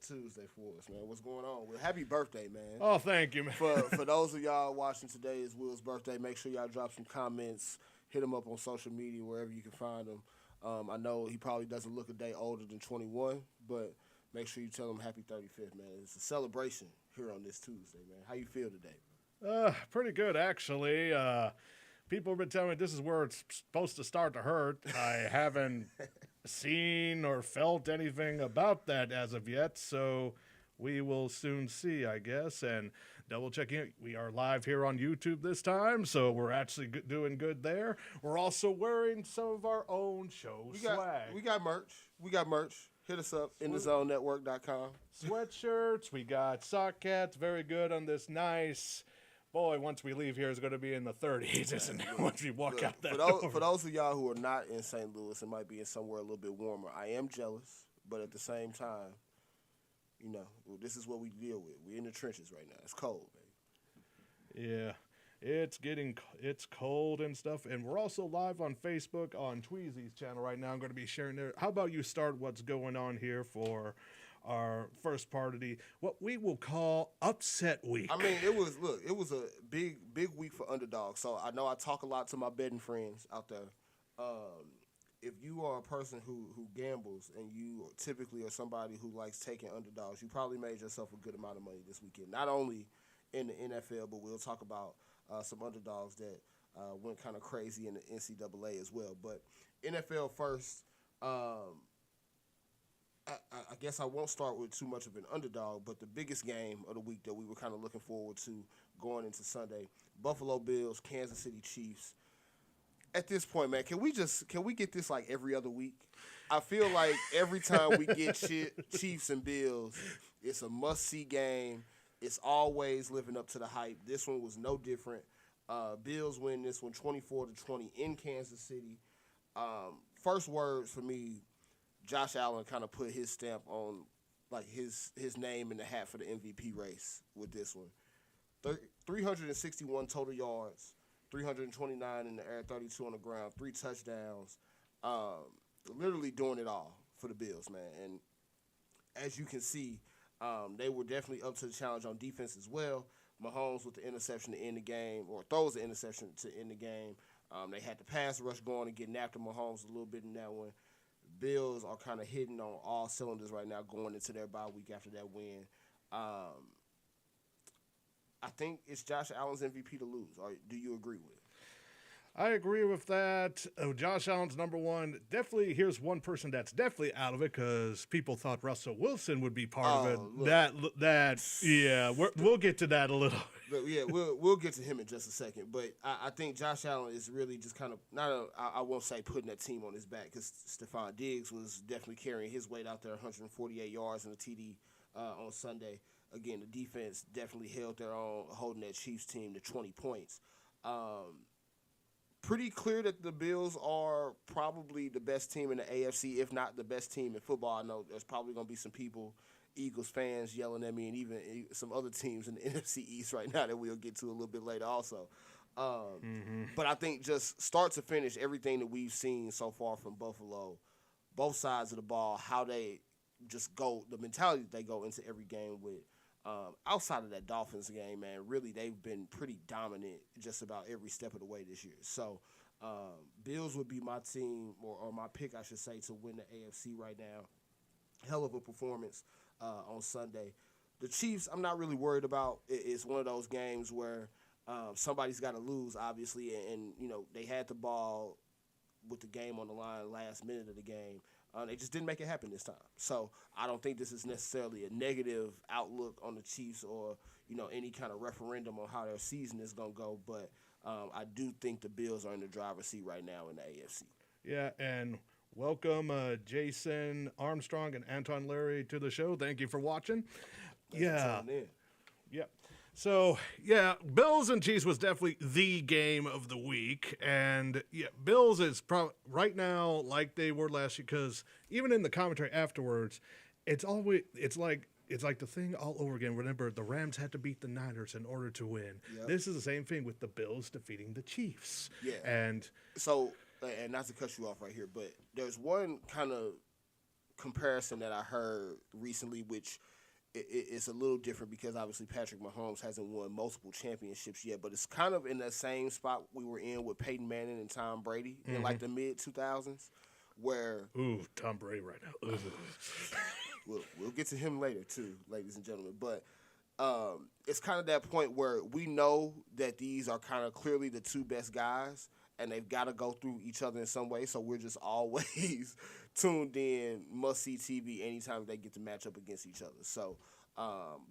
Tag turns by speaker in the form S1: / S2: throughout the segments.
S1: Tuesday for us, man. What's going on? Well, happy birthday, man.
S2: Oh, thank you, man.
S1: For those of y'all watching today, is Will's birthday. Make sure y'all drop some comments. Hit him up on social media wherever you can find him. I know he probably doesn't look a day older than 21, but make sure you tell him happy 35th, man. It's a celebration here on this Tuesday, man. How you feel today?
S2: Pretty good, actually. People have been telling me this is where it's supposed to start to hurt. I haven't seen or felt anything about that as of yet, so we will soon see, I guess. And double checking, we are live here on YouTube this time, so we're actually doing good there. We're also wearing some of our own show swag.
S1: We got merch. Hit us up, indazonenetwork.com.
S2: Sweatshirts, we got sock hats, very good on this nice. Boy, once we leave here, it's going to be in the 30s, isn't it? Once we walk out that door.
S1: For those of y'all who are not in St. Louis and might be in somewhere a little bit warmer, I am jealous, but at the same time, you know, this is what we deal with. We're in the trenches right now. It's cold, baby.
S2: Yeah, it's cold and stuff, and we're also live on Facebook on Tweezy's channel right now. I'm going to be sharing there. How about you start what's going on here for our first part of what we will call upset week.
S1: I mean, it was a big week for underdogs. So I know I talk a lot to my betting friends out there. If you are a person who gambles and you typically are somebody who likes taking underdogs, you probably made yourself a good amount of money this weekend. Not only in the NFL, but we'll talk about some underdogs that went kind of crazy in the NCAA as well. But NFL first. I guess I won't start with too much of an underdog, but the biggest game of the week that we were kind of looking forward to going into Sunday, Buffalo Bills, Kansas City Chiefs. At this point, man, can we get this like every other week? I feel like every time we get Chiefs and Bills, it's a must-see game. It's always living up to the hype. This one was no different. Bills win this one 24-20 in Kansas City. First words for me, Josh Allen kind of put his stamp on, like, his name in the hat for the MVP race with this one. 361 total yards, 329 in the air, 32 on the ground, 3 touchdowns. Literally doing it all for the Bills, man. And as you can see, they were definitely up to the challenge on defense as well. Mahomes with the interception to end the game, or throws the interception to end the game. They had the pass rush going and getting after Mahomes a little bit in that one. Bills are kind of hitting on all cylinders right now going into their bye week after that win. I think it's Josh Allen's MVP to lose. Or do you agree with it?
S2: I agree with that. Josh Allen's number one. Definitely, here's one person that's definitely out of it because people thought Russell Wilson would be part of it. Look. We'll get to that a little.
S1: Yeah, we'll get to him in just a second. But I think Josh Allen is really just kind of I won't say putting that team on his back because Stephon Diggs was definitely carrying his weight out there, 148 yards in the TD on Sunday. Again, the defense definitely held their own, holding that Chiefs team to 20 points. Pretty clear that the Bills are probably the best team in the AFC, if not the best team in football. I know there's probably going to be some people, Eagles fans, yelling at me, and even some other teams in the NFC East right now that we'll get to a little bit later also. But I think just start to finish, everything that we've seen so far from Buffalo, both sides of the ball, how they just go, the mentality that they go into every game with. Outside of that Dolphins game, man, really they've been pretty dominant just about every step of the way this year. So Bills would be my team, or my pick, I should say, to win the AFC right now. Hell of a performance on Sunday. The Chiefs, I'm not really worried about. It's one of those games where somebody's got to lose, obviously, and you know they had the ball with the game on the line last minute of the game. They just didn't make it happen this time. So I don't think this is necessarily a negative outlook on the Chiefs or, you know, any kind of referendum on how their season is going to go. But I do think the Bills are in the driver's seat right now in the AFC.
S2: Yeah, and welcome Jason Armstrong and Anton Larry to the show. Thank you for watching. Yeah. So, Bills and Chiefs was definitely the game of the week. And, Bills is right now like they were last year because even in the commentary afterwards, it's like the thing all over again. Remember, the Rams had to beat the Niners in order to win. Yep. This is the same thing with the Bills defeating the Chiefs.
S1: Yeah. And not to cut you off right here, but there's one kind of comparison that I heard recently, which it's a little different because obviously Patrick Mahomes hasn't won multiple championships yet, but it's kind of in that same spot we were in with Peyton Manning and Tom Brady in like the mid-2000s, where
S2: Tom Brady right now.
S1: we'll get to him later too, ladies and gentlemen, but it's kind of that point where we know that these are kind of clearly the two best guys, and they've got to go through each other in some way, so we're just always tuned in, must-see TV anytime they get to match up against each other. So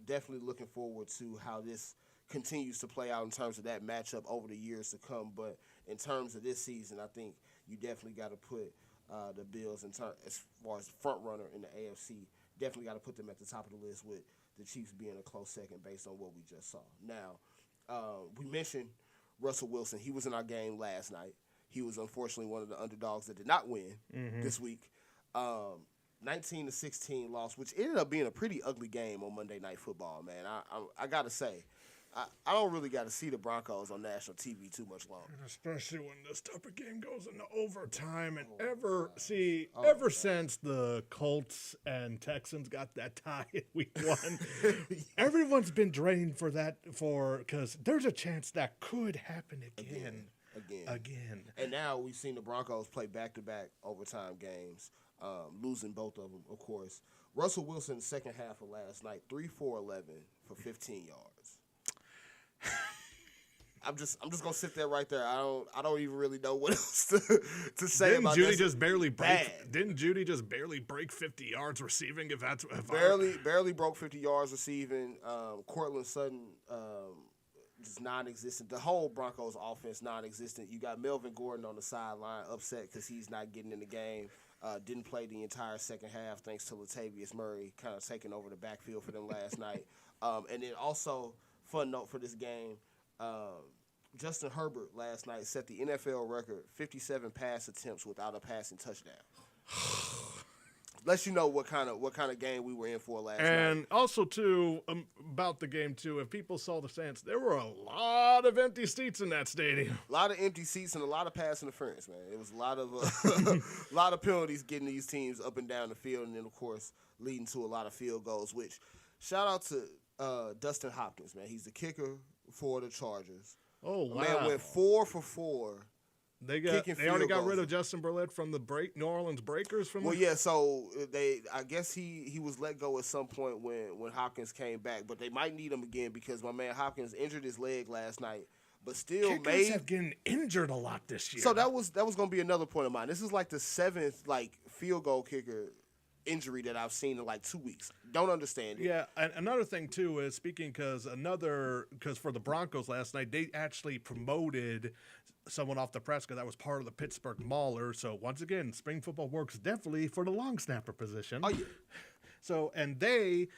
S1: definitely looking forward to how this continues to play out in terms of that matchup over the years to come. But in terms of this season, I think you definitely got to put the Bills as far as front runner in the AFC, definitely got to put them at the top of the list with the Chiefs being a close second based on what we just saw. Now, we mentioned Russell Wilson. He was in our game last night. He was unfortunately one of the underdogs that did not win this week. 19-16 loss, which ended up being a pretty ugly game on Monday Night Football, man. I got to say, I don't really got to see the Broncos on national TV too much longer.
S2: Especially when this type of game goes into overtime. And ever since the Colts and Texans got that tie in week 1, everyone's been drained for that because there's a chance that could happen again.
S1: And now we've seen the Broncos play back-to-back overtime games, losing both of them, of course. Russell Wilson, second half of last night, 3-4-11 for 15 yards. I'm just gonna sit there right there. I don't even really know what else to say about that.
S2: Didn't Judy just barely break 50 yards receiving?
S1: Barely broke 50 yards receiving. Cortland Sutton just non-existent. The whole Broncos offense non-existent. You got Melvin Gordon on the sideline upset because he's not getting in the game. Didn't play the entire second half thanks to Latavius Murray kind of taking over the backfield for them last night. And then also, fun note for this game, Justin Herbert last night set the NFL record, 57 pass attempts without a passing touchdown. Lets you know what kind of game we were in for last night.
S2: And also, too, about the game, too, if people saw the Saints, there were a lot of empty seats in that stadium.
S1: A lot of empty seats and a lot of pass interference, man. It was a lot of a lot of penalties getting these teams up and down the field, and then, of course, leading to a lot of field goals, which shout out to Dustin Hopkins, man. He's the kicker for the Chargers.
S2: Oh, wow.
S1: Man went 4 for 4.
S2: They already got rid of Justin Burlett from the New Orleans Breakers.
S1: So I guess he was let go at some point when Hopkins came back, but they might need him again because my man Hopkins injured his leg last night, but still
S2: Kickers have getting injured a lot this year.
S1: So that was going to be another point of mine. This is like the 7th field goal kicker injury that I've seen in 2 weeks. Don't understand it.
S2: Yeah, and another thing too is because for the Broncos last night they actually promoted someone off the press because that was part of the Pittsburgh Mauler. So once again, spring football works definitely for the long snapper position.
S1: Oh yeah.
S2: So and they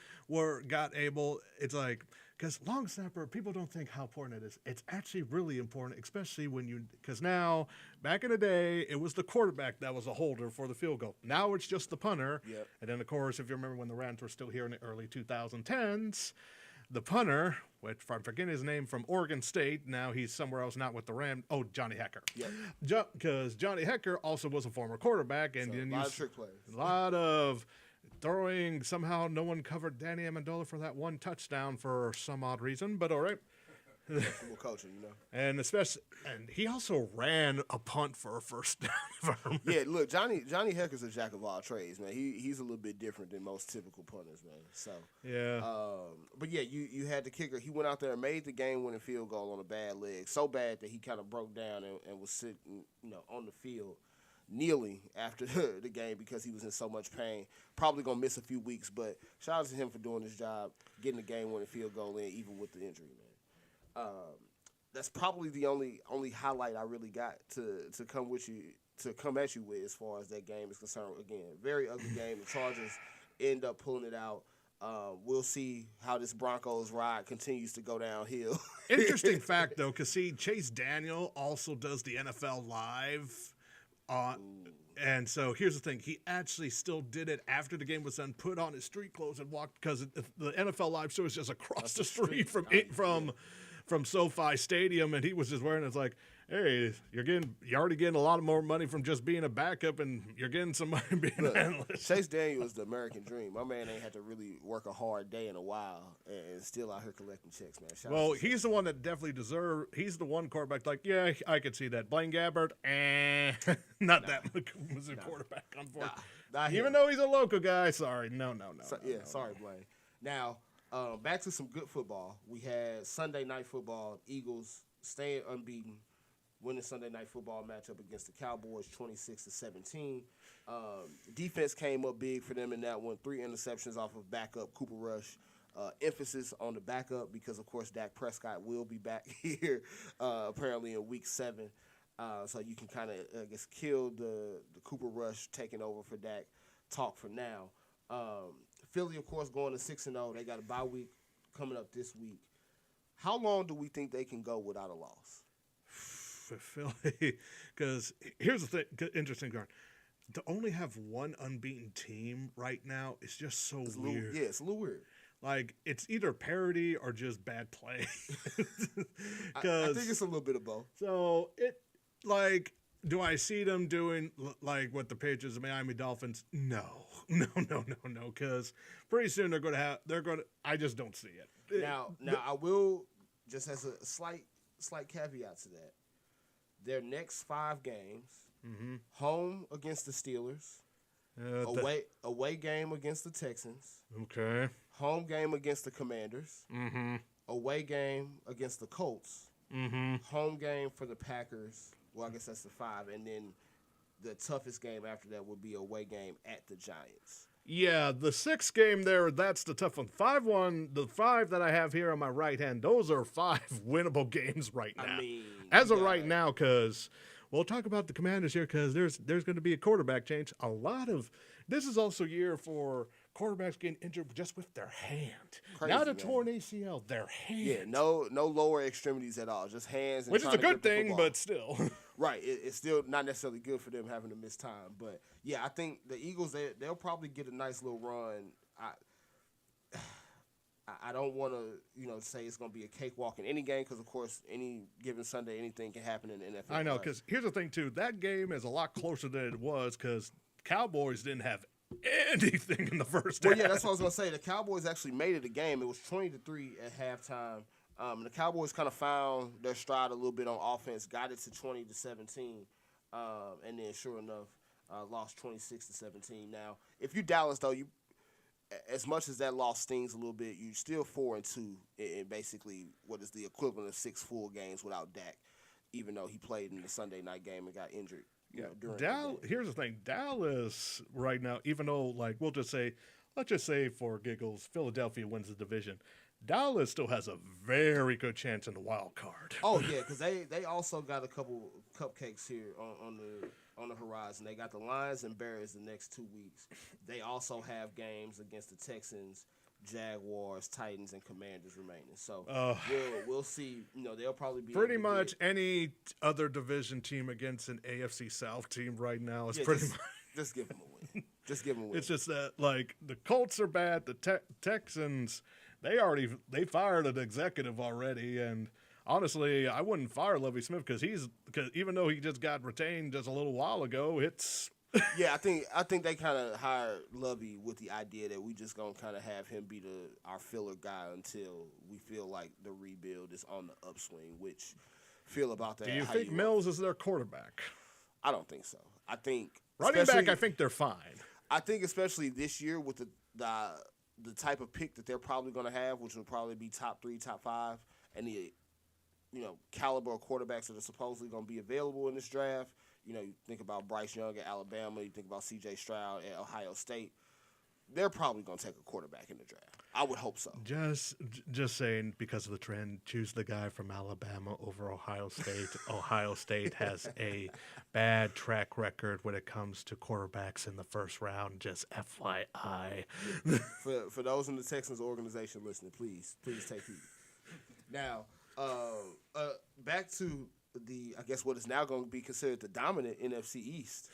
S2: got able. It's like. Because long snapper, people don't think how important it is. It's actually really important, especially because now, back in the day, it was the quarterback that was a holder for the field goal. Now it's just the punter.
S1: Yep.
S2: And then, of course, if you remember when the Rams were still here in the early 2010s, the punter, which I'm forgetting his name, from Oregon State, now he's somewhere else, not with the Rams. Oh, Johnny Hecker.
S1: Yeah.
S2: Because Johnny Hecker also was a former quarterback. And
S1: a lot of trick plays.
S2: A lot of throwing, somehow no one covered Danny Amendola for that one touchdown for some odd reason, but all right.
S1: Coaching,
S2: And he also ran a punt for a first down.
S1: Yeah, look, Johnny Hecker's a jack of all trades, man. He's a little bit different than most typical punters, man. So
S2: yeah.
S1: But yeah, you had the kicker. He went out there and made the game-winning field goal on a bad leg, so bad that he kind of broke down and was sitting, on the field, kneeling after the game because he was in so much pain. Probably going to miss a few weeks, but shout out to him for doing his job, getting the game-winning field goal in, even with the injury, man. That's probably the only highlight I really got to come at you with as far as that game is concerned. Again, very ugly game. The Chargers end up pulling it out. We'll see how this Broncos ride continues to go downhill.
S2: Interesting fact, though, because Chase Daniel also does the NFL Live. And so here's the thing. He actually still did it after the game was done, put on his street clothes and walked because the NFL Live show is just across the street from SoFi Stadium. And he was just wearing it. It's like, hey, you're already getting a lot more money from just being a backup, and you're getting some money being an analyst.
S1: Chase Daniel is the American dream. My man ain't had to really work a hard day in a while, and still out here collecting checks, man.
S2: Well, he's the one that definitely he's the one quarterback, like, yeah, I could see that. Blaine Gabbert, not that was a quarterback, unfortunately. Even though he's a local guy, sorry. No.
S1: Sorry, Blaine. Now, back to some good football. We had Sunday night football. Eagles staying unbeaten, winning Sunday night football matchup against the Cowboys 26-17. Defense came up big for them in that one. 3 interceptions off of backup Cooper Rush. Emphasis on the backup because, of course, Dak Prescott will be back here apparently in Week 7. So you can kind of, I guess, kill the Cooper Rush taking over for Dak talk for now. Philly, of course, going to 6-0. They got a bye week coming up this week. How long do we think they can go without a loss?
S2: For Philly, because here's the thing, interesting part. To only have one unbeaten team right now is just so weird.
S1: It's a little weird.
S2: Like, it's either parody or just bad play.
S1: I think it's a little bit of both.
S2: So, do I see them doing, like, what the Patriots and Miami Dolphins? No, because pretty soon I just don't see it.
S1: Now, I will, just as a slight caveat to that, their next 5 games, home against the Steelers, away game against the Texans,
S2: okay,
S1: home game against the Commanders, away game against the Colts, home game for the Packers. Well, I guess that's the 5, and then the toughest game after that would be away game at the Giants.
S2: Yeah, the 6th game there, that's the tough one. The 5 that I have here on my right hand, those are 5 winnable games right now.
S1: I mean,
S2: as of right now, because we'll talk about the Commanders here, because there's going to be a quarterback change. This is also a year for quarterbacks getting injured just with their hand.
S1: Crazy,
S2: not a torn ACL, their hand.
S1: Yeah, no lower extremities at all, just hands.
S2: Which is a good thing, but still.
S1: Right, it's still not necessarily good for them having to miss time. But, yeah, I think the Eagles, they'll probably get a nice little run. I don't want to, say it's going to be a cakewalk in any game because, of course, any given Sunday, anything can happen in the NFL.
S2: I know, because here's the thing, too. That game is a lot closer than it was because Cowboys didn't have anything in the first half.
S1: Well, yeah, that's what I was going to say. The Cowboys actually made it a game. It was 20-3 at halftime. The Cowboys kind of found their stride a little bit on offense, got it to 20-17, and then sure enough, lost 26-17. Now, if you Dallas, though, as much as that loss stings a little bit, you're still 4-2 in basically what is the equivalent of 6 full games without Dak, even though he played in the Sunday night game and got injured.
S2: Here's the thing. Dallas right now, even though, let's just say for giggles, Philadelphia wins the division. Dallas still has a very good chance in the wild card.
S1: Oh yeah, because they also got a couple cupcakes here on the horizon. They got the Lions and Bears the next 2 weeks. They also have games against the Texans, Jaguars, Titans, and Commanders remaining. So we'll see. They'll probably be
S2: pretty much any other division team against an AFC South team right now is pretty much.
S1: Just give them a win. Just give them a win.
S2: It's just that the Colts are bad. The Texans. They fired an executive already, and honestly, I wouldn't fire Lovie Smith because even though he just got retained just a little while ago, it's
S1: yeah. I think they kind of hired Lovie with the idea that we just gonna kind of have him be our filler guy until we feel like the rebuild is on the upswing. Which feel about that?
S2: Do you think Mills is their quarterback?
S1: I don't think so. I think
S2: running back. I think they're fine.
S1: I think especially this year with the type of pick that they're probably going to have, which will probably be top 3, top 5, and the caliber of quarterbacks that are supposedly going to be available in this draft. You think about Bryce Young at Alabama, you think about C.J. Stroud at Ohio State. They're probably going to take a quarterback in the draft. I would hope so.
S2: Just saying, because of the trend, choose the guy from Alabama over Ohio State. Ohio State has a bad track record when it comes to quarterbacks in the first round. Just FYI.
S1: For those in the Texans organization listening, please take heed. Now, back to I guess what is now going to be considered the dominant NFC East.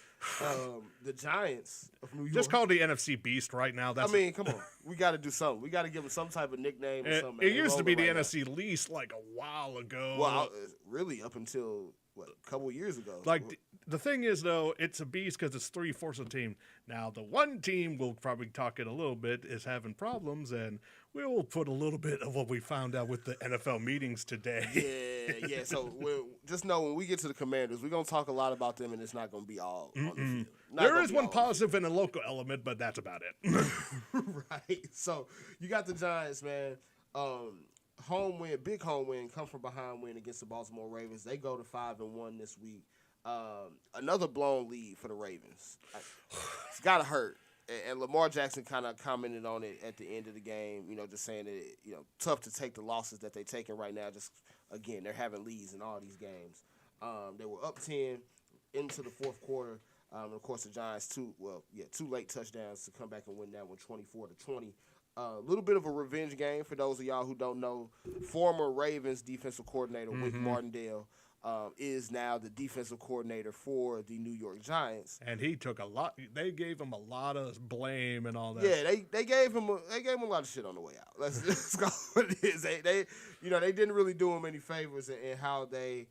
S1: The Giants of New York.
S2: Just call the NFC Beast right now.
S1: Come on. We got to do something. We got to give them some type of nickname or something.
S2: It used to be the NFC Least like a while ago.
S1: Well, really up until a couple years ago.
S2: Like the thing is, though, it's a beast because it's 3/4 of the team. Now, the one team we'll probably talk it a little bit is having problems, and we'll put a little bit of what we found out with the NFL meetings today.
S1: Yeah. So just know when we get to the Commanders, we're gonna talk a lot about them, and it's not gonna be all on the field.
S2: There is one positive in a local element, but that's about it.
S1: Right. So you got the Giants, man. Home win, big home win, come from behind win against the Baltimore Ravens. They go to 5-1 this week. Another blown lead for the Ravens. It's gotta hurt. And Lamar Jackson kind of commented on it at the end of the game, just saying that, tough to take the losses that they're taking right now. Just, again, they're having leads in all these games. They were up 10 into the fourth quarter. Of course, the Giants, two late touchdowns to come back and win that one 24-20. A little bit of a revenge game for those of y'all who don't know. Former Ravens defensive coordinator Wick Martindale is now the defensive coordinator for the New York Giants,
S2: and he took a lot. They gave him a lot of blame and all that.
S1: Yeah, they gave him a lot of shit on the way out. Let's go what it is. They didn't really do him any favors in how they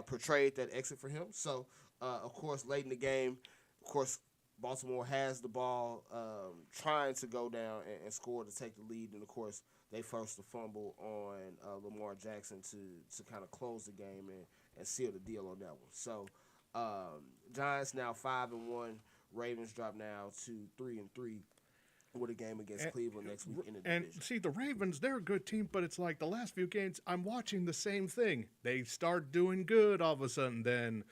S1: portrayed that exit for him. So of course, late in the game, Baltimore has the ball, trying to go down and score to take the lead, and of course they forced a fumble on Lamar Jackson to kind of close the game and seal the deal on that one. So Giants now 5-1. Ravens drop now to 3-3 with a game against Cleveland next week in the division.
S2: And see, the Ravens, they're a good team, but it's like the last few games, I'm watching the same thing. They start doing good all of a sudden, then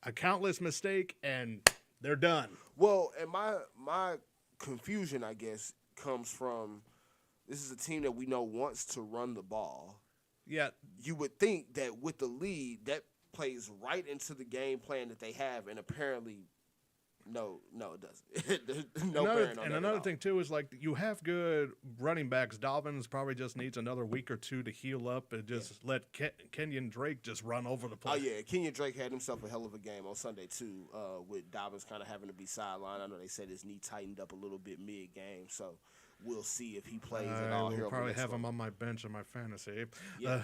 S2: a countless mistake, and they're done.
S1: Well, and my confusion, I guess, comes from this is a team that we know wants to run the ball.
S2: Yeah.
S1: You would think that with the lead, that plays right into the game plan that they have, and apparently, no, it doesn't. No bearing on that.
S2: And another thing, too, is like you have good running backs. Dobbins probably just needs another week or two to heal up and just let Kenyon Drake just run over the place.
S1: Oh, yeah. Kenyon Drake had himself a hell of a game on Sunday, too, with Dobbins kind of having to be sidelined. I know they said his knee tightened up a little bit mid-game, so we'll see if he plays at all.
S2: I'll probably have him on my bench in my fantasy.
S1: Yeah.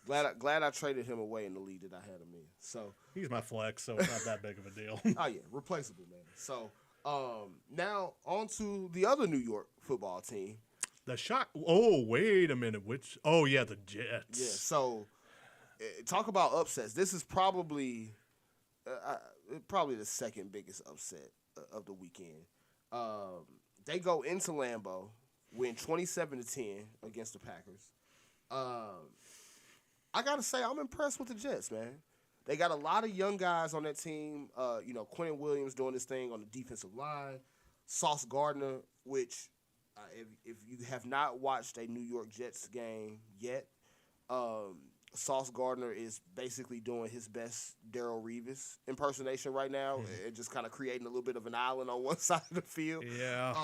S1: Glad I traded him away in the league that I had him in. So
S2: he's my flex, so it's not that big of a deal.
S1: Oh, yeah. Replaceable, man. So now on to the other New York football team.
S2: The shot. Oh, wait a minute. Which? Oh, yeah, the Jets.
S1: Yeah, so talk about upsets. This is probably the second biggest upset of the weekend. They go into Lambeau, win 27-10 against the Packers. I got to say, I'm impressed with the Jets, man. They got a lot of young guys on that team. Quentin Williams doing this thing on the defensive line. Sauce Gardner, which if you have not watched a New York Jets game yet, Sauce Gardner is basically doing his best Darrelle Revis impersonation right now and just kind of creating a little bit of an island on one side of the field.
S2: Yeah.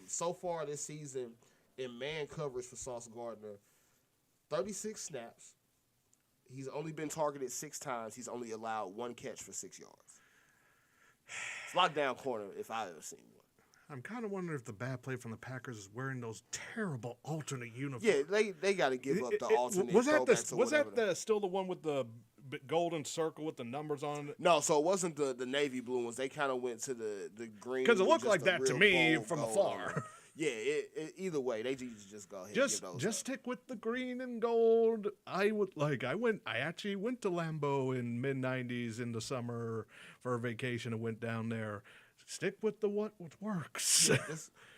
S1: So far this season, in man coverage for Sauce Gardner, 36 snaps. He's only been targeted 6 times. He's only allowed 1 catch for 6 yards. It's lockdown corner if I've ever seen one.
S2: I'm kind of wondering if the bad play from the Packers is wearing those terrible alternate uniforms.
S1: Yeah, they got to give up the alternate.
S2: Was that still the one with the golden circle with the numbers on it?
S1: No, so it wasn't the navy blue ones. They kind of went to the green.
S2: Because it looked like that to me from afar.
S1: Yeah, either way, they just go ahead and give those
S2: just stick with the green and gold. I actually went to Lambeau in mid-90s in the summer for a vacation and went down there. Stick with what works.
S1: Yeah,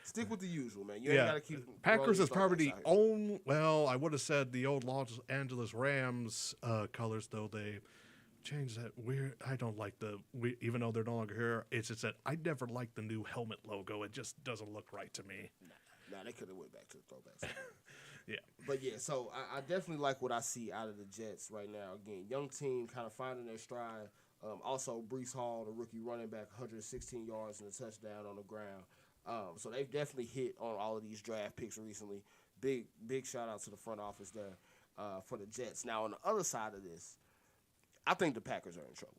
S1: stick with the usual, man. You ain't got to keep.
S2: Packers is probably the only. Well, I would have said the old Los Angeles Rams colors, though they changed that weird. I don't like even though they're no longer here. It's just that I never liked the new helmet logo. It just doesn't look right to me.
S1: Nah, they could have went back to the throwbacks.
S2: Yeah.
S1: But yeah, so I definitely like what I see out of the Jets right now. Again, young team kind of finding their stride. Also, Breece Hall, the rookie running back, 116 yards and a touchdown on the ground. So they've definitely hit on all of these draft picks recently. Big shout out to the front office there for the Jets. Now, on the other side of this, I think the Packers are in trouble.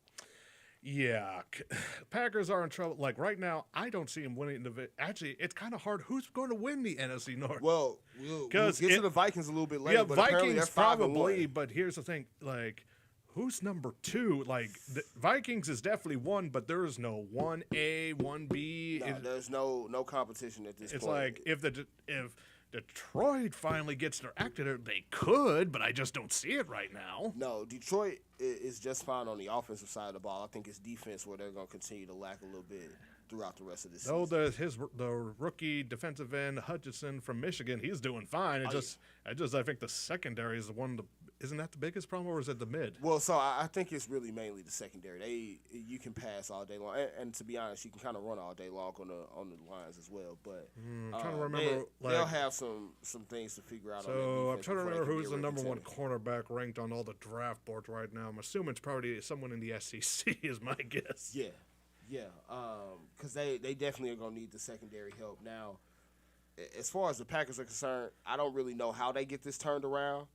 S2: Yeah, Packers are in trouble. Like right now, I don't see them winning Actually, it's kind of hard. Who's going to win the NFC North?
S1: Well, we'll get to the Vikings a little bit later.
S2: Yeah,
S1: but
S2: Vikings
S1: they're
S2: probably. But here's the thing: like, who's number 2? Like, the Vikings is definitely 1, but there is no 1A, 1B.
S1: No, there's no competition at this point.
S2: It's like if Detroit finally gets their act together, they could, but I just don't see it right now.
S1: No, Detroit is just fine on the offensive side of the ball. I think it's defense where they're going to continue to lack a little bit throughout the rest of this season.
S2: The rookie defensive end Hutchinson from Michigan, he's doing fine. I think the secondary is the one. Isn't that the biggest problem, or is it the mid?
S1: Well, so I think it's really mainly the secondary. You can pass all day long, and to be honest, you can kind of run all day long on the lines as well. But
S2: I'm trying to remember,
S1: they'll have some things to figure out.
S2: So I'm trying to remember who's the number 1 cornerback ranked on all the draft boards right now. I'm assuming it's probably someone in the SEC is my guess.
S1: Yeah, because they definitely are going to need the secondary help. Now, as far as the Packers are concerned, I don't really know how they get this turned around.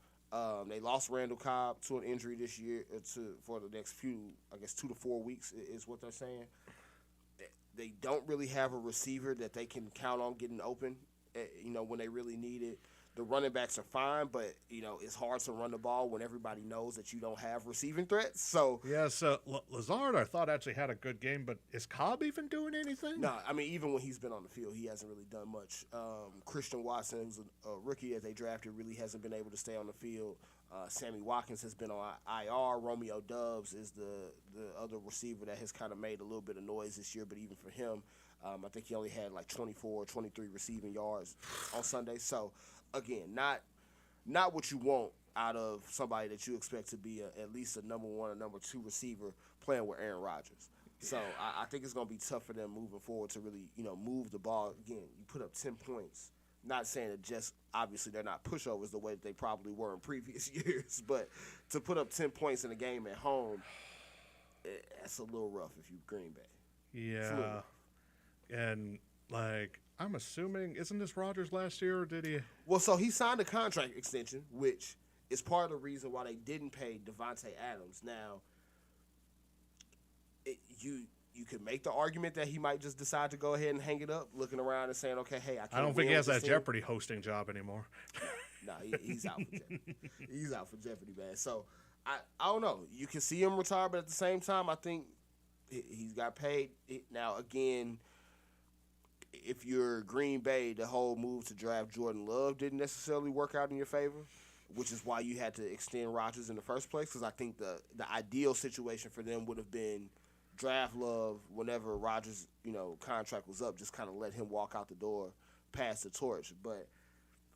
S1: They lost Randall Cobb to an injury this year for the next few, I guess, 2 to 4 weeks is what they're saying. They don't really have a receiver that they can count on getting open, when they really need it. The running backs are fine, but, it's hard to run the ball when everybody knows that you don't have receiving threats. So
S2: Lazard, I thought, actually had a good game, but is Cobb even doing anything?
S1: No, I mean, even when he's been on the field, he hasn't really done much. Christian Watson, who's a rookie that they drafted, really hasn't been able to stay on the field. Sammy Watkins has been on IR. Romeo Doubs is the other receiver that has kind of made a little bit of noise this year, but even for him, I think he only had like 24 or 23 receiving yards on Sunday. So, again, not what you want out of somebody that you expect to be at least a number 1 or number 2 receiver playing with Aaron Rodgers. So I think it's going to be tough for them moving forward to really, move the ball. Again, you put up 10 points. Not saying that just obviously they're not pushovers the way that they probably were in previous years, but to put up 10 points in a game at home, that's a little rough if you Green Bay.
S2: Yeah, and like I'm assuming, isn't this Rodgers last year? Or did he?
S1: Well, so he signed a contract extension, which is part of the reason why they didn't pay Devontae Adams. Now, you could make the argument that he might just decide to go ahead and hang it up, looking around and saying, okay, hey, I
S2: don't think he has that Jeopardy hosting job anymore.
S1: No, he's out for Jeopardy. He's out for Jeopardy, man. So, I don't know. You can see him retire, but at the same time, I think he's got paid. Now, again, if you're Green Bay, the whole move to draft Jordan Love didn't necessarily work out in your favor, which is why you had to extend Rodgers in the first place, because I think the ideal situation for them would have been draft Love whenever Rodgers' contract was up, just kind of let him walk out the door, pass the torch. But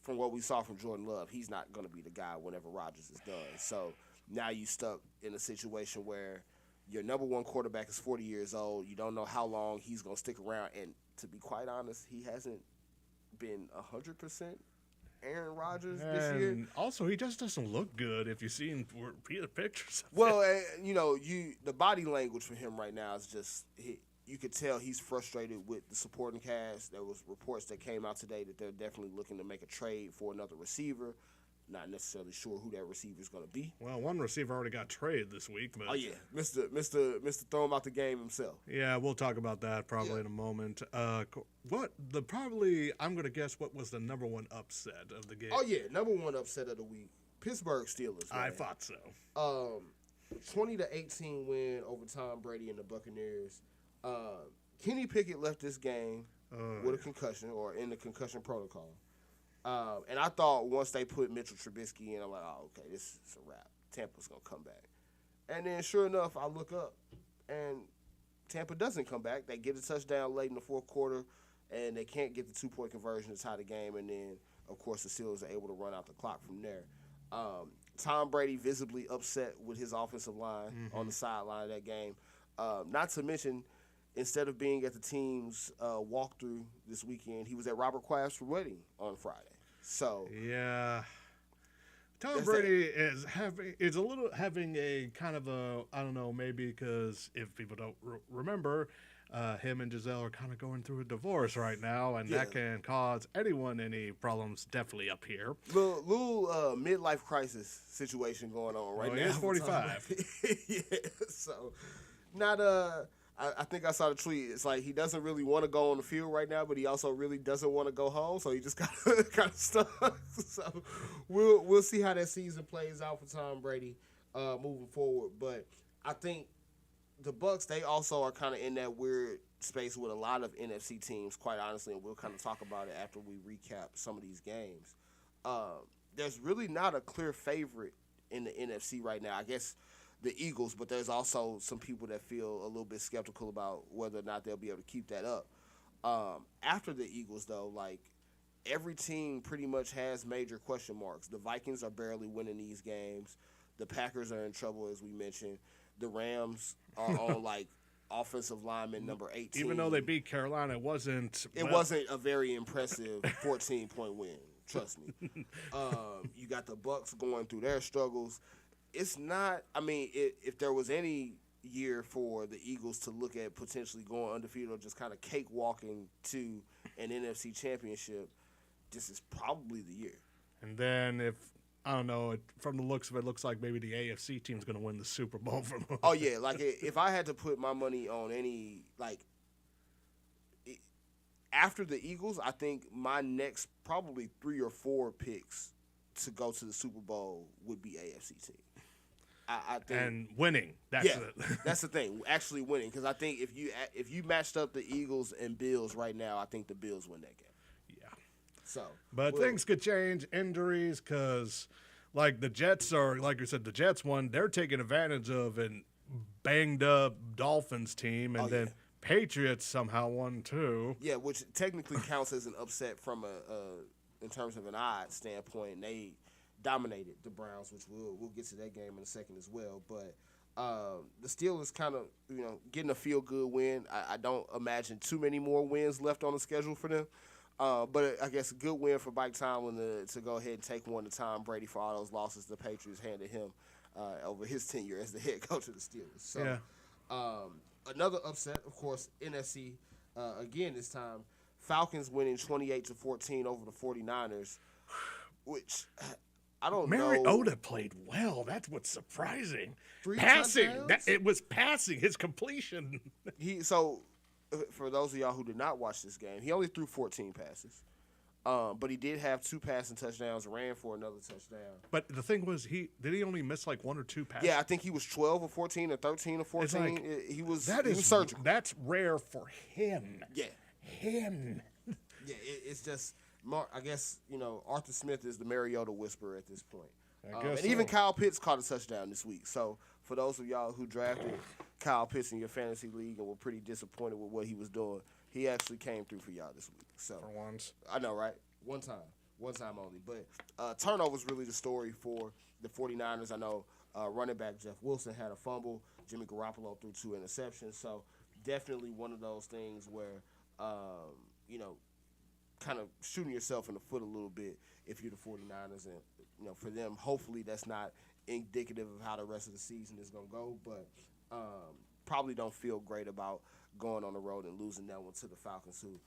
S1: from what we saw from Jordan Love, he's not going to be the guy whenever Rodgers is done. So now you stuck in a situation where your number 1 quarterback is 40 years old. You don't know how long he's going to stick around. And to be quite honest, he hasn't been 100% Aaron Rodgers this year.
S2: Also, he just doesn't look good if you've seen pictures of
S1: well, the body language for him right now is just you could tell he's frustrated with the supporting cast. There was reports that came out today that they're definitely looking to make a trade for another receiver. Not necessarily sure who that receiver is going to be.
S2: Well, one receiver already got traded this week. But
S1: oh yeah, Mr. Throw him out the game himself.
S2: Yeah, we'll talk about that probably in a moment. I'm going to guess what was the number 1 upset of the game.
S1: Oh yeah, number 1 upset of the week, Pittsburgh Steelers. Man.
S2: I thought so.
S1: 20-18 win over Tom Brady and the Buccaneers. Kenny Pickett left this game with a concussion or in the concussion protocol. And I thought once they put Mitchell Trubisky in, I'm like, oh, okay, this is a wrap. Tampa's going to come back. And then sure enough, I look up, and Tampa doesn't come back. They get a touchdown late in the fourth quarter, and they can't get the 2-point conversion to tie the game. And then, of course, the Steelers are able to run out the clock from there. Tom Brady visibly upset with his offensive line on the sideline of that game. Not to mention, instead of being at the team's walkthrough this weekend, he was at Robert Kraft's wedding on Friday. So
S2: yeah, Tom Brady is having a kind of a, I don't know, maybe because if people don't remember, him and Giselle are kind of going through a divorce right now, and that can cause anyone any problems. Definitely up here.
S1: Little midlife crisis situation going on right now.
S2: He's 45.
S1: Yeah, so not I think I saw the tweet. It's like he doesn't really want to go on the field right now, but he also really doesn't want to go home. So he just got kind of stuck. So we'll see how that season plays out for Tom Brady. moving forward. But I think the Bucks, they also are kind of in that weird space with a lot of NFC teams, quite honestly, and we'll kind of talk about it after we recap some of these games. There's really not a clear favorite in the NFC right now. I guess the Eagles, but there's also some people that feel a little bit skeptical about whether or not they'll be able to keep that up. After the Eagles, though, like, every team pretty much has major question marks. The Vikings are barely winning these games. The Packers are in trouble, as we mentioned. The Rams are on, like, offensive lineman number 18.
S2: Even though they beat Carolina, it wasn't
S1: a very impressive 14-point win. Trust me. You got the Bucks going through their struggles. It's not. I mean, if there was any year for the Eagles to look at potentially going undefeated or just kind of cakewalking to an NFC championship, this is probably the year.
S2: And then if I don't know, from the looks of it, looks like maybe the AFC team's going to win the Super Bowl from.
S1: Oh yeah, like if I had to put my money on any after the Eagles, I think my next probably 3 or 4 picks to go to the Super Bowl would be AFC team. I think,
S2: and winning.
S1: That's the thing. Actually winning, because I think if you matched up the Eagles and Bills right now, I think the Bills win that game.
S2: Yeah.
S1: So,
S2: but things could change. Injuries, because like the Jets are, like you said, the Jets won. They're taking advantage of an banged up Dolphins team, and then Patriots somehow won too.
S1: Yeah, which technically counts as an upset from in terms of an odds standpoint. And they dominated the Browns, which we'll get to that game in a second as well. But the Steelers kind of, getting a feel-good win. I don't imagine too many more wins left on the schedule for them. But I guess a good win for Mike Tomlin to go ahead and take one to Tom Brady for all those losses the Patriots handed him over his tenure as the head coach of the Steelers. So, another upset, of course, NFC, again this time, Falcons winning 28-14 over the 49ers, which I don't know.
S2: Mariota played well. That's what's surprising.
S1: 3
S2: passing.
S1: touchdowns?
S2: It was passing. His completion.
S1: For those of y'all who did not watch this game, he only threw 14 passes. But he did have 2 passing touchdowns, ran for another touchdown.
S2: But the thing was, he only miss like 1 or 2 passes?
S1: Yeah, I think he was 12 or 14 or 13 or 14.
S2: Like,
S1: he was
S2: surgical. That's rare for him.
S1: Yeah.
S2: Him.
S1: Yeah, it's just, I guess, Arthur Smith is the Mariota whisperer at this point. Even Kyle Pitts caught a touchdown this week. So for those of y'all who drafted Kyle Pitts in your fantasy league and were pretty disappointed with what he was doing, he actually came through for y'all this week. So
S2: for once.
S1: I know, right? One time only. But turnovers really the story for the 49ers. I know running back Jeff Wilson had a fumble. Jimmy Garoppolo threw 2 interceptions. So definitely one of those things where, kind of shooting yourself in the foot a little bit if you're the 49ers. And, for them, hopefully that's not indicative of how the rest of the season is going to go. But probably don't feel great about going on the road and losing that one to the Falcons, who,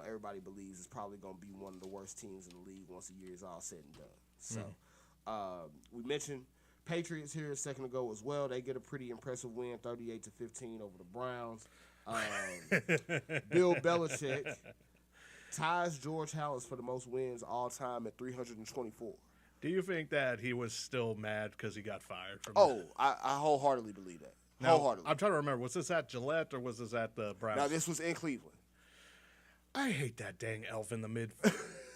S1: everybody believes is probably going to be one of the worst teams in the league once the year is all said and done. So we mentioned Patriots here a second ago as well. They get a pretty impressive win, 38-15 over the Browns. Bill Belichick ties George Halas for the most wins all time at 324.
S2: Do you think that he was still mad because he got fired from
S1: I wholeheartedly believe that.
S2: Now, wholeheartedly. I'm trying to remember, was this at Gillette or was this at the Browns?
S1: No, this was in Cleveland.
S2: I hate that dang elf in the mid.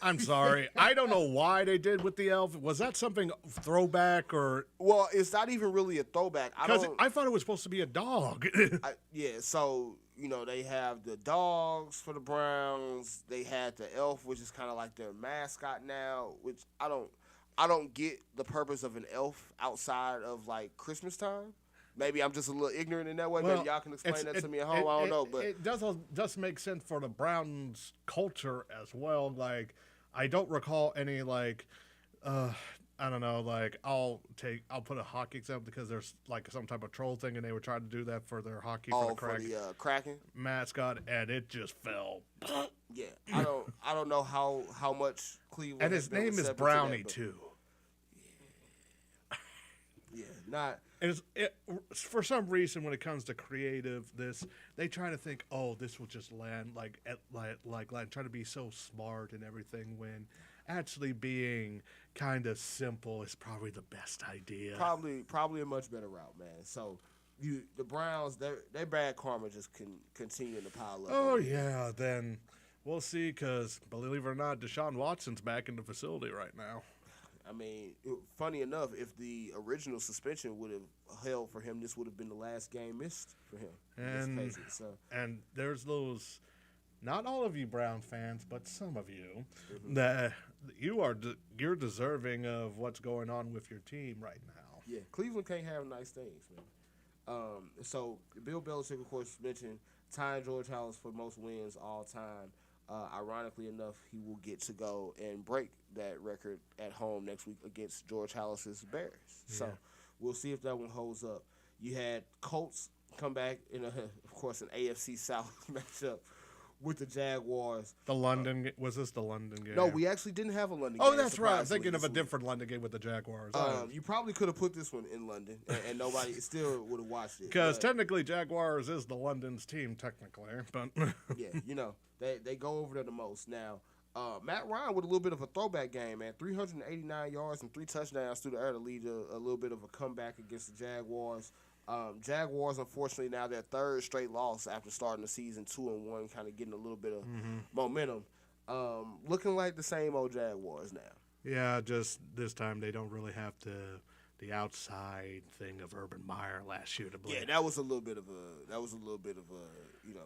S2: I'm sorry. I don't know why they did with the elf. Was that something throwback or?
S1: Well, it's not even really a throwback.
S2: I thought it was supposed to be a dog.
S1: So, they have the dogs for the Browns. They had the elf, which is kind of like their mascot now, which I don't get the purpose of an elf outside of, like, Christmas time. Maybe I'm just a little ignorant in that way. Maybe y'all can explain that to me at home. I don't know. But
S2: it does make sense for the Browns culture as well. Like, I don't recall any, like, I don't know, like, I'll put a hockey example because there's, like, some type of troll thing, and they were trying to do that for their hockey for the
S1: Kraken
S2: mascot, and it just fell.
S1: Yeah, I don't know how much Cleveland.
S2: And his name is Brownie too.
S1: Yeah, not.
S2: For some reason, when it comes to creative, they try to think, this will just land like try to be so smart and everything. When actually being kind of simple is probably the best idea.
S1: Probably a much better route, man. So the Browns, their bad karma just continue to pile up.
S2: Oh yeah, then we'll see. Because believe it or not, Deshaun Watson's back in the facility right now.
S1: I mean, funny enough, if the original suspension would have held for him, this would have been the last game missed for him.
S2: And there's those, not all of you Brown fans, but some of you, that you're deserving of what's going on with your team right now.
S1: Yeah, Cleveland can't have nice things, man. So Bill Belichick, of course, mentioned tying George Halas for most wins all time. Ironically enough, he will get to go and break that record at home next week against George Halas' Bears. Yeah. So we'll see if that one holds up. You had Colts come back in, of course, an AFC South matchup with the Jaguars.
S2: Was this the London game?
S1: No, we actually didn't have a London game.
S2: Oh, that's right. I'm thinking of a different London game with the Jaguars.
S1: You probably could have put this one in London, and nobody still would have watched it.
S2: Because technically Jaguars is the London's team, technically. But
S1: yeah, they go over there the most. Now, Matt Ryan with a little bit of a throwback game, man. 389 yards and 3 touchdowns through the air to lead a little bit of a comeback against the Jaguars. Jaguars, unfortunately, now their third straight loss after starting the season 2-1, kind of getting a little bit of momentum. Looking like the same old Jaguars now.
S2: Yeah, just this time they don't really have the outside thing of Urban Meyer last year to blame.
S1: Yeah, that was a little bit of a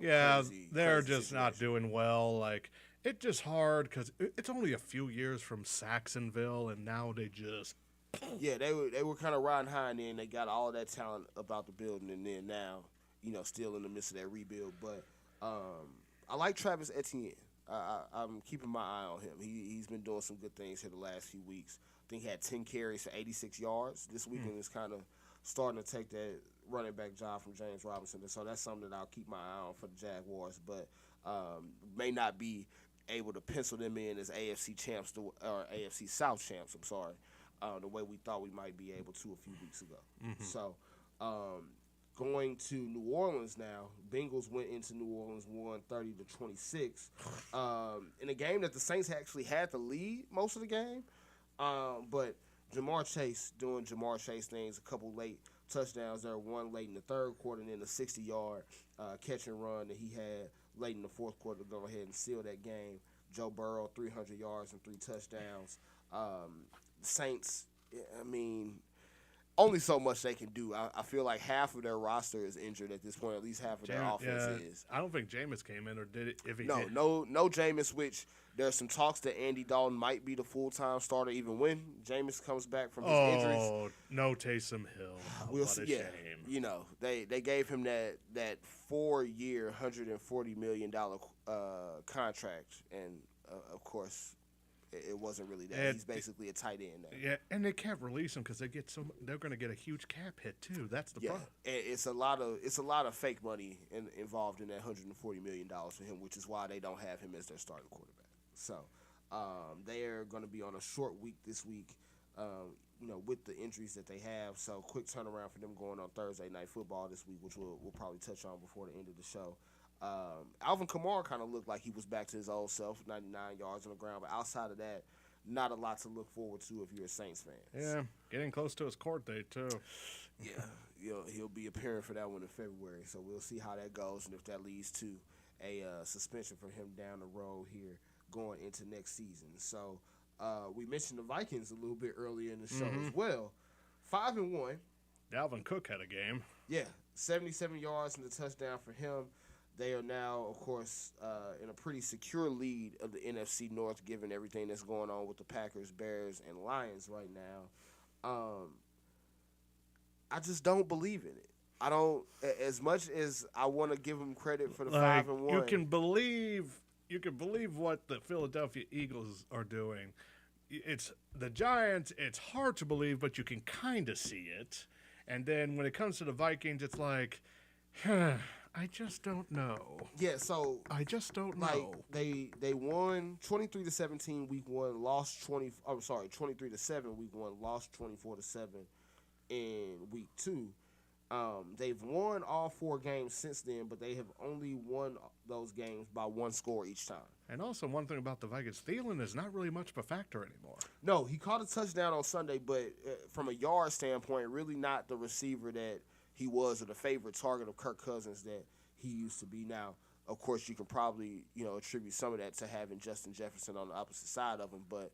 S2: yeah,
S1: crazy,
S2: they're
S1: crazy
S2: just
S1: situation.
S2: not doing well. Like, it's just hard because it's only a few years from Saxonville, and now they just.
S1: Yeah, they were kind of riding high, and then they got all that talent about the building, and then now, still in the midst of that rebuild. But I like Travis Etienne. I'm keeping my eye on him. He's been doing some good things here the last few weeks. I think he had 10 carries for 86 yards. This weekend is kind of starting to take that running back job from James Robinson. And so that's something that I'll keep my eye on for the Jaguars, but may not be able to pencil them in as AFC champs or AFC South champs, I'm sorry, the way we thought we might be able to a few weeks ago. So going to New Orleans now, Bengals went into New Orleans, won 30-26 in a game that the Saints actually had the lead most of the game. But Jamar Chase doing Jamar Chase things, a couple late touchdowns there, one late in the third quarter, and then a 60-yard catch and run that he had late in the fourth quarter to go ahead and seal that game. Joe Burrow, 300 yards and 3 touchdowns. Saints, I mean, only so much they can do. I feel like half of their roster is injured at this point. At least half of their offense is.
S2: I don't think Jameis came in, or did it? If he
S1: did. No Jameis, which there's some talks that Andy Dalton might be the full-time starter even when Jameis comes back from his injuries.
S2: Oh, no Taysom Hill.
S1: We'll
S2: what
S1: see.
S2: A
S1: Yeah,
S2: shame.
S1: They gave him that 4-year, $140 million contract, and of course, it wasn't really that. He's basically a tight end now.
S2: Yeah, and they can't release him because they're going to get a huge cap hit too. That's the problem.
S1: It's a lot of fake money involved in that $140 million for him, which is why they don't have him as their starting quarterback. So they are going to be on a short week this week, with the injuries that they have. So quick turnaround for them going on Thursday Night Football this week, which we'll probably touch on before the end of the show. Alvin Kamara kind of looked like he was back to his old self, 99 yards on the ground. But outside of that, not a lot to look forward to if you're a Saints fan.
S2: Yeah, getting close to his court date, too.
S1: Yeah, he'll be appearing for that one in February. So we'll see how that goes and if that leads to a suspension for him down the road here going into next season. So we mentioned the Vikings a little bit earlier in the show as well. 5-1.
S2: Dalvin Cook had a game.
S1: Yeah, 77 yards and a touchdown for him. They are now, of course, in a pretty secure lead of the NFC North, given everything that's going on with the Packers, Bears, and Lions right now. I just don't believe in it. I don't. As much as I want to give them credit for the 5-1,
S2: you can believe what the Philadelphia Eagles are doing. It's the Giants. It's hard to believe, but you can kind of see it. And then when it comes to the Vikings, it's like, I just don't know.
S1: Yeah, so
S2: I just don't know.
S1: They won 23-17 week 1, lost 23-7 week 1, lost 24-7 in week 2. They've won all 4 games since then, but they have only won those games by 1 score each time.
S2: And also, one thing about the Vikings, Thielen is not really much of a factor anymore.
S1: No, he caught a touchdown on Sunday, but from a yard standpoint, really not the receiver that he was or the favorite target of Kirk Cousins that he used to be. Now, of course, you can probably, attribute some of that to having Justin Jefferson on the opposite side of him, but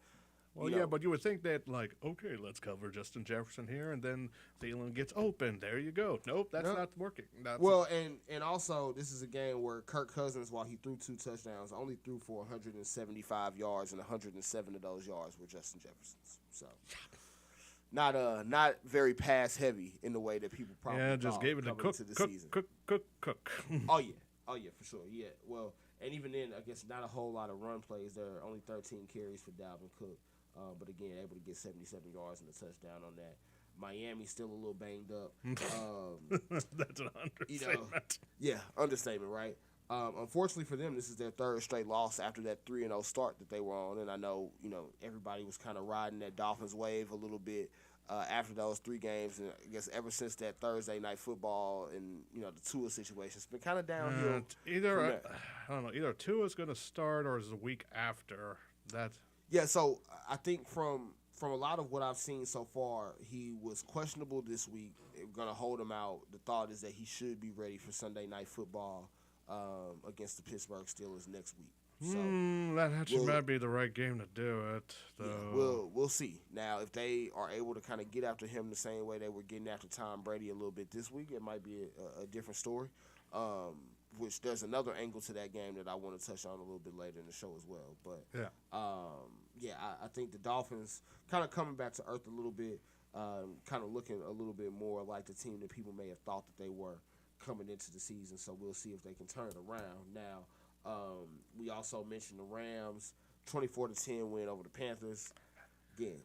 S2: well, yeah, but you would think that, like, okay, let's cover Justin Jefferson here, and then Thielen gets open. There you go. Nope, that's not working.
S1: And also, this is a game where Kirk Cousins, while he threw 2 touchdowns, only threw for 175 yards, and 107 of those yards were Justin Jefferson's. So, not very pass heavy in the way that people probably thought
S2: just gave it a cook.
S1: Oh yeah, for sure. Yeah, well, and even then, I guess not a whole lot of run plays. There are only 13 carries for Dalvin Cook. But again, able to get 77 yards and a touchdown on that. Miami's still a little banged up.
S2: That's an understatement.
S1: Understatement, right? Unfortunately for them, this is their 3rd straight loss after that 3-0 start that they were on. And I know, everybody was kind of riding that Dolphins wave a little bit after those 3 games. And I guess ever since that Thursday night football and, the Tua situation, it's been kind of downhill.
S2: I don't know, either Tua's going to start or is the week after.
S1: Yeah, so I think from a lot of what I've seen so far, he was questionable this week. They're going to hold him out. The thought is that he should be ready for Sunday night football against the Pittsburgh Steelers next week. So
S2: that might be the right game to do it.
S1: Yeah, we'll see. Now, if they are able to kind of get after him the same way they were getting after Tom Brady a little bit this week, it might be a different story. Which there's another angle to that game that I want to touch on a little bit later in the show as well. But I think the Dolphins kind of coming back to earth a little bit, kind of looking a little bit more like the team that people may have thought that they were coming into the season. So we'll see if they can turn it around. Now, we also mentioned the Rams 24-10 win over the Panthers. Again,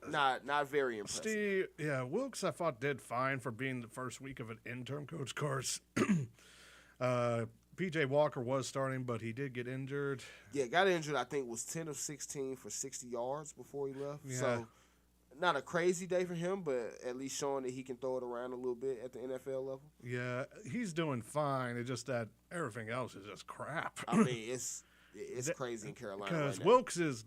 S1: not very impressive.
S2: Wilkes I thought did fine for being the first week of an interim coach. Of course. P.J. Walker was starting, but he did get injured.
S1: Yeah, got injured, I think, was 10 of 16 for 60 yards before he left.
S2: Yeah.
S1: So, not a crazy day for him, but at least showing that he can throw it around a little bit at the NFL level.
S2: Yeah, he's doing fine. It's just that everything else is just crap.
S1: I mean, it's crazy in Carolina
S2: because
S1: right now.
S2: Wilkes is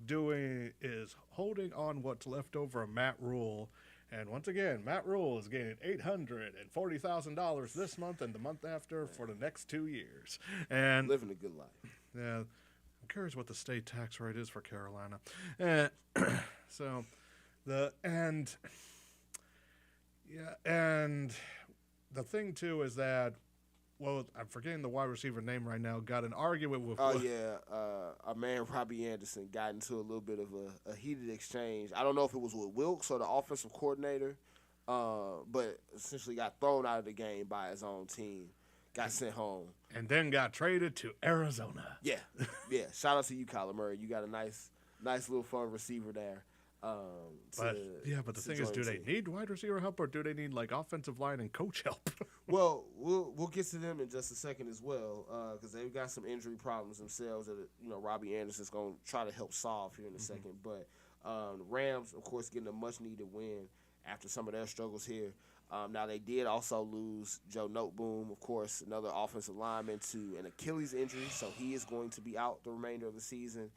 S2: holding on what's left over of Matt Rule. And once again, Matt Rule is gaining $840,000 this month and the month after for the next 2 years. And
S1: living a good life.
S2: Yeah, I'm curious what the state tax rate is for Carolina. And the thing too is that, well, I'm forgetting the wide receiver name right now, got an argument with...
S1: our man Robbie Anderson got into a little bit of a heated exchange. I don't know if it was with Wilkes or the offensive coordinator, but essentially got thrown out of the game by his own team, got sent home.
S2: And then got traded to Arizona.
S1: Yeah. Shout out to you, Kyler Murray. You got a nice little fun receiver there.
S2: But the thing is, do they need wide receiver help or do they need like offensive line and coach help?
S1: Well, we'll get to them in just a second as well, because they've got some injury problems themselves that Robbie Anderson's going to try to help solve here in a second. But the Rams, of course, getting a much needed win after some of their struggles here. Now they did also lose Joe Noteboom, of course, another offensive lineman, to an Achilles injury, so he is going to be out the remainder of the season.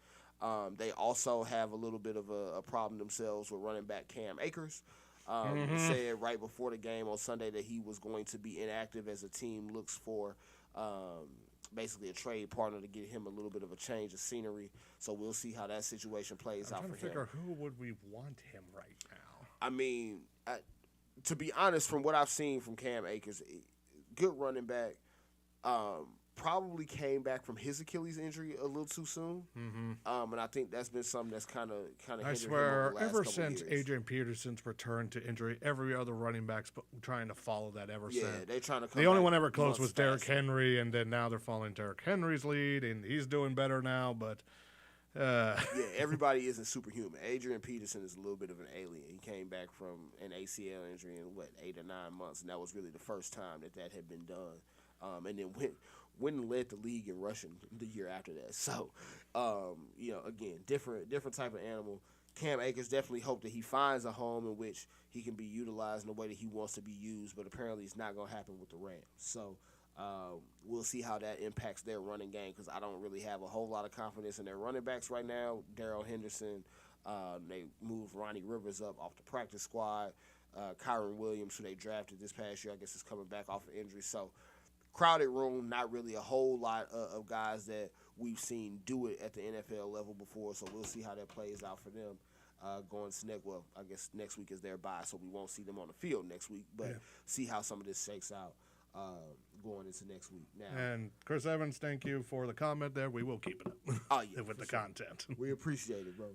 S1: They also have a little bit of a problem themselves with running back Cam Akers. He said right before the game on Sunday that he was going to be inactive as the team looks for basically a trade partner to get him a little bit of a change of scenery. So we'll see how that situation plays out for him.
S2: I'm trying to figure who would we want him right now.
S1: I mean, to be honest, from what I've seen from Cam Akers, good running back. Probably came back from his Achilles injury a little too soon, and I think that's been something that's kind of.
S2: I swear, ever since Adrian Peterson's return to injury, every other running back's trying to follow that since.
S1: Yeah, they're trying to. Come
S2: the only one ever close was Derrick Henry, and then now they're following Derrick Henry's lead, and he's doing better now. But
S1: everybody isn't superhuman. Adrian Peterson is a little bit of an alien. He came back from an ACL injury in 8 or 9 months, and that was really the first time that had been done. And then went and led the league in rushing the year after that. So, again, different type of animal. Cam Akers definitely hope that he finds a home in which he can be utilized in the way that he wants to be used, but apparently it's not going to happen with the Rams. So, We'll see how that impacts their running game because I don't really have a whole lot of confidence in their running backs right now. Darrell Henderson, they moved Ronnie Rivers up off the practice squad. Kyron Williams, who they drafted this past year, I guess is coming back off of injury. So crowded room, not really a whole lot of guys that we've seen do it at the NFL level before. So we'll see how that plays out for them. Going to I guess next week is their bye, so we won't see them on the field next week. But see how some of this shakes out going into next week. Now,
S2: and Chris Evans, thank you for the comment there. We will keep it up with the content.
S1: We appreciate it, bro.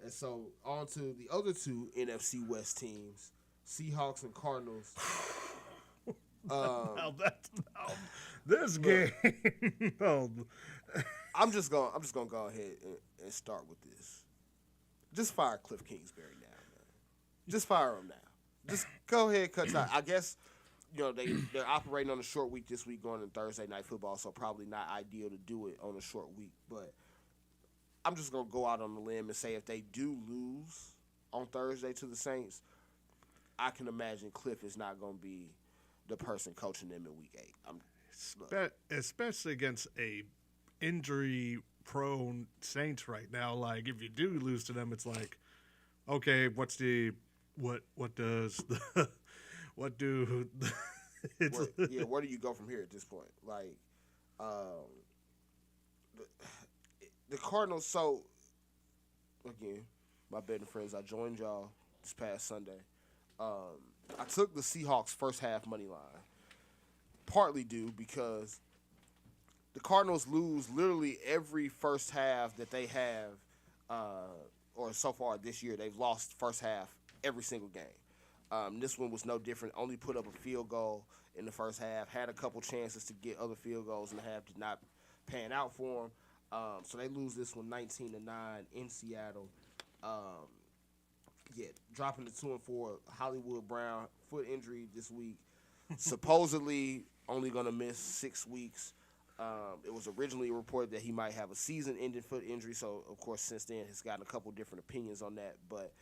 S1: And so on to the other two NFC West teams, Seahawks and Cardinals.
S2: This game.
S1: I'm just gonna go ahead and start with this. Just fire Cliff Kingsbury now, man. Just fire him now. Just go ahead, cut time. I guess they're operating on a short week this week, going to Thursday Night Football, so probably not ideal to do it on a short week. But I'm just gonna go out on the limb and say if they do lose on Thursday to the Saints, I can imagine Cliff is not gonna be the person coaching them in Week 8.
S2: Especially against a injury-prone Saints right now. Like, if you do lose to them, it's like, okay, what do where
S1: do you go from here at this point? Like, the Cardinals. So, again, my betting friends, I joined y'all this past Sunday. I took the Seahawks first half money line, partly due because the Cardinals lose literally every first half that they have, or so far this year, they've lost first half every single game. This one was no different. Only put up a field goal in the first half. Had a couple chances to get other field goals in the half. Did not pan out for them. So they lose this one 19-9 in Seattle. Dropping to 2-4. Hollywood Brown, foot injury this week. Supposedly only going to miss 6 weeks. It was originally reported that he might have a season-ending foot injury. So, of course, since then, he's gotten a couple different opinions on that. But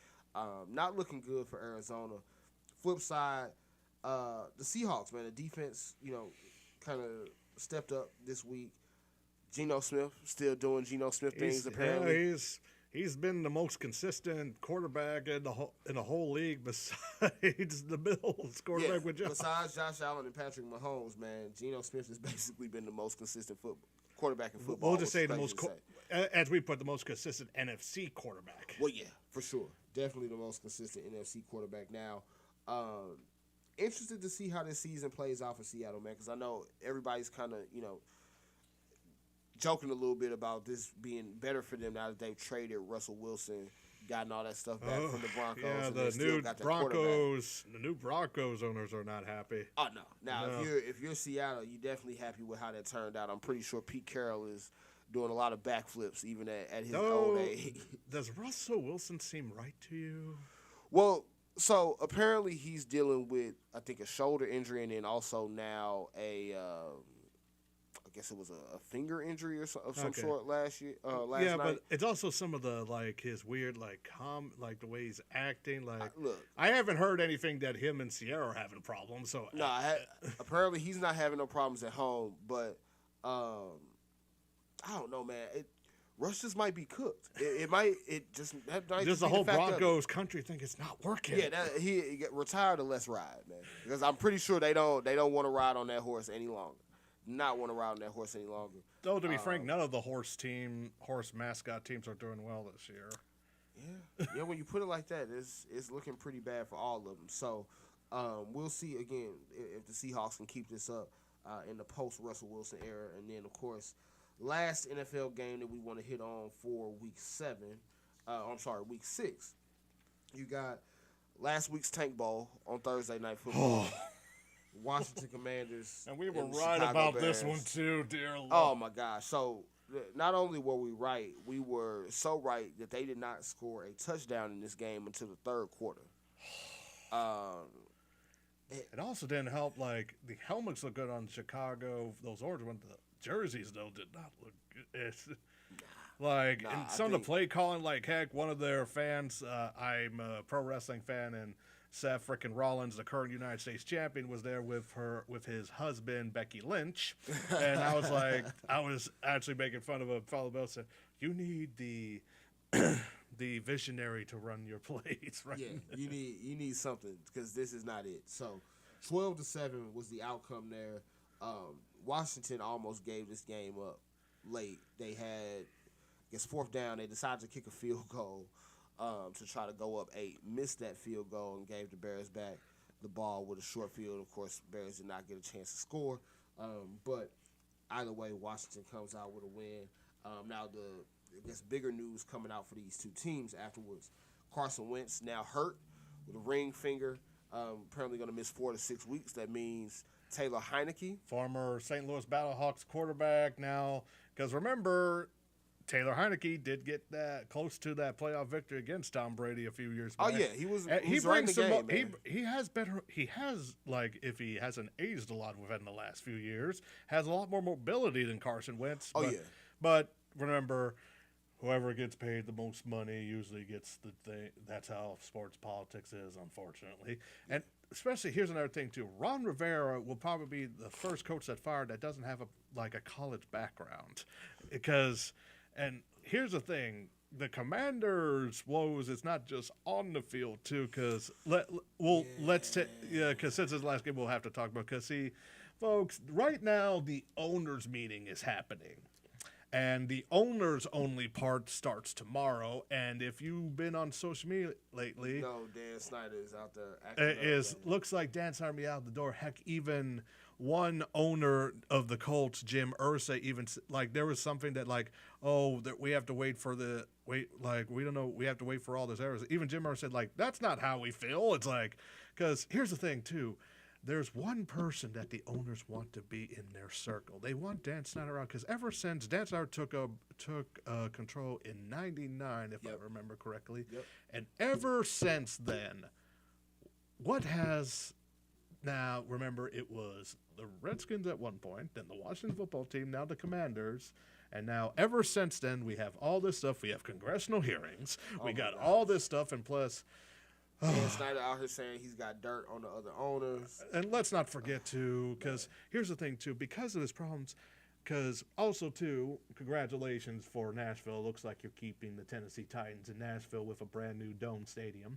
S1: not looking good for Arizona. Flip side, the Seahawks, man, the defense, kind of stepped up this week. Geno Smith still doing Geno Smith things, apparently.
S2: Yeah, he's been the most consistent quarterback in the whole league besides the Bills quarterback with Josh.
S1: Besides Josh Allen and Patrick Mahomes, man, Geno Smith has basically been the most consistent quarterback in football.
S2: We'll just say the most, as we put, the most consistent NFC quarterback.
S1: Well, yeah, for sure. Definitely the most consistent NFC quarterback now. Interested to see how this season plays out for Seattle, man, because I know everybody's kind of, joking a little bit about this being better for them now that they've traded Russell Wilson, gotten all that stuff back from the Broncos.
S2: Yeah,
S1: and
S2: the new Broncos owners are not happy.
S1: Oh no! Now if you're Seattle, you're definitely happy with how that turned out. I'm pretty sure Pete Carroll is doing a lot of backflips even at his old age.
S2: Does Russell Wilson seem right to you?
S1: Well, so apparently he's dealing with, I think, a shoulder injury and then also now I guess it was a finger injury of some sort last night.
S2: But it's also some of the his weird the way he's acting. Look, I haven't heard anything that him and Sierra are having problems. So
S1: apparently he's not having no problems at home. But I don't know, man. Russ just might be cooked. It might just
S2: the whole Broncos country think it's not working.
S1: Yeah, he got retired or let's ride, man. Because I'm pretty sure they don't want to ride on that horse any longer. Not want to ride on that horse any longer.
S2: Though, to be frank, none of the horse mascot teams are doing well this year.
S1: Yeah, when you put it like that, it's looking pretty bad for all of them. So we'll see, again, if the Seahawks can keep this up in the post-Russell Wilson era. And then, of course, last NFL game that we want to hit on for Week 6. You got last week's Tank Bowl on Thursday Night Football. Washington Commanders.
S2: And we were right about this one too, dear Lord.
S1: Oh, my gosh. So, not only were we right, we were so right that they did not score a touchdown in this game until the third quarter.
S2: It also didn't help, the helmets look good on Chicago. Those orange ones, the jerseys, though, did not look good. And some of the play calling, heck, one of their fans, I'm a pro wrestling fan, and Seth frickin' Rollins, the current United States champion, was there with his husband Becky Lynch, and I was actually making fun of a fellow Bill, said, "You need the the visionary to run your plays, right?"
S1: Yeah, you need something because this is not it. So, 12-7 was the outcome there. Washington almost gave this game up late. They had, I guess, 4th down. They decided to kick a field goal to try to go up 8. Missed that field goal and gave the Bears back the ball with a short field. Of course, Bears did not get a chance to score. But either way, Washington comes out with a win. Now, I guess bigger news coming out for these two teams afterwards. Carson Wentz now hurt with a ring finger. Apparently going to miss 4 to 6 weeks. That means Taylor Heineke,
S2: former St. Louis Battlehawks quarterback now, because remember, Taylor Heineke did get that close to that playoff victory against Tom Brady a few years back.
S1: Oh yeah, he was
S2: He
S1: right in the game,
S2: he,
S1: man.
S2: he has better. He has, like, if he hasn't aged a lot within the last few years, has a lot more mobility than Carson Wentz.
S1: Oh,
S2: but,
S1: yeah.
S2: But remember, whoever gets paid the most money usually gets the thing. That's how sports politics is, unfortunately. And especially, here's another thing too. Ron Rivera will probably be the first coach that fired that doesn't have a college background, because. And here's the thing: the Commanders' woes is not just on the field too. Because because since his last game, we'll have to talk about. Because see, folks, right now the owners' meeting is happening, and the owners only part starts tomorrow. And if you've been on social media lately,
S1: no, Dan Snyder is out there.
S2: Looks like Dan Snyder be out the door. Heck, even one owner of the Colts, Jim Irsay, even like there was something that like, oh, that we have to wait for we don't know, we have to wait for all this errors. Even Jim Irsay said like, that's not how we feel. It's like, because here's the thing too. There's one person that the owners want to be in their circle. They want Dan Snyder out because ever since Dan Snyder took control in '99, if I remember correctly, and ever since then, what has now? Remember, it was the Redskins at one point, then the Washington football team, now the Commanders, and now ever since then we have all this stuff. We have congressional hearings. We got all this stuff, and plus.
S1: Dan Snyder out here saying he's got dirt on the other owners.
S2: And let's not forget, too, because here's the thing, too, because of his problems, because also, too, congratulations for Nashville. Looks like you're keeping the Tennessee Titans in Nashville with a brand-new dome stadium.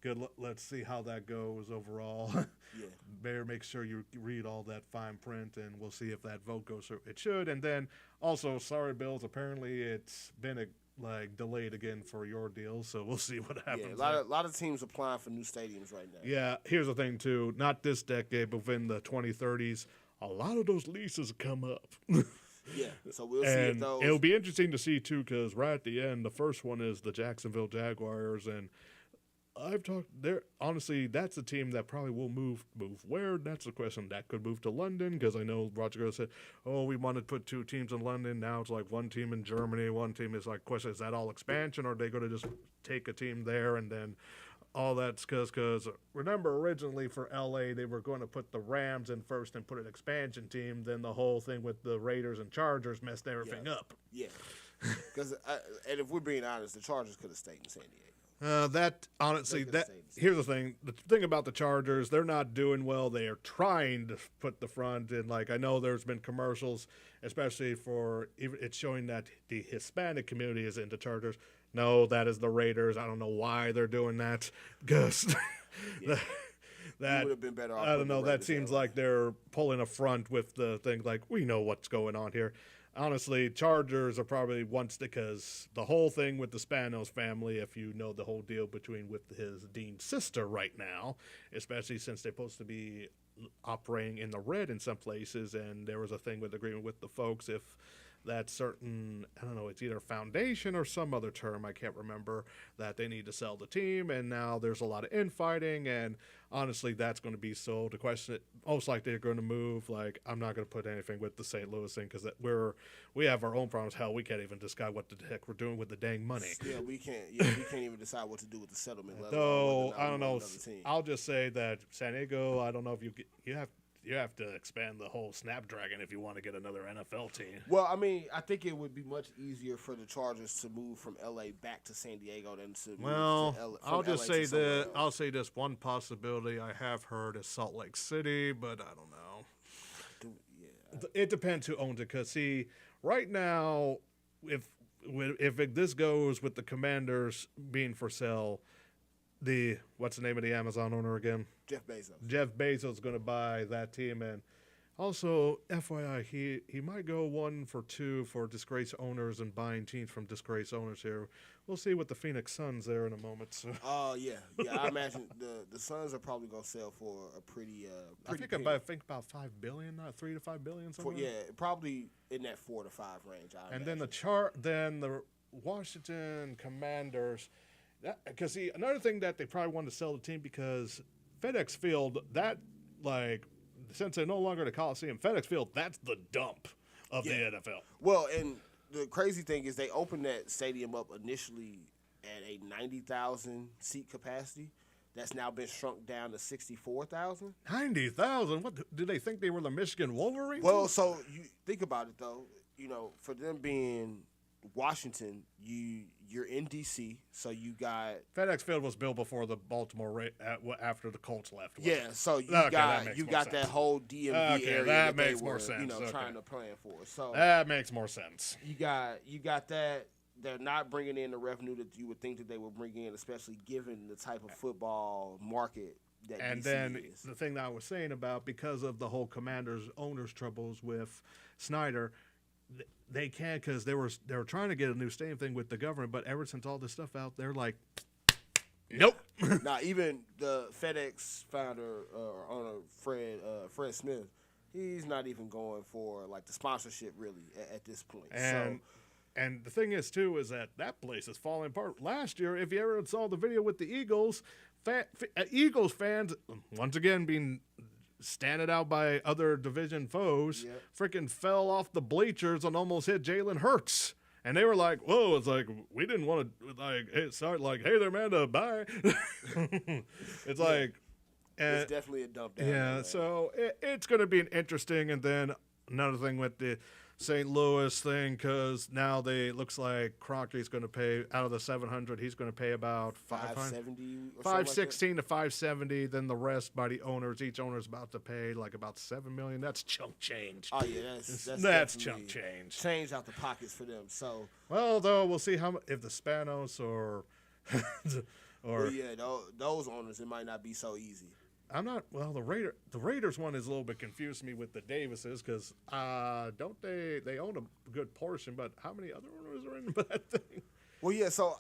S2: Good. Let's see how that goes overall.
S1: Yeah.
S2: Better make sure you read all that fine print, and we'll see if that vote goes through. It should. And then, also, sorry, Bills, apparently it's been delayed again for your deal, so we'll see what happens.
S1: Yeah, a lot of teams applying for new stadiums right now.
S2: Yeah, here's the thing too. Not this decade, but within the 2030s, a lot of those leases come up.
S1: Yeah, so we'll see if those.
S2: It'll be interesting to see too, because right at the end, the first one is the Jacksonville Jaguars, and I've talked there. Honestly, that's a team that probably will move where. That's the question. That could move to London, because I know Roger Goodell said, "Oh, we want to put 2 teams in London." Now it's like one team in Germany, one team is like. Question: is that all expansion, or are they going to just take a team there and then all that's because remember originally for LA they were going to put the Rams in first and put an expansion team. Then the whole thing with the Raiders and Chargers messed everything up.
S1: Yeah, because and if we're being honest, the Chargers could have stayed in San Diego.
S2: Here's the thing. The thing about the Chargers, they're not doing well. They are trying to put the front in. Like, I know there's been commercials, especially it's showing that the Hispanic community is into Chargers. No, that is the Raiders. I don't know why they're doing that. Because that
S1: would have been better off.
S2: I don't know. That seems like they're pulling a front with the thing. Like, we know what's going on here. Honestly, Chargers are probably because the whole thing with the Spanos family, if you know the whole deal with his Dean's sister right now, especially since they're supposed to be operating in the red in some places, and there was a thing with agreement with the folks if that certain, I don't know, it's either foundation or some other term, I can't remember, that they need to sell the team, and now there's a lot of infighting, and honestly, that's going to be sold. The question, most likely they're going to move. Like, I'm not going to put anything with the St. Louis thing because we have our own problems. Hell, we can't even decide what the heck we're doing with the dang money.
S1: Yeah, we can't even decide what to do with the settlement.
S2: So I don't know. I'll just say that San Diego. I don't know if you have you have to expand the whole Snapdragon if you want to get another NFL team.
S1: Well, I mean, I think it would be much easier for the Chargers to move from LA back to San Diego than to move to
S2: I'll just
S1: LA
S2: say
S1: to somewhere
S2: that
S1: else.
S2: I'll say this one possibility I have heard is Salt Lake City, but I don't know. It depends who owns it. Because see, right now, if this goes with the Commanders being for sale, what's the name of the Amazon owner again?
S1: Jeff Bezos.
S2: Jeff Bezos is going to buy that team, and also FYI, he might go 1 for 2 for disgraced owners and buying teams from disgraced owners here. We'll see with the Phoenix Suns there in a moment. So.
S1: Yeah. I imagine the Suns are probably going to sell for a pretty.
S2: I think about $5 billion, not $3 to $5 billion. Somewhere.
S1: Probably in that 4 to 5 range.
S2: And then the Washington Commanders. Because see, another thing that they probably wanted to sell the team because FedEx Field, since they're no longer the Coliseum, FedEx Field, that's the dump of the NFL.
S1: Well, and the crazy thing is they opened that stadium up initially at a 90,000 seat capacity. That's now been shrunk down to 64,000.
S2: 90,000? What did they think they were the Michigan Wolverines?
S1: Well, so you think about it though. For them being Washington, you're in D.C., so you got
S2: FedEx Field was built before the Baltimore after the Colts left.
S1: Yeah, so you got that whole DMV area
S2: that
S1: they
S2: makes
S1: were
S2: more sense.
S1: Trying to plan for. So
S2: that makes more sense.
S1: You got that. They're not bringing in the revenue that you would think that they would bring in, especially given the type of football market that
S2: and
S1: DC
S2: then
S1: is.
S2: The thing that I was saying about because of the whole Commanders owners troubles with Snyder. They can't because they were trying to get a new stadium thing with the government, but ever since all this stuff out, they're like, nope.
S1: Now, even the FedEx founder or owner Fred Smith, he's not even going for like the sponsorship really at this point.
S2: And the thing is too is that place is falling apart. Last year, if you ever saw the video with the Eagles, Eagles fans once again being standing out by other division foes, freaking fell off the bleachers and almost hit Jalen Hurts. And they were like, whoa, it's like, we didn't want to, hey there, man, bye. It's like.
S1: It's definitely a dump down.
S2: Yeah, so it's going to be an interesting. And then another thing with the St. Louis thing, because now looks like Crockett's going to pay, out of the 700, he's going to pay about
S1: 570 or
S2: 516 to 570. Then the rest by the owners, each owner's about to pay like about $7 million. That's chunk change.
S1: Oh yeah,
S2: that's chunk change.
S1: Change out the pockets for them. So
S2: though we'll see if the Spanos or
S1: those owners, it might not be so easy.
S2: I'm not. Well, the Raiders one is a little bit confused me with the Davises because don't they own a good portion, but how many other owners are in that thing?
S1: Well, yeah. So,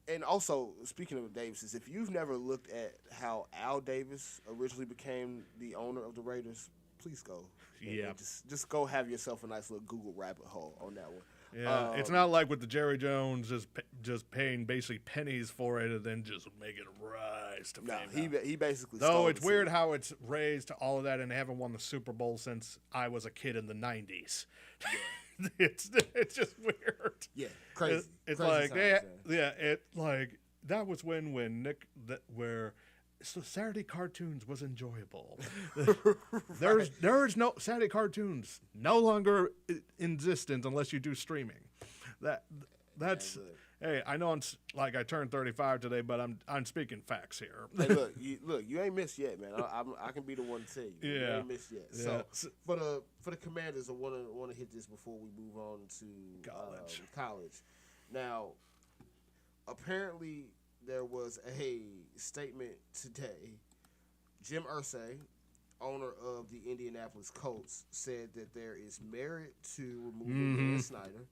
S1: and also speaking of the Davises, if you've never looked at how Al Davis originally became the owner of the Raiders, please go.
S2: Yeah.
S1: Just go have yourself a nice little Google rabbit hole on that one.
S2: Yeah, it's not like with the Jerry Jones just paying basically pennies for it and then just make it rise to fame.
S1: He basically.
S2: Though it's weird how it's raised to all of that, and they haven't won the Super Bowl since I was a kid in the '90s. Yeah. it's just weird.
S1: Yeah, crazy.
S2: It's
S1: crazy
S2: like that was where. So Saturday cartoons was enjoyable.
S1: Right.
S2: There's no Saturday cartoons no longer existent unless you do streaming. That's hey, I know I turned 35 today, but I'm speaking facts here.
S1: Hey, look, you ain't missed yet, man. I can be the one to tell you.
S2: Yeah.
S1: You ain't missed yet.
S2: Yeah.
S1: So for the Commanders, I want to hit this before we move on to college. Now, apparently, there was a statement today. Jim Irsay, owner of the Indianapolis Colts, said that there is merit to removing Dan Snyder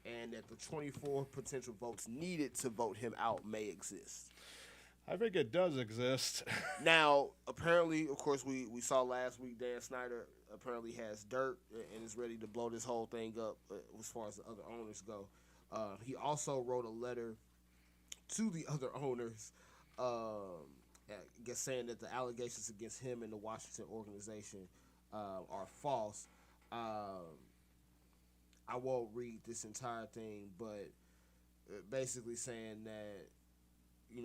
S1: and that the 24 potential votes needed to vote him out may exist.
S2: I think it does exist.
S1: Now, apparently, of course, we saw last week Dan Snyder apparently has dirt and is ready to blow this whole thing up as far as the other owners go. He also wrote a letter to the other owners, I guess saying that the allegations against him and the Washington organization are false. I won't read this entire thing, but basically saying that,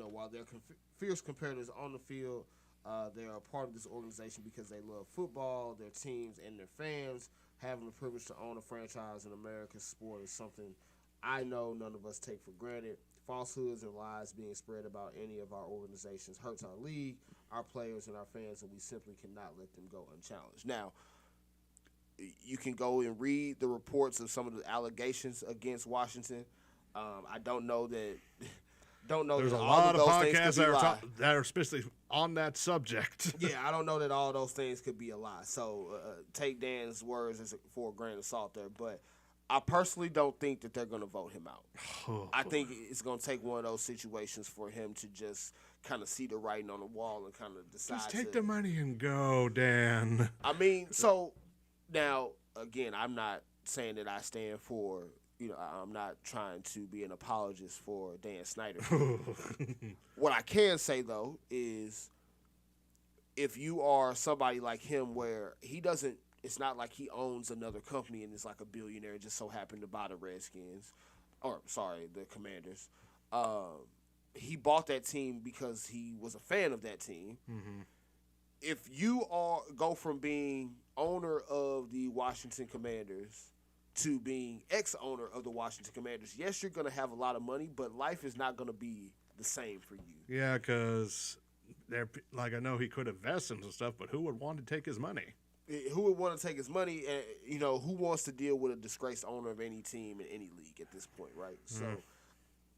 S1: while they're fierce competitors on the field, They are a part of this organization because they love football, their teams, and their fans. Having the privilege to own a franchise in America's sport is something I know none of us take for granted. Falsehoods and lies being spread about any of our organizations hurts our league, our players, and our fans, and we simply cannot let them go unchallenged. Now, you can go and read the reports of some of the allegations against Washington. I don't know that. Don't know.
S2: There's
S1: that
S2: a
S1: all
S2: lot of podcasts
S1: that
S2: are especially on that subject.
S1: Yeah, I don't know that all those things could be a lie. So take Dan's words for a grain of salt there. But I personally don't think that they're going to vote him out. I think it's going to take one of those situations for him to just kind of see the writing on the wall and kind of decide.
S2: Just take the money and go, Dan.
S1: I mean, so now, again, I'm not saying that I stand for, I'm not trying to be an apologist for Dan Snyder. What I can say, though, is if you are somebody like him where he doesn't, it's not like he owns another company and is like a billionaire just so happened to buy the Redskins, the Commanders. He bought that team because he was a fan of that team.
S2: Mm-hmm.
S1: If you go from being owner of the Washington Commanders to being ex-owner of the Washington Commanders, yes, you're going to have a lot of money, but life is not going to be the same for you.
S2: Yeah, because I know he could invest in some stuff, but who would want to take his money?
S1: Who would want to take his money? And, who wants to deal with a disgraced owner of any team in any league at this point, right? So,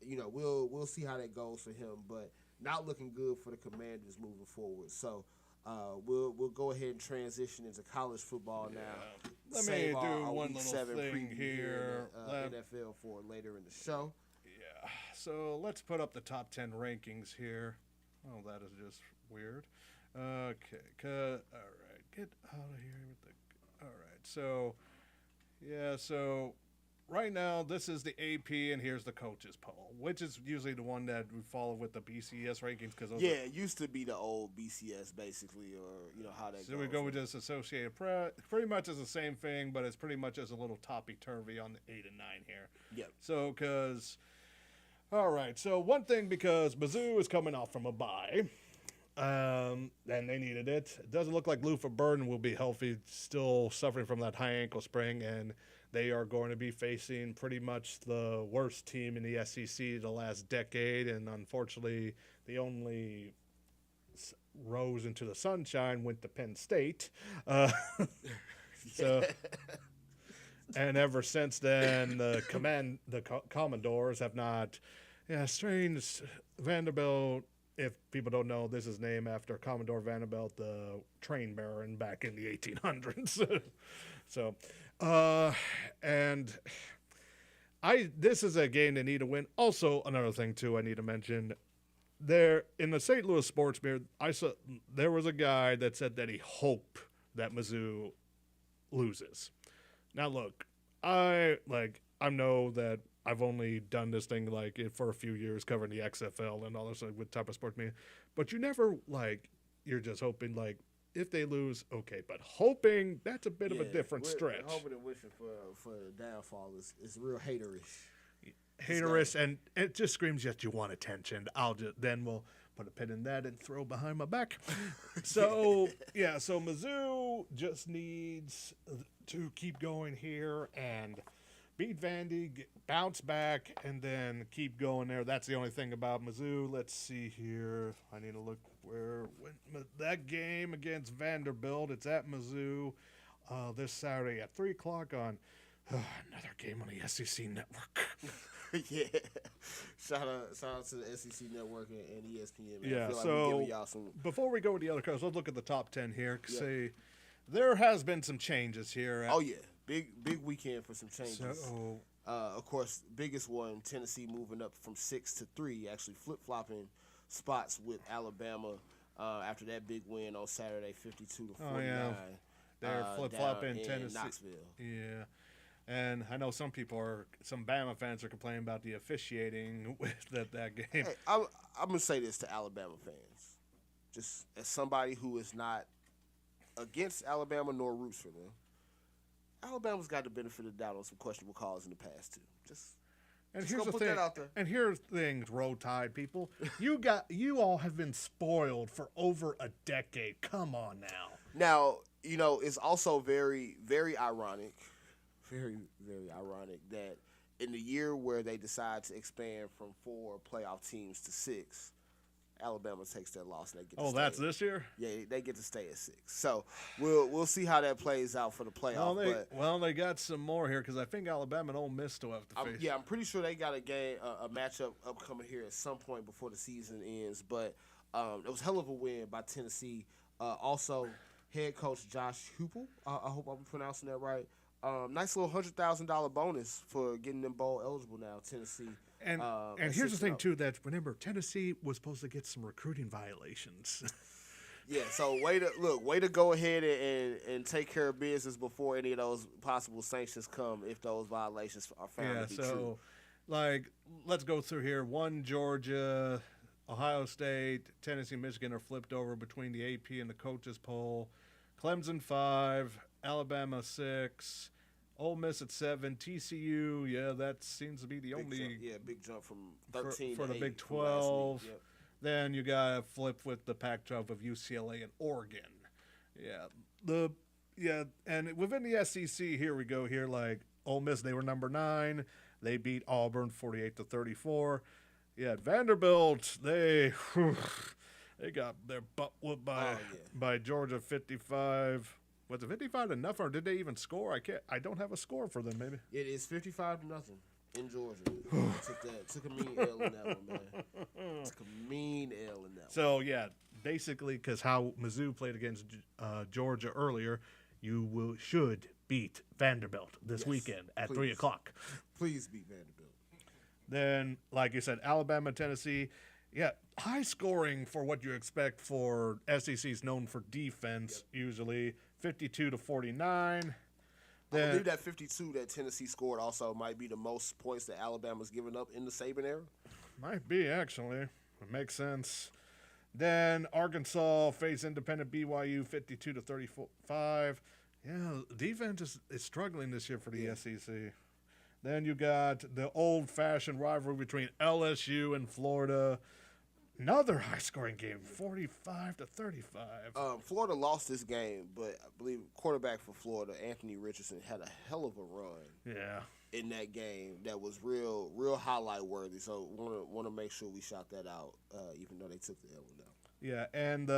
S1: we'll see how that goes for him, but not looking good for the Commanders moving forward. So, we'll go ahead and transition into college football now.
S2: Let me do one little thing here.
S1: NFL for later in the show.
S2: Yeah. So let's put up the top 10 rankings here. Oh, that is just weird. Okay. All right. Get out of here with the. All right. So, yeah. So right now, this is the AP, and here's the coaches poll, which is usually the one that we follow with the BCS rankings.
S1: It used to be the old BCS, basically, or how that goes.
S2: So we go with just Associated Press. Pretty much is the same thing, but it's pretty much as a little topsy-turvy on the 8 and 9 here.
S1: Yep.
S2: So, all right. So one thing, because Mizzou is coming off from a bye, and they needed it. It doesn't look like Lufa Burden will be healthy, still suffering from that high ankle sprain, and they are going to be facing pretty much the worst team in the SEC the last decade, and unfortunately, the only rose into the sunshine went to Penn State. So, and ever since then, the Commodores have not. Yeah, strange. Vanderbilt. If people don't know, this is named after Commodore Vanderbilt, the train baron back in the 1800s. So. And this is a game they need to win. Also, another thing too, I need to mention, there in the St. Louis Sports Mirror, there was a guy that said that he hoped that Mizzou loses. Now, look, I know that I've only done this thing for a few years, covering the XFL and all this with type of sports media, but you never you're just hoping if they lose, okay, but hoping, that's a bit of a different stretch.
S1: Hoping and wishing for downfall is real haterish.
S2: Haterish, and it just screams that you want attention. Then we'll put a pin in that and throw behind my back. So, so Mizzou just needs to keep going here and beat Vandy, bounce back, and then keep going there. That's the only thing about Mizzou. Let's see here. I need to look where that game against Vanderbilt. It's at Mizzou this Saturday at 3 o'clock on another game on the SEC Network.
S1: Yeah. Shout out to the SEC Network and ESPN. Man.
S2: Yeah,
S1: I feel like
S2: so
S1: we're giving y'all some...
S2: before we go with the other cards, let's look at the top 10 here. Say there has been some changes here.
S1: Oh, yeah. Big weekend for some changes.
S2: So,
S1: of course, biggest one, Tennessee moving up from 6 to 3, actually flip-flopping spots with Alabama after that big win on Saturday, 52 to 49.
S2: Oh, yeah. They're flip-flopping
S1: in
S2: Tennessee.
S1: Knoxville.
S2: Yeah. And I know some Bama fans are complaining about the officiating with that game.
S1: Hey, I'm going to say this to Alabama fans. Just as somebody who is not against Alabama nor roots for them, Alabama's got the benefit of the doubt on some questionable calls in the past, too.
S2: And
S1: Just
S2: here's the
S1: put
S2: thing.
S1: that out there.
S2: And here's things, Roll Tide people. You all have been spoiled for over a decade. Come on now.
S1: Now, it's also very, very ironic, very, very ironic that in the year where they decide to expand from 4 playoff teams to 6, Alabama takes their loss and they get to stay.
S2: That's this year?
S1: Yeah, they get to stay at 6. So we'll see how that plays out for the playoff.
S2: They got some more here because I think Alabama and Ole Miss still have to face.
S1: Yeah, I'm pretty sure they got a matchup upcoming here at some point before the season ends. But it was a hell of a win by Tennessee. Also, head coach Josh Heupel, I hope I'm pronouncing that right. Nice little $100,000 bonus for getting them bowl eligible now, Tennessee.
S2: And here's the thing, too, that remember, Tennessee was supposed to get some recruiting violations.
S1: Yeah, so way to go ahead and take care of business before any of those possible sanctions come if those violations are found to be true.
S2: Let's go through here. 1, Georgia, Ohio State, Tennessee, Michigan are flipped over between the AP and the coaches poll. Clemson 5, Alabama 6. Ole Miss at 7, TCU, that seems to be the only
S1: big jump from 13
S2: for
S1: to
S2: the
S1: 8
S2: Big
S1: from last
S2: 12.
S1: week. Yep.
S2: Then you got to flip with the Pac-12 of UCLA and Oregon. And within the SEC, here we go. Here, like Ole Miss, they were number 9. They beat Auburn 48-34. Vanderbilt, they got their butt whooped by Georgia 55. Was it 55 enough, or did they even score? I don't have a score for them. Maybe
S1: it is 55-0 in Georgia. Took a mean L in that one, man. Took a mean L in that one.
S2: So basically, because how Mizzou played against Georgia earlier, you should beat Vanderbilt this weekend at 3:00.
S1: Please beat Vanderbilt.
S2: Then, like you said, Alabama, Tennessee. High scoring for what you expect for SEC's known for defense usually. 52-49.
S1: I believe that 52 that Tennessee scored also might be the most points that Alabama's given up in the Saban era.
S2: Might be, actually. It makes sense. Then Arkansas faced independent BYU 52-35. Defense is struggling this year for the SEC. Then you got the old-fashioned rivalry between LSU and Florida. Another high-scoring game, 45-35.
S1: Florida lost this game, but I believe quarterback for Florida, Anthony Richardson, had a hell of a run. In that game, that was real highlight worthy. So want to make sure we shout that out, even though they took the L now.
S2: And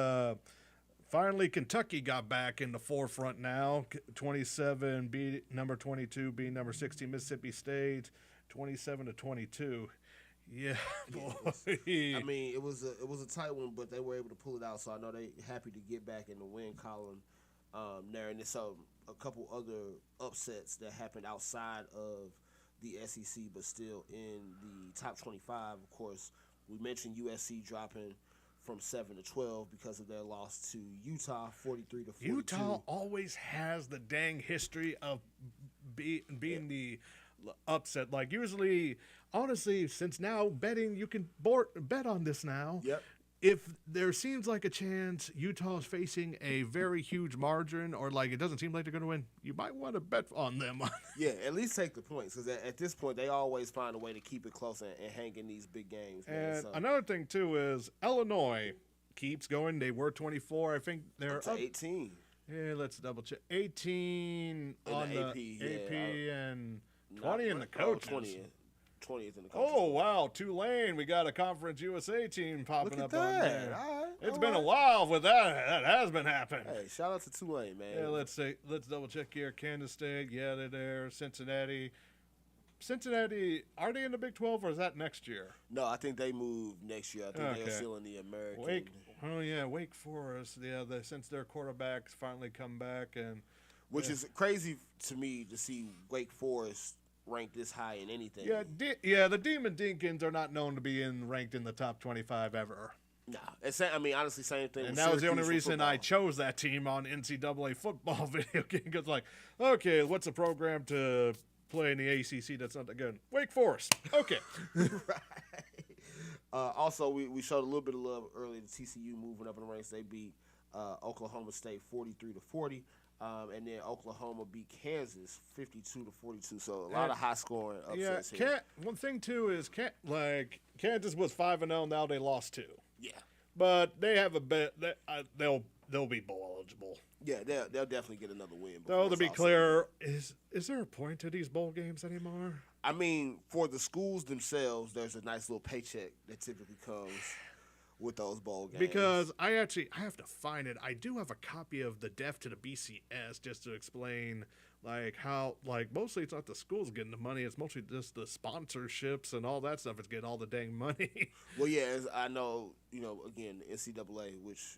S2: finally Kentucky got back in the forefront now. 27 beat number 22, beat number 16 Mississippi State, 27-22. Boy.
S1: It was a tight one, but they were able to pull it out. So I know they happy to get back in the win column there. And there's a couple other upsets that happened outside of the SEC, but still in the top 25. Of course, we mentioned USC dropping from 7 to 12 because of their loss to Utah, 43-42.
S2: Utah always has the dang history of being the upset. Like usually, honestly, since now betting, you can bet on this now.
S1: Yep.
S2: If there seems like a chance Utah is facing a very huge margin, or like it doesn't seem like they're going to win, you might want to bet on them.
S1: At least take the points, because at this point they always find a way to keep it close and hang in these big games.
S2: And another thing too is Illinois keeps going. They were 24. I think they're
S1: up to 18.
S2: Yeah, let's double check. 18 on the AP and 20 in the coaches.
S1: 20th in the coaches.
S2: Oh, wow. Tulane. We got a Conference USA team popping up on there.
S1: All right,
S2: it's been a while with that. That has been happening.
S1: Hey, shout out to Tulane, man.
S2: Yeah, let's double check here. Kansas State. Yeah, they're there. Cincinnati, are they in the Big 12 or is that next year?
S1: No, I think they moved next year. I think they're still in the American.
S2: Wake Forest. Yeah, since their quarterbacks finally come back.
S1: Which is crazy to me to see Wake Forest ranked this high in anything.
S2: The Demon Deacons are not known to be ranked in the top 25 ever.
S1: Nah, honestly, same thing.
S2: And that was the only reason I chose that team on NCAA football video game. Because okay, what's a program to play in the ACC that's not that good? Wake Forest. Okay.
S1: Right. Also, we showed a little bit of love earlier to TCU moving up in the ranks. They beat Oklahoma State 43-40. And then Oklahoma beat Kansas 52-42. So a lot of high scoring upsets here.
S2: One thing too is Kansas was 5-0. Now they lost 2.
S1: Yeah,
S2: but they have a bit. They'll be bowl eligible.
S1: Yeah, they'll definitely get another win.
S2: So to be clear, is there a point to these bowl games anymore?
S1: I mean, for the schools themselves, there's a nice little paycheck that typically comes with those bowl games.
S2: Because I have to find it. I do have a copy of the Def to the BCS just to explain how mostly it's not the schools getting the money, it's mostly just the sponsorships and all that stuff is getting all the dang money.
S1: Well, yeah, as I know, again, the NCAA, which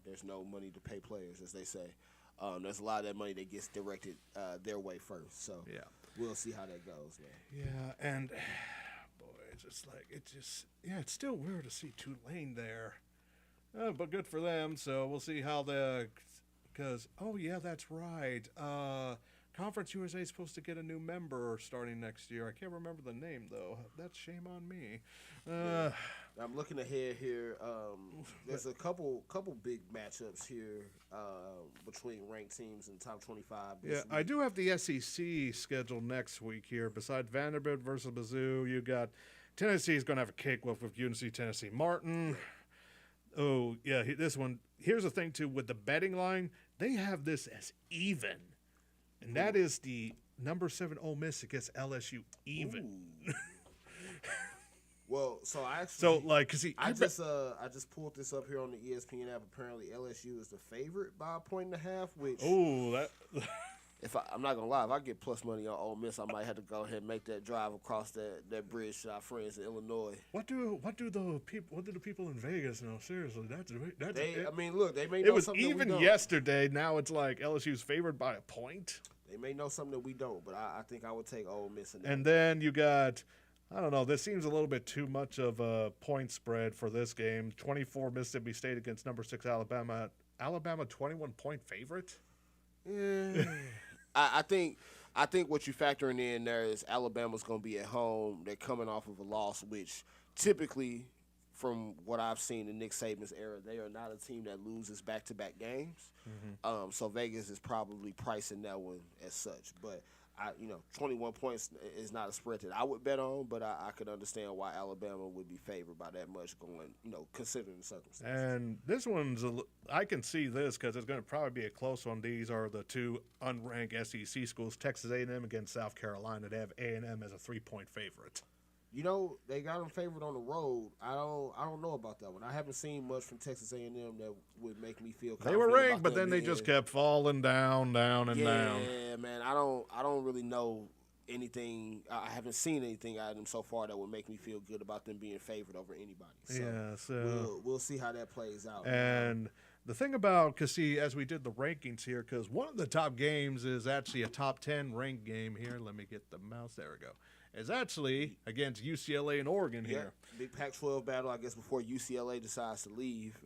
S1: there's no money to pay players, as they say. There's a lot of that money that gets directed their way first. So
S2: yeah,
S1: we'll see how that goes, man.
S2: Yeah, and it's still weird to see Tulane there. But good for them. So we'll see how because that's right. Conference USA is supposed to get a new member starting next year. I can't remember the name though. That's shame on me.
S1: I'm looking ahead here. There's a couple big matchups here between ranked teams and top 25.
S2: Yeah, week. I do have the SEC scheduled next week here. Besides Vanderbilt versus Mizzou, you got Tennessee is going to have a cakewalk with UNC Tennessee Martin. Oh yeah, this one. Here's the thing too with the betting line. They have this as even, and that is the number 7 Ole Miss against LSU even.
S1: Well, so I actually, I just pulled this up here on the ESPN app. Apparently, LSU is the favorite by 1.5. Which I'm not gonna lie, if I get plus money on Ole Miss, I might have to go ahead and make that drive across that bridge to our friends in Illinois.
S2: What do the people in Vegas know? Seriously,
S1: look, they may know
S2: it was
S1: something
S2: even
S1: that we don't.
S2: Yesterday. Now it's like LSU's favored by a point.
S1: They may know something that we don't, but I think I would take Ole Miss.
S2: And then you got. I don't know. This seems a little bit too much of a point spread for this game. 24 Mississippi State against number 6 Alabama. Alabama 21-point favorite.
S1: Yeah. I think what you're factoring in there is Alabama's going to be at home. They're coming off of a loss, which typically, from what I've seen in Nick Saban's era, they are not a team that loses back-to-back games. Mm-hmm. So Vegas is probably pricing that one as such, but. 21 points is not a spread that I would bet on, but I could understand why Alabama would be favored by that much going, considering the circumstances.
S2: And this one's, I can see this because it's going to probably be a close one. These are the two unranked SEC schools, Texas A&M against South Carolina. They have A&M as a 3-point favorite.
S1: They got them favored on the road. I don't know about that one. I haven't seen much from Texas A&M that would make me feel confident.
S2: They were ranked, but then they just kept falling down, down.
S1: Yeah, man. I don't really know anything. I haven't seen anything out of them so far that would make me feel good about them being favored over anybody. So we'll see how that plays out.
S2: And the thing about, as we did the rankings here, because one of the top games is actually a top 10 ranked game here. Let me get the mouse. There we go. Is actually against UCLA and Oregon here.
S1: Big Pac-12 battle, I guess, before UCLA decides to leave.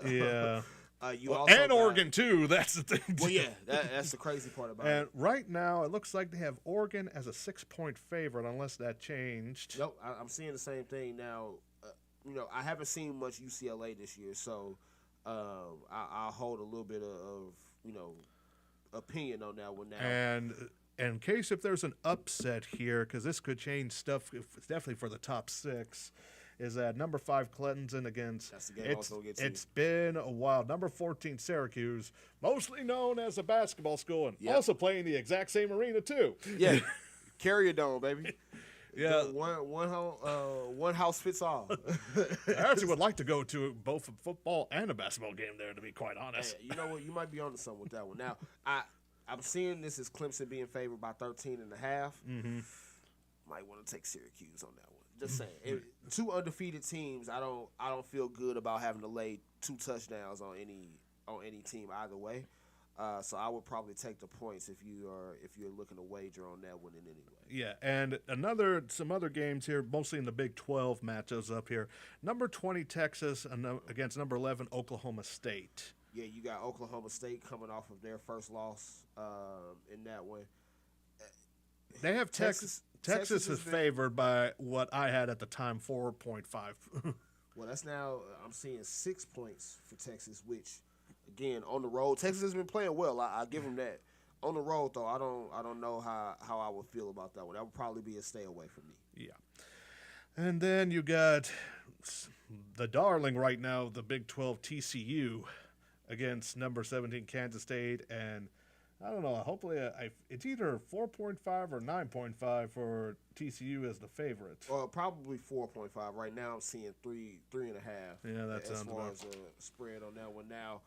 S2: Yeah.
S1: And
S2: Oregon, too. That's the thing.
S1: Well, yeah, that's the crazy part about it.
S2: And right now, it looks like they have Oregon as a 6-point favorite, unless that changed.
S1: Nope, I'm seeing the same thing now. I haven't seen much UCLA this year, so I'll hold a little bit of opinion on that one now.
S2: And in case if there's an upset here, because this could change stuff, definitely for the top 6, is that number 5 Clemson against.
S1: That's the game also gets
S2: It's been a while. Number 14 Syracuse, mostly known as a basketball school, and also playing the exact same arena too.
S1: Yeah, Carrier Dome, baby.
S2: Yeah,
S1: one house fits all.
S2: I actually would like to go to both a football and a basketball game there, to be quite honest.
S1: Hey, you know what? You might be onto something with that one. Now, I'm seeing this as Clemson being favored by 13.5.
S2: Mm-hmm.
S1: Might want to take Syracuse on that one. Just saying. 2 undefeated teams. I don't feel good about having to lay 2 touchdowns on any team either way. So I would probably take the points if you're looking to wager on that one in any way.
S2: Yeah, and some other games here, mostly in the Big 12 matchups up here. Number 20 Texas against number 11 Oklahoma State.
S1: Yeah, you got Oklahoma State coming off of their first loss in that one.
S2: They have Texas is favored by what I had at the time, 4.5.
S1: Well, that's now I'm seeing 6 points for Texas, which Again, on the road, Texas has been playing well. I give them that. On the road, though, I don't know how I would feel about that one. That would probably be a stay away for me.
S2: Yeah. And then you got the darling right now, the Big 12 TCU against number 17 Kansas State. And I don't know, hopefully it's either 4.5 or 9.5 for TCU as the favorite.
S1: Probably 4.5. Right now I'm seeing 3.5.
S2: Yeah, that sounds about.
S1: As far as a spread on that one. Now,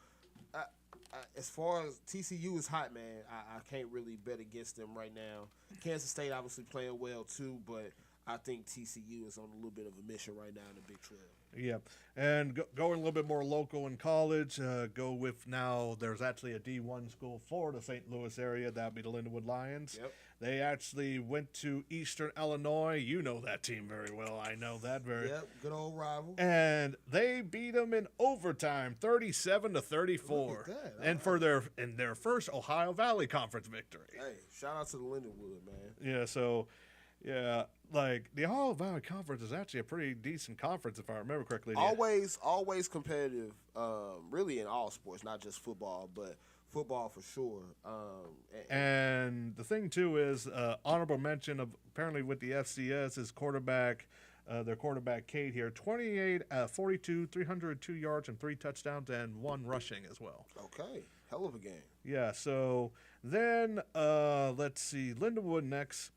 S1: as far as TCU is hot, man, I can't really bet against them right now. Kansas State obviously playing well too, but I think TCU is on a little bit of a mission right now in the Big 12.
S2: Yeah, and going a little bit more local in college, go with now there's actually a D1 school, Florida, St. Louis area. That would be the Lindenwood Lions.
S1: Yep.
S2: They actually went to Eastern Illinois. You know that team very well. I know that very well.
S1: Yep, good old rival.
S2: And they beat them in overtime, 37-34.
S1: Look at that.
S2: And for their first Ohio Valley Conference victory.
S1: Hey, shout out to the Lindenwood, man.
S2: Yeah, so... Yeah, like the Ohio Valley Conference is actually a pretty decent conference, if I remember correctly.
S1: Always competitive, really in all sports, not just football, but football for sure.
S2: And the thing, too, is honorable mention of apparently with the FCS is their quarterback, Cade here, 28, 42, 302 yards and 3 touchdowns and 1 rushing as well.
S1: Okay, hell of a game.
S2: Yeah, so then let's see, Lindenwood next.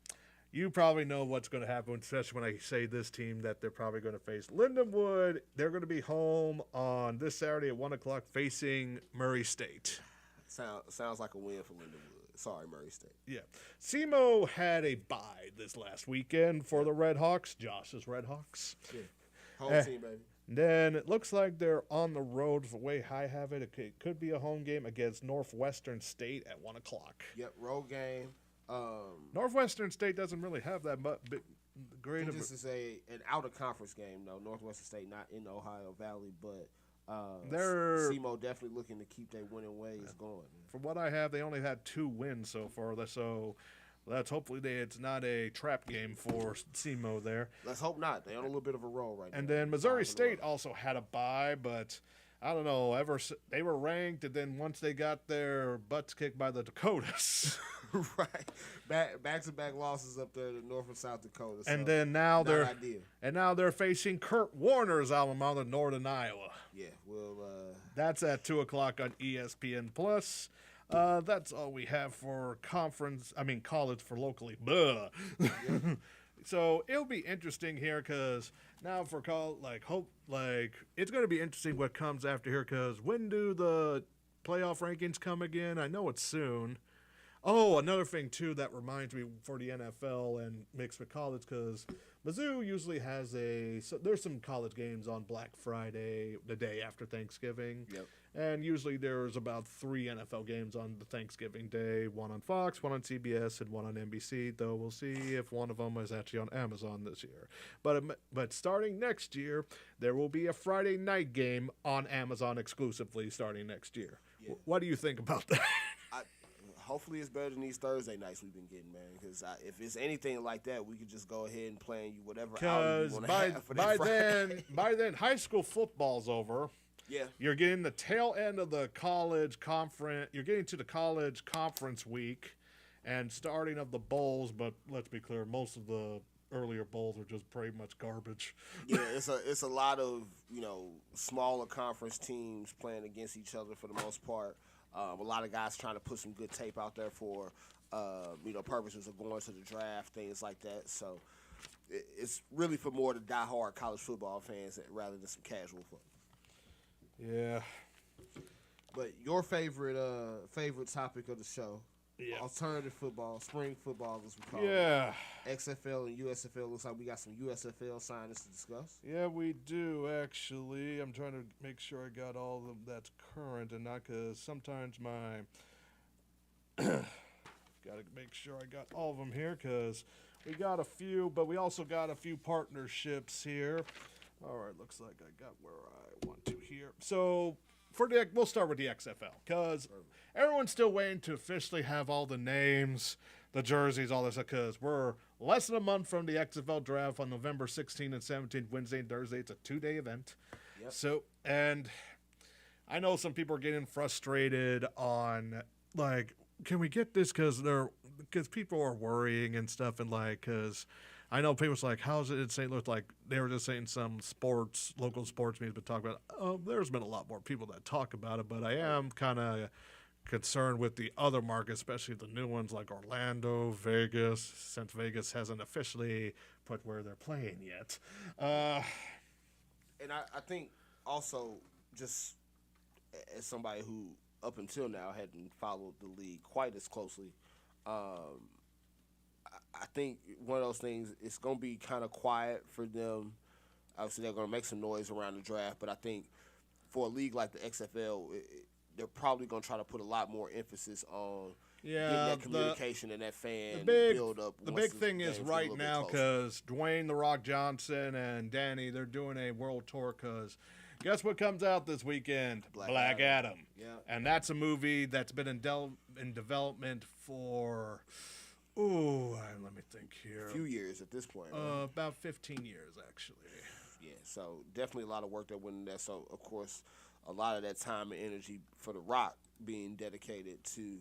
S2: You probably know what's going to happen, especially when I say this team that they're probably going to face. Lindenwood, they're going to be home on this Saturday at 1 o'clock facing Murray State.
S1: Sounds like a win for Lindenwood. Sorry, Murray State.
S2: Yeah. SEMO had a bye this last weekend for the Redhawks, Josh's Redhawks.
S1: Yeah. Home team, baby.
S2: Then it looks like they're on the road for the way I have it. It could be a home game against Northwestern State at 1 o'clock.
S1: Yep, road game.
S2: Northwestern State doesn't really have that much great.
S1: This is an out-of-conference game, though. Northwestern State not in the Ohio Valley, but
S2: they're
S1: SEMO definitely looking to keep their winning ways going.
S2: From what I have, they only had 2 wins so far. So that's hopefully it's not a trap game for SEMO there.
S1: Let's hope not. They're on a little bit of a roll right now.
S2: And then Missouri State also had a bye, but I don't know. They were ranked, and then once they got their butts kicked by the Dakotas.
S1: Right, back-to-back losses up there to North and South Dakota. So
S2: and then now they're facing Kurt Warner's alma mater, Northern Iowa.
S1: Yeah,
S2: that's at 2 o'clock on ESPN Plus. That's all we have for college for locally. Yeah. So it'll be interesting here because now for it's going to be interesting what comes after here because when do the playoff rankings come again? I know it's soon. Oh, another thing, too, that reminds me for the NFL and mixed with college, because Mizzou usually has there's some college games on Black Friday, the day after Thanksgiving.
S1: Yep.
S2: And usually there's about 3 NFL games on the Thanksgiving day, 1 on Fox, 1 on CBS, and 1 on NBC, though we'll see if one of them is actually on Amazon this year. But starting next year, there will be a Friday night game on Amazon exclusively starting next year. Yeah. What do you think about that?
S1: Hopefully it's better than these Thursday nights we've been getting, man. Because if it's anything like that, we could just go ahead and plan you whatever hour you want to have for that Friday.
S2: By then, high school football's over.
S1: Yeah.
S2: You're getting the tail end of the college conference. You're getting to the college conference week and starting of the bowls. But let's be clear, most of the earlier bowls are just pretty much garbage.
S1: Yeah, it's a lot of smaller conference teams playing against each other for the most part. A lot of guys trying to put some good tape out there for, purposes of going to the draft, things like that. So it's really for more the diehard college football fans rather than some casual folks.
S2: Yeah.
S1: But your favorite topic of the show, alternative football, spring football as we call it. XFL and USFL. Looks like we got some USFL signings to discuss.
S2: Yeah, we do, actually. I'm trying to make sure I got all of them that's current and not because sometimes my got to make sure I got all of them here because we got a few, but we also got a few partnerships here. All right, looks like I got where I want to here. So we'll start with the XFL because everyone's still waiting to officially have all the names, the jerseys, all this stuff, because we're less than a month from the XFL draft on November 16th and 17th, Wednesday and Thursday. It's a 2-day event.
S1: Yep.
S2: So, and I know some people are getting frustrated on, like, can we get this because people are worrying and stuff, and like, because I know people's like, how's it in St. Louis? Like, they were just saying some local sports media, but talk about it. Oh, there's been a lot more people that talk about it, but I am kind of concerned with the other markets, especially the new ones like Orlando, Vegas, since Vegas hasn't officially put where they're playing yet.
S1: And I think also, just as somebody who up until now hadn't followed the league quite as closely, I think one of those things, it's going to be kind of quiet for them. Obviously, they're going to make some noise around the draft, but I think for a league like the XFL, they're probably going to try to put a lot more emphasis on getting that communication and that fan build up.
S2: The big thing is right now, because Dwayne "The Rock" Johnson and Danny, they're doing a world tour, because guess what comes out this weekend? Black Adam.
S1: Yeah.
S2: And that's a movie that's been in development for, let me think here.
S1: A few years at this point.
S2: About 15 years, actually.
S1: Yeah, so definitely a lot of work that went in there. So, of course, a lot of that time and energy for The Rock being dedicated to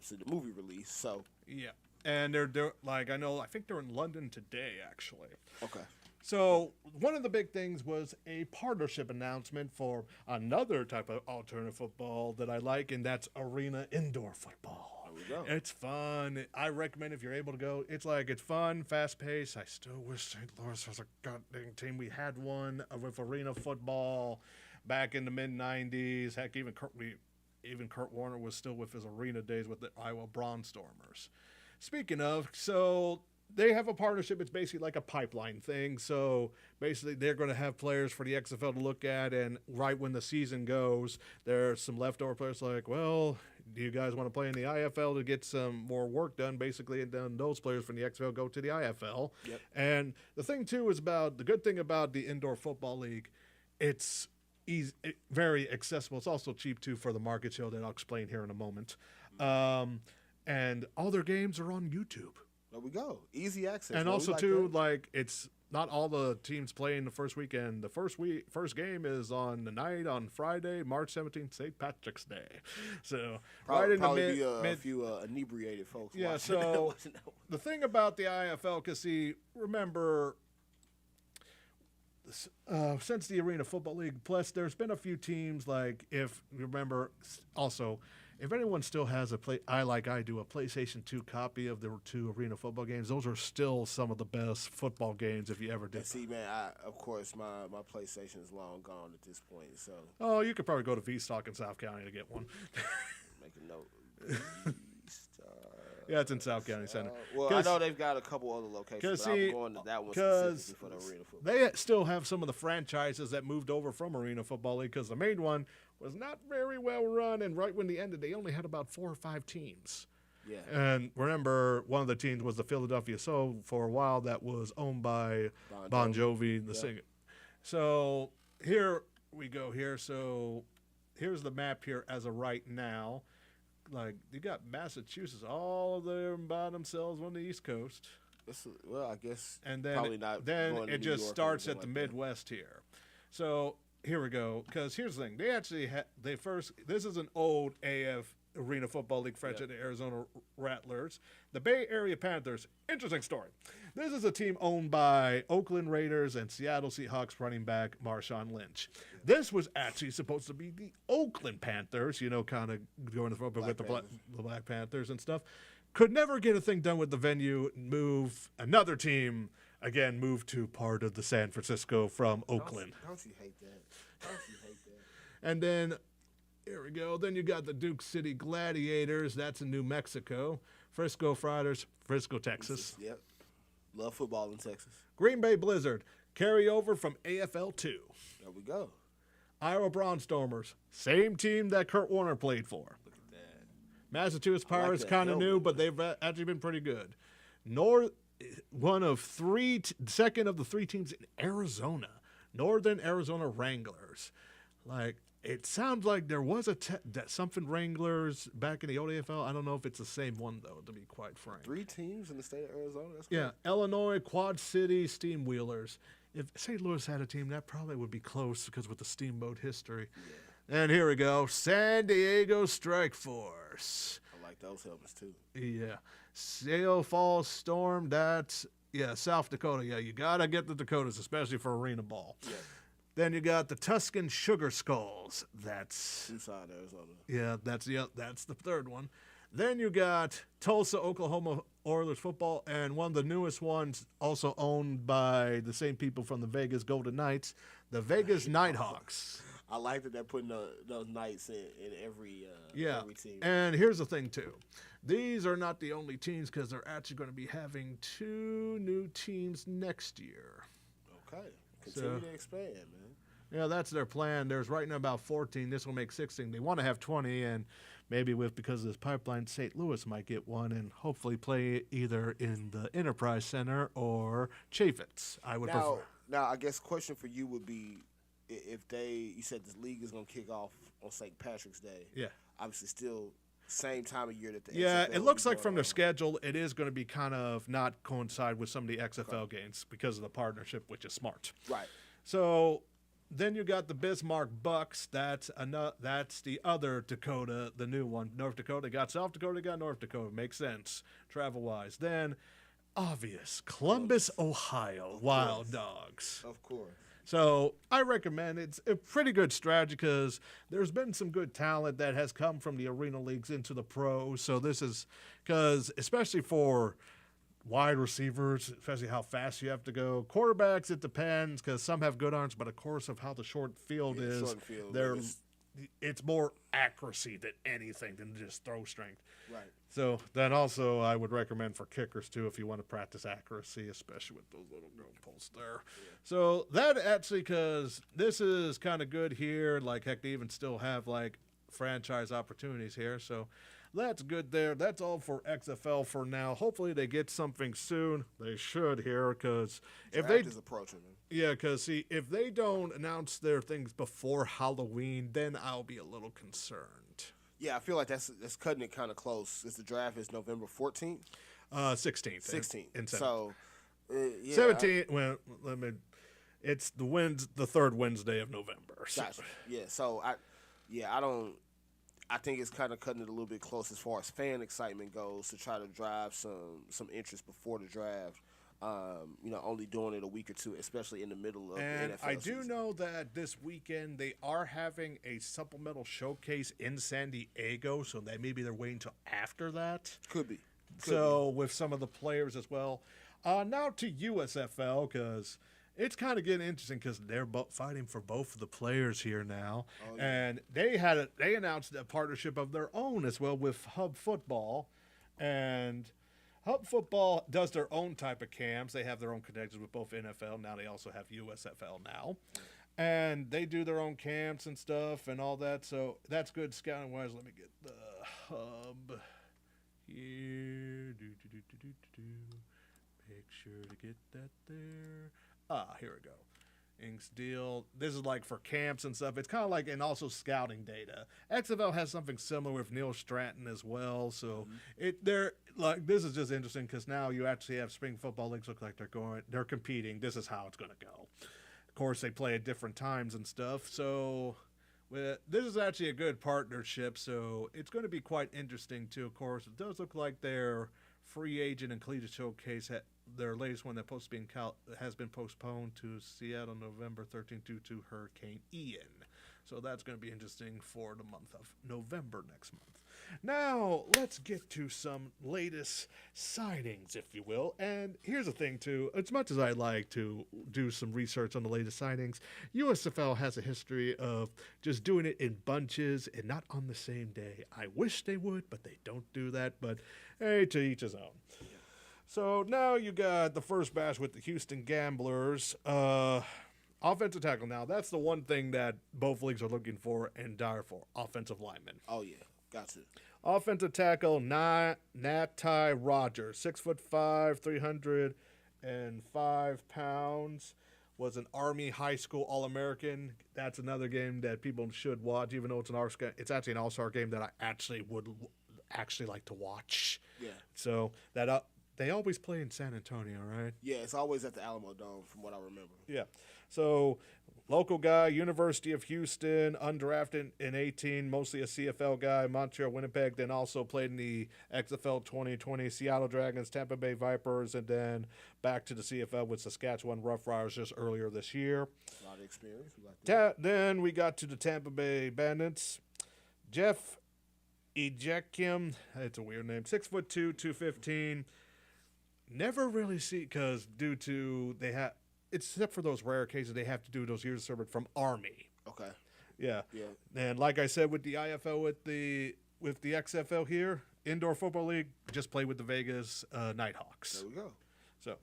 S1: the movie release. So
S2: yeah, and they're like, I think they're in London today, actually.
S1: Okay.
S2: So one of the big things was a partnership announcement for another type of alternative football that I like, and that's arena indoor football.
S1: There we go.
S2: It's fun. I recommend if you're able to go. It's fun, fast paced. I still wish St. Louis was a goddamn team. We had one with arena football back in the mid-'90s. Heck, even Kurt Warner was still with his arena days with the Iowa Bronstormers. Speaking of, so they have a partnership. It's basically like a pipeline thing. So basically they're going to have players for the XFL to look at, and right when the season goes, there's some leftover players like, well, do you guys want to play in the IFL to get some more work done, basically, and then those players from the XFL go to the IFL.
S1: Yep.
S2: And the thing, too, is the good thing about the Indoor Football League, it's very accessible. It's also cheap, too, for the market show that I'll explain here in a moment. And all their games are on YouTube.
S1: There we go. Easy access.
S2: And also, too, it's not all the teams playing the first weekend. The first game is on the night on Friday, March 17th, St. Patrick's Day. So
S1: probably a few inebriated folks.
S2: Yeah. So the thing about the IFL, because remember, since the Arena Football League, plus there's been a few teams, like, if you remember, also, if anyone still has a PlayStation 2 copy of the 2 Arena Football games, those are still some of the best football games if you ever did.
S1: See, man, of course, my PlayStation is long gone at this point. So.
S2: Oh, you could probably go to V-Stock in South County to get one.
S1: Make a note.
S2: Yeah, it's in South County Center.
S1: Well, I know they've got a couple other locations, but I'm going to that one specifically for the Arena Football.
S2: They still have some of the franchises that moved over from Arena Football League, because the main one was not very well run, and right when they ended, they only had about 4 or 5 teams.
S1: Yeah.
S2: And remember, one of the teams was the Philadelphia Soul for a while, that was owned by Bon Jovi, the singer. So here we go here. So here's the map here as of right now. Like, you got Massachusetts, all of them by themselves on the East Coast.
S1: Well, I guess.
S2: And then
S1: probably not.
S2: Then it just starts at the Midwest here. So here we go. Because here's the thing: they actually this is an old AF Arena Football League franchise, the Arizona Rattlers, the Bay Area Panthers. Interesting story. This is a team owned by Oakland Raiders and Seattle Seahawks running back Marshawn Lynch. Yeah. This was actually supposed to be the Oakland Panthers, kind of going with the Black Panthers and stuff. Could never get a thing done with the venue. Another team again moved to part of the San Francisco from Oakland.
S1: Don't you hate that?
S2: And then here we go. Then you got the Duke City Gladiators. That's in New Mexico. Frisco Friars, Frisco, Texas.
S1: Yep. Love football in Texas.
S2: Green Bay Blizzard, carryover from AFL2.
S1: There we go.
S2: Iowa Bronstormers, same team that Kurt Warner played for.
S1: Look at that.
S2: Massachusetts Pirates, kind of new, but they've actually been pretty good. Second of the 3 teams in Arizona, Northern Arizona Wranglers. Like, it sounds like there was something Wranglers back in the ODFL. I don't know if it's the same one, though, to be quite frank.
S1: 3 teams in the state of Arizona? That's
S2: cool. Yeah, Illinois, Quad City, Steamwheelers. If St. Louis had a team, that probably would be close, because with the Steamboat history. And here we go, San Diego Strike Force.
S1: I like those helmets too.
S2: Yeah. Sail Falls Storm, that's, South Dakota. Yeah, you got to get the Dakotas, especially for arena ball.
S1: Yeah.
S2: Then you got the Tuscan Sugar Skulls. That's
S1: Tucson, Arizona.
S2: Yeah, that's the third one. Then you got Tulsa, Oklahoma Oilers football, and one of the newest ones, also owned by the same people from the Vegas Golden Knights, the Vegas Nighthawks.
S1: I like that they're putting those Knights in every team.
S2: And here's the thing too, these are not the only teams because they're actually going to be having 2 new teams next year.
S1: Okay, continue to expand, man.
S2: Yeah, that's their plan. There's right now about 14. This will make 16. They want to have 20, and maybe because of this pipeline, St. Louis might get one and hopefully play either in the Enterprise Center or Chaffetz. I would prefer.
S1: Now, I guess question for you would be, if you said this league is going to kick off on St. Patrick's Day.
S2: Yeah.
S1: Obviously, still same time of year that the
S2: XFL it looks like from
S1: the
S2: their schedule, it is going to be kind of not coincide with some of the XFL games because of the partnership, which is smart.
S1: Right.
S2: So then you got the Bismarck Bucks. That's the other Dakota, the new one. North Dakota got South Dakota, got North Dakota. Makes sense travel-wise. Then, obvious, Columbus, Ohio, Wild Dogs.
S1: Of course.
S2: So I recommend it's a pretty good strategy because there's been some good talent that has come from the arena leagues into the pros. So this is because especially for wide receivers, especially how fast you have to go. Quarterbacks, it depends because some have good arms, but of course of how the short field is, it's more accuracy than anything than just throw strength.
S1: Right.
S2: So then also I would recommend for kickers too if you want to practice accuracy, especially with those little goalposts there. Yeah. So that actually, because this is kind of good here, like heck, they even still have like franchise opportunities here. So that's good there. That's all for XFL for now. Hopefully they get something soon. They should here because if they
S1: is approaching them.
S2: Yeah, because see, if they don't announce their things before Halloween, then I'll be a little concerned.
S1: Yeah, I feel like that's cutting it kind of close. Since the draft is November 14th?
S2: 16th.
S1: 16th. So,
S2: 17th. Well, it's the third Wednesday of November. So.
S1: Gotcha. Yeah. So I think it's kind of cutting it a little bit close as far as fan excitement goes to try to drive some interest before the draft. Only doing it a week or two, especially in the middle of the NFL
S2: I do
S1: season.
S2: know that this weekend they are having a supplemental showcase in San Diego, so that maybe they're waiting until after that.
S1: Could be.
S2: With some of the players as well. Now to USFL, because it's kind of getting interesting because they're fighting for both of the players here now. Oh, yeah. And they announced a partnership of their own as well with Hub Football. And Hub Football does their own type of camps. They have their own connections with both NFL. Now they also have USFL now. And they do their own camps and stuff and all that. So that's good scouting-wise. Let me get the Hub here. Make sure to get that there. Here we go. Inks deal. This is like for camps and stuff. It's kind of like, and also scouting data. XFL has something similar with Neil Stratton as well. So this is just interesting because now you actually have spring football leagues look like they're competing. This is how it's going to go. Of course, they play at different times and stuff. So this is actually a good partnership. So it's going to be quite interesting too. Of course, it does look like their free agent and collegiate showcase their latest one that has been postponed to Seattle November 13th due to Hurricane Ian. So that's going to be interesting for the month of November next month. Now, let's get to some latest sightings, if you will. And here's the thing, too. As much as I like to do some research on the latest sightings, USFL has a history of just doing it in bunches and not on the same day. I wish they would, but they don't do that. But hey, to each his own. So now you got the first batch with the Houston Gamblers. Offensive tackle. Now, that's the one thing that both leagues are looking for and dire for. Offensive linemen.
S1: Oh, yeah. Got to.
S2: Offensive tackle, Natai Rogers. 6'5", 305 pounds. Was an Army high school All-American. That's another game that people should watch, even though it's actually an all-star game that I actually would like to watch.
S1: Yeah.
S2: So that they always play in San Antonio, right?
S1: Yeah, it's always at the Alamo Dome, from what I remember.
S2: Yeah. So Local guy, University of Houston, undrafted in 18, mostly a CFL guy, Montreal, Winnipeg, then also played in the XFL 2020, Seattle Dragons, Tampa Bay Vipers, and then back to the CFL with Saskatchewan Roughriders just earlier this year.
S1: A lot of experience.
S2: Then we got to the Tampa Bay Bandits. Jeff Ejekim, it's a weird name, 6'2", 215. Never really see, because due to except for those rare cases, they have to do those years of service from Army.
S1: Okay.
S2: Yeah. And like I said, with the IFL, with the XFL here, Indoor Football League, just play with the Vegas Nighthawks.
S1: There we go.
S2: So,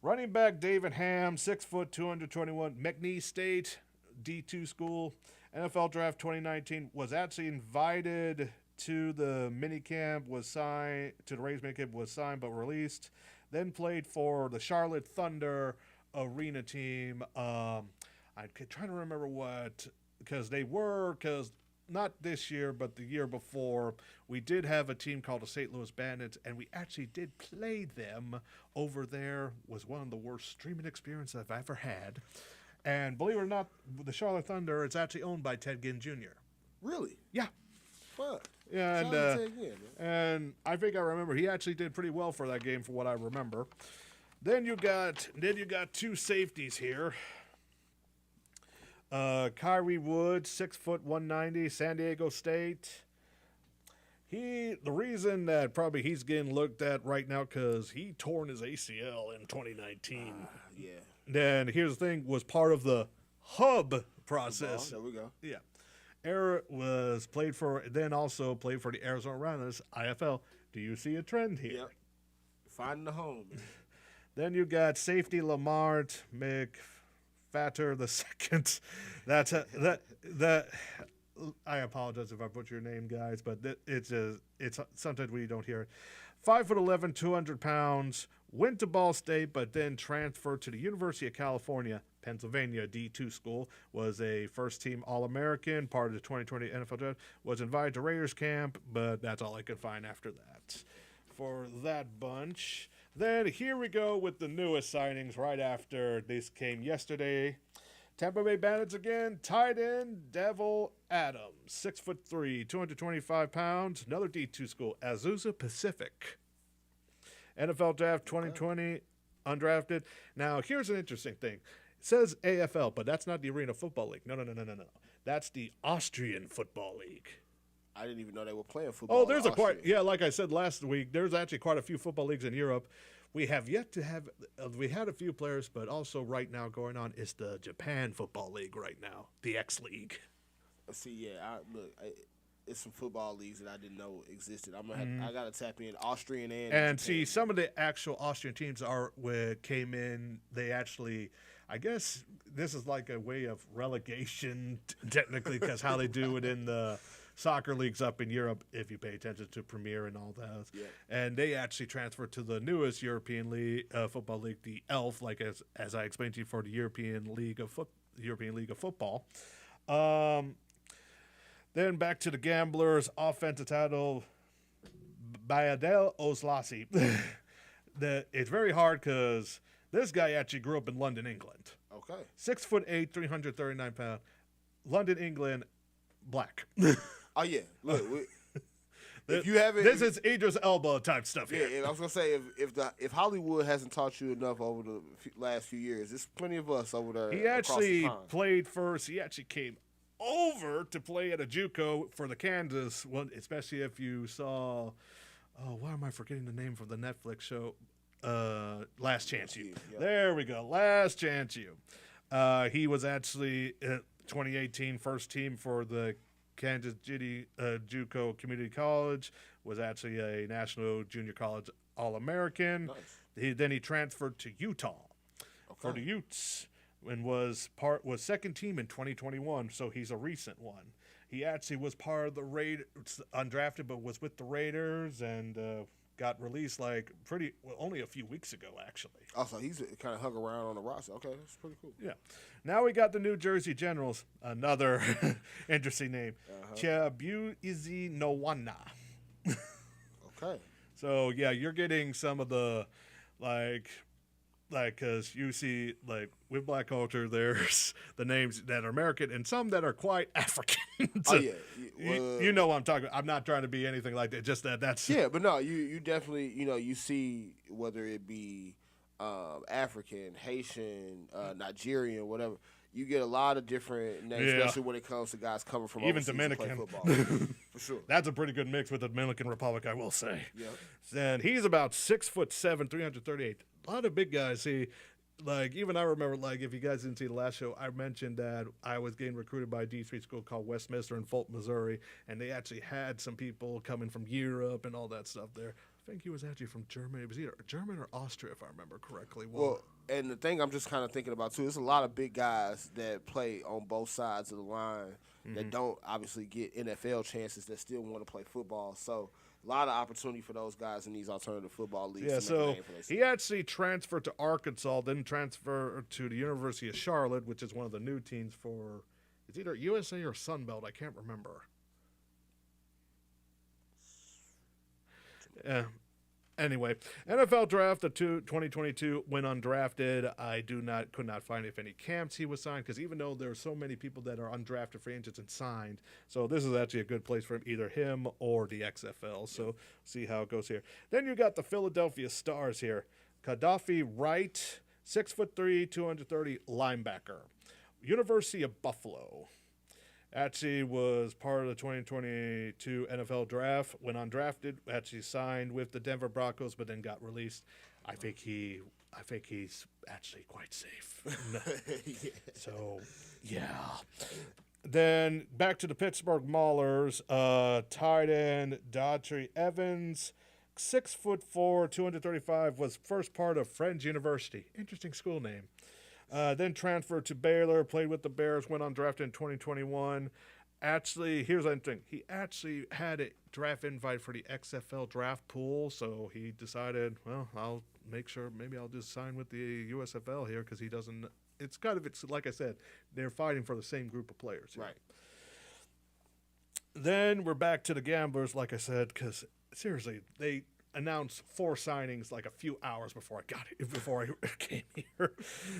S2: running back David Ham, 6', 221, McNeese State, D2 school, NFL Draft 2019, was actually invited to the minicamp, was signed, to the Rays minicamp, was signed but released, then played for the Charlotte Thunder arena team. I'm trying to remember what, because not this year, but the year before, we did have a team called the St. Louis Bandits, and we actually did play them over there. Was one of the worst streaming experiences I've ever had. And believe it or not, the Charlotte Thunder, it's actually owned by Ted Ginn Jr.
S1: Really?
S2: Yeah.
S1: Fuck.
S2: Yeah, and I think I remember he actually did pretty well for that game, for what I remember. Then you got two safeties here. Kyrie Wood, 6', 190, San Diego State. The reason that probably he's getting looked at right now, because he torn his ACL in 2019.
S1: Yeah.
S2: Then here's the thing, was part of the hub process.
S1: There we go.
S2: Yeah. Also played for the Arizona Runners, IFL. Do you see a trend here?
S1: Yep. Finding the home.
S2: Then you got safety Lamart McFatter the second. I apologize if I butcher your name, guys, but it's sometimes we don't hear it. 5'11", 200 pounds. Went to Ball State, but then transferred to the University of California, Pennsylvania D2 school. Was a first-team All-American, part of the 2020 NFL Draft. Was invited to Raiders camp, but that's all I could find after that for that bunch. Then here we go with the newest signings right after this came yesterday. Tampa Bay Bandits again, tight end Devil Adams, 6'3", 225 pounds, another D2 school, Azusa Pacific. NFL Draft 2020, undrafted. Now, here's an interesting thing. It says AFL, but that's not the Arena Football League. No. That's the Austrian Football League.
S1: I didn't even know they were playing football.
S2: Oh, there's like I said last week, there's actually quite a few football leagues in Europe. We have yet to have, we had a few players, but also right now going on is the Japan Football League right now, the X League.
S1: See, it's some football leagues that I didn't know existed. I gotta tap in Austrian and Japan.
S2: See, some of the actual Austrian teams came in. They actually, I guess this is like a way of relegation technically, because how they do it in the soccer leagues up in Europe, if you pay attention to Premier and all that.
S1: Yeah.
S2: And they actually transferred to the newest European league, football league, the ELF, like as I explained to you, for the European League of Football. Then back to the Gamblers, offensive title, Bayadel Oslasi. It's very hard because this guy actually grew up in London, England.
S1: Okay.
S2: 6'8", 339 pounds. London, England, black.
S1: Oh yeah, look. If you haven't,
S2: this is Idris Elba type stuff here.
S1: Yeah, I was gonna say if Hollywood hasn't taught you enough over the last few years, there's plenty of us over there.
S2: He actually played first. He actually came over to play at a JUCO for the Kansas one, especially if you saw. Oh, why am I forgetting the name from the Netflix show? Last Chance U. Yep. There we go. Last Chance U. He was actually 2018 first team for the Kansas City JUCO Community College. Was actually a National Junior College All-American. Nice. Then he transferred to Utah for the Utes and was second team in 2021. So he's a recent one. He actually was part of the Raiders, undrafted, but was with the Raiders and got released only a few weeks ago, actually.
S1: Also, he's kind of hung around on the roster. Okay, that's pretty cool.
S2: Yeah. Now we got the New Jersey Generals, another interesting name, Chiabuizi Nowana.
S1: Okay.
S2: So, yeah, you're getting some of the, like, because you see, like, with black culture, there's the names that are American and some that are quite African. So
S1: oh yeah,
S2: you know what I'm talking about. I'm not trying to be anything like that. Just that's
S1: yeah, but no, you definitely you see whether it be African, Haitian, Nigerian, whatever. You get a lot of different names, especially when it comes to guys coming from
S2: even
S1: overseas
S2: Dominican
S1: to play football. For sure,
S2: that's a pretty good mix with the Dominican Republic, I will say.
S1: Yep.
S2: And he's about 6'7", 338. A lot of big guys. See, like, even I remember, like, if you guys didn't see the last show, I mentioned that I was getting recruited by a D3 school called Westminster in Fulton, Missouri, and they actually had some people coming from Europe and all that stuff there. I think he was actually from Germany. It was either German or Austria, if I remember correctly.
S1: Well, and the thing I'm just kind of thinking about, too, there's a lot of big guys that play on both sides of the line that don't obviously get NFL chances that still want to play football. So a lot of opportunity for those guys in these alternative football leagues.
S2: Yeah,
S1: to make a name for themselves.
S2: he actually transferred to Arkansas, then transferred to the University of Charlotte, which is one of the new teams for, it's either USA or Sunbelt. I can't remember. Anyway, NFL draft of 2022 went undrafted. I could not find if any camps he was signed, because even though there are so many people that are undrafted free agents and signed, so this is actually a good place for either him or the XFL. So see how it goes here. Then you got the Philadelphia Stars here. Gaddafi Wright, 6'3", 230 linebacker. University of Buffalo. Actually was part of the 2022 NFL draft. When undrafted, actually signed with the Denver Broncos, but then got released. I think he's actually quite safe.
S1: Yeah.
S2: So, yeah. Then back to the Pittsburgh Maulers. Tight end Daughtry Evans, 6'4", 235, was first part of Friends University. Interesting school name. Then transferred to Baylor, played with the Bears, went undrafted in 2021. Actually, here's the thing. He actually had a draft invite for the XFL draft pool, so he decided, well, I'll make sure maybe I'll just sign with the USFL here, because he doesn't – it's like I said, they're fighting for the same group of players here.
S1: Right.
S2: Then we're back to the Gamblers, like I said, because seriously, they – announced 4 signings like a few hours before I came here.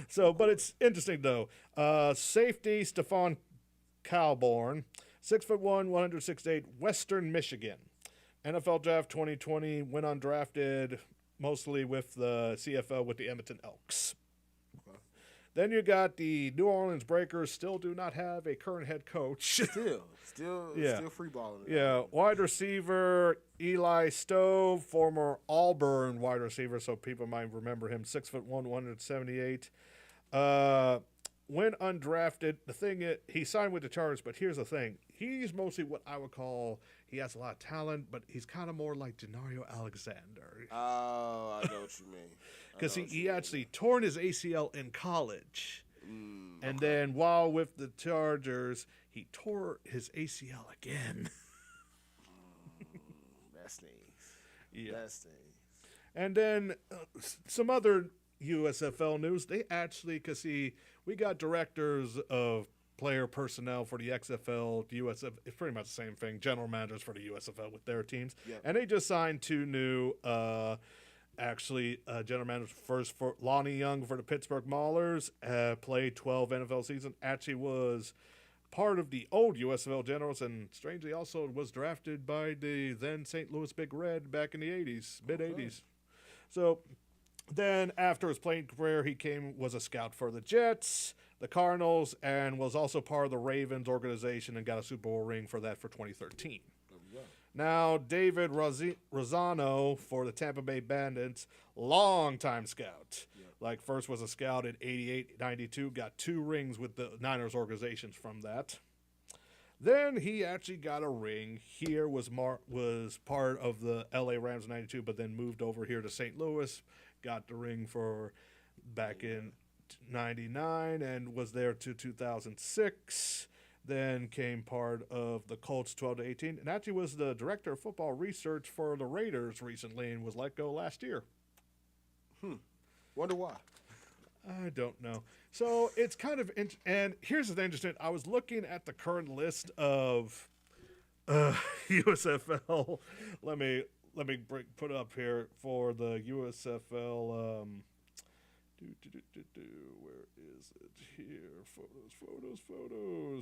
S2: So, but it's interesting though. Safety Stephon Calborn, 6'1", 168, Western Michigan. NFL Draft 2020, went undrafted, mostly with the CFL with the Edmonton Elks. Okay. Then you got the New Orleans Breakers, still do not have a current head coach.
S1: Still free balling.
S2: Yeah, wide receiver Eli Stove, former Auburn wide receiver, so people might remember him, 6'1", 178. When undrafted, the thing is, he signed with the Chargers, but here's the thing. He's mostly what I would call, he has a lot of talent, but he's kind of more like Denario Alexander.
S1: Oh, I know what you mean.
S2: Because he actually torn his ACL in college. And then while with the Chargers, he tore his ACL again.
S1: That stings.
S2: Yeah.
S1: That stings.
S2: And then some other USFL news. They actually, because we got directors of player personnel for the XFL, the USFL. It's pretty much the same thing. General managers for the USFL with their teams. Yep. And they just signed 2 new general managers. First for Lonnie Young for the Pittsburgh Maulers, played 12 NFL seasons. Actually was part of the old USFL Generals, and strangely also was drafted by the then St. Louis Big Red back in the 80s, mid-80s. So then after his playing career, he was a scout for the Jets, the Cardinals, and was also part of the Ravens organization and got a Super Bowl ring for that for 2013. Now, David Rosano for the Tampa Bay Bandits, longtime scout. Yep. Like, first was a scout in 88, 92, got 2 rings with the Niners organizations from that. Then he actually got a ring. Here was part of the LA Rams 92, but then moved over here to St. Louis, got the ring for back in 99, and was there to 2006. Then came part of the Colts 12 to 18, and actually was the director of football research for the Raiders recently and was let go last year.
S1: Wonder why.
S2: I don't know. So it's kind of and here's the thing interesting. I was looking at the current list of USFL. Let me put up here for the USFL Where is it here? Photos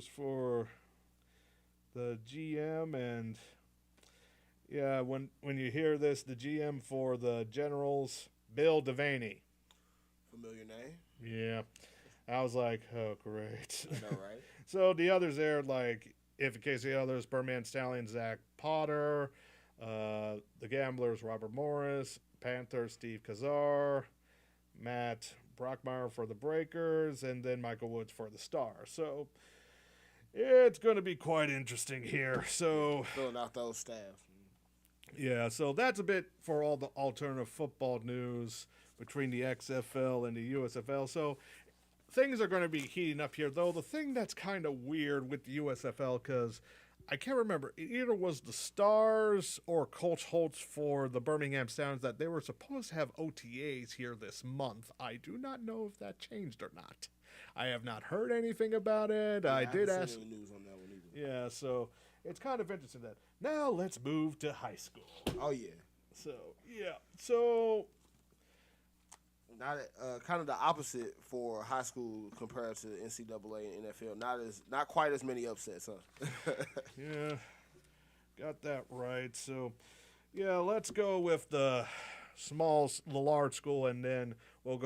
S2: for the GM. And yeah, when you hear this, the GM for the Generals, Bill Devaney.
S1: Familiar name.
S2: Yeah. I was like, oh, great.
S1: I know, right?
S2: So the others there, like, if in case the others, Birdman Stallion, Zach Potter, the Gamblers, Robert Morris, Panthers, Steve Kazar, Matt Brockmeyer for the Breakers, and then Michael Woods for the Stars. So it's going to be quite interesting here. So
S1: filling out those staffs.
S2: Yeah, so that's a bit for all the alternative football news between the XFL and the USFL. So things are going to be heating up here, though. The thing that's kind of weird with the USFL, because I can't remember, it either was the Stars or Coach Holtz for the Birmingham Sounds that they were supposed to have OTAs here this month. I do not know if that changed or not. I have not heard anything about it.
S1: Yeah,
S2: I did
S1: haven't
S2: ask.
S1: seen any news on that one either.
S2: Yeah, so it's kind of interesting that. Now let's move to high school.
S1: Oh, yeah.
S2: So
S1: not kind of the opposite for high school compared to NCAA and NFL. Not quite as many upsets, huh?
S2: Yeah, got that right. So, yeah, let's go with the large school, and then we'll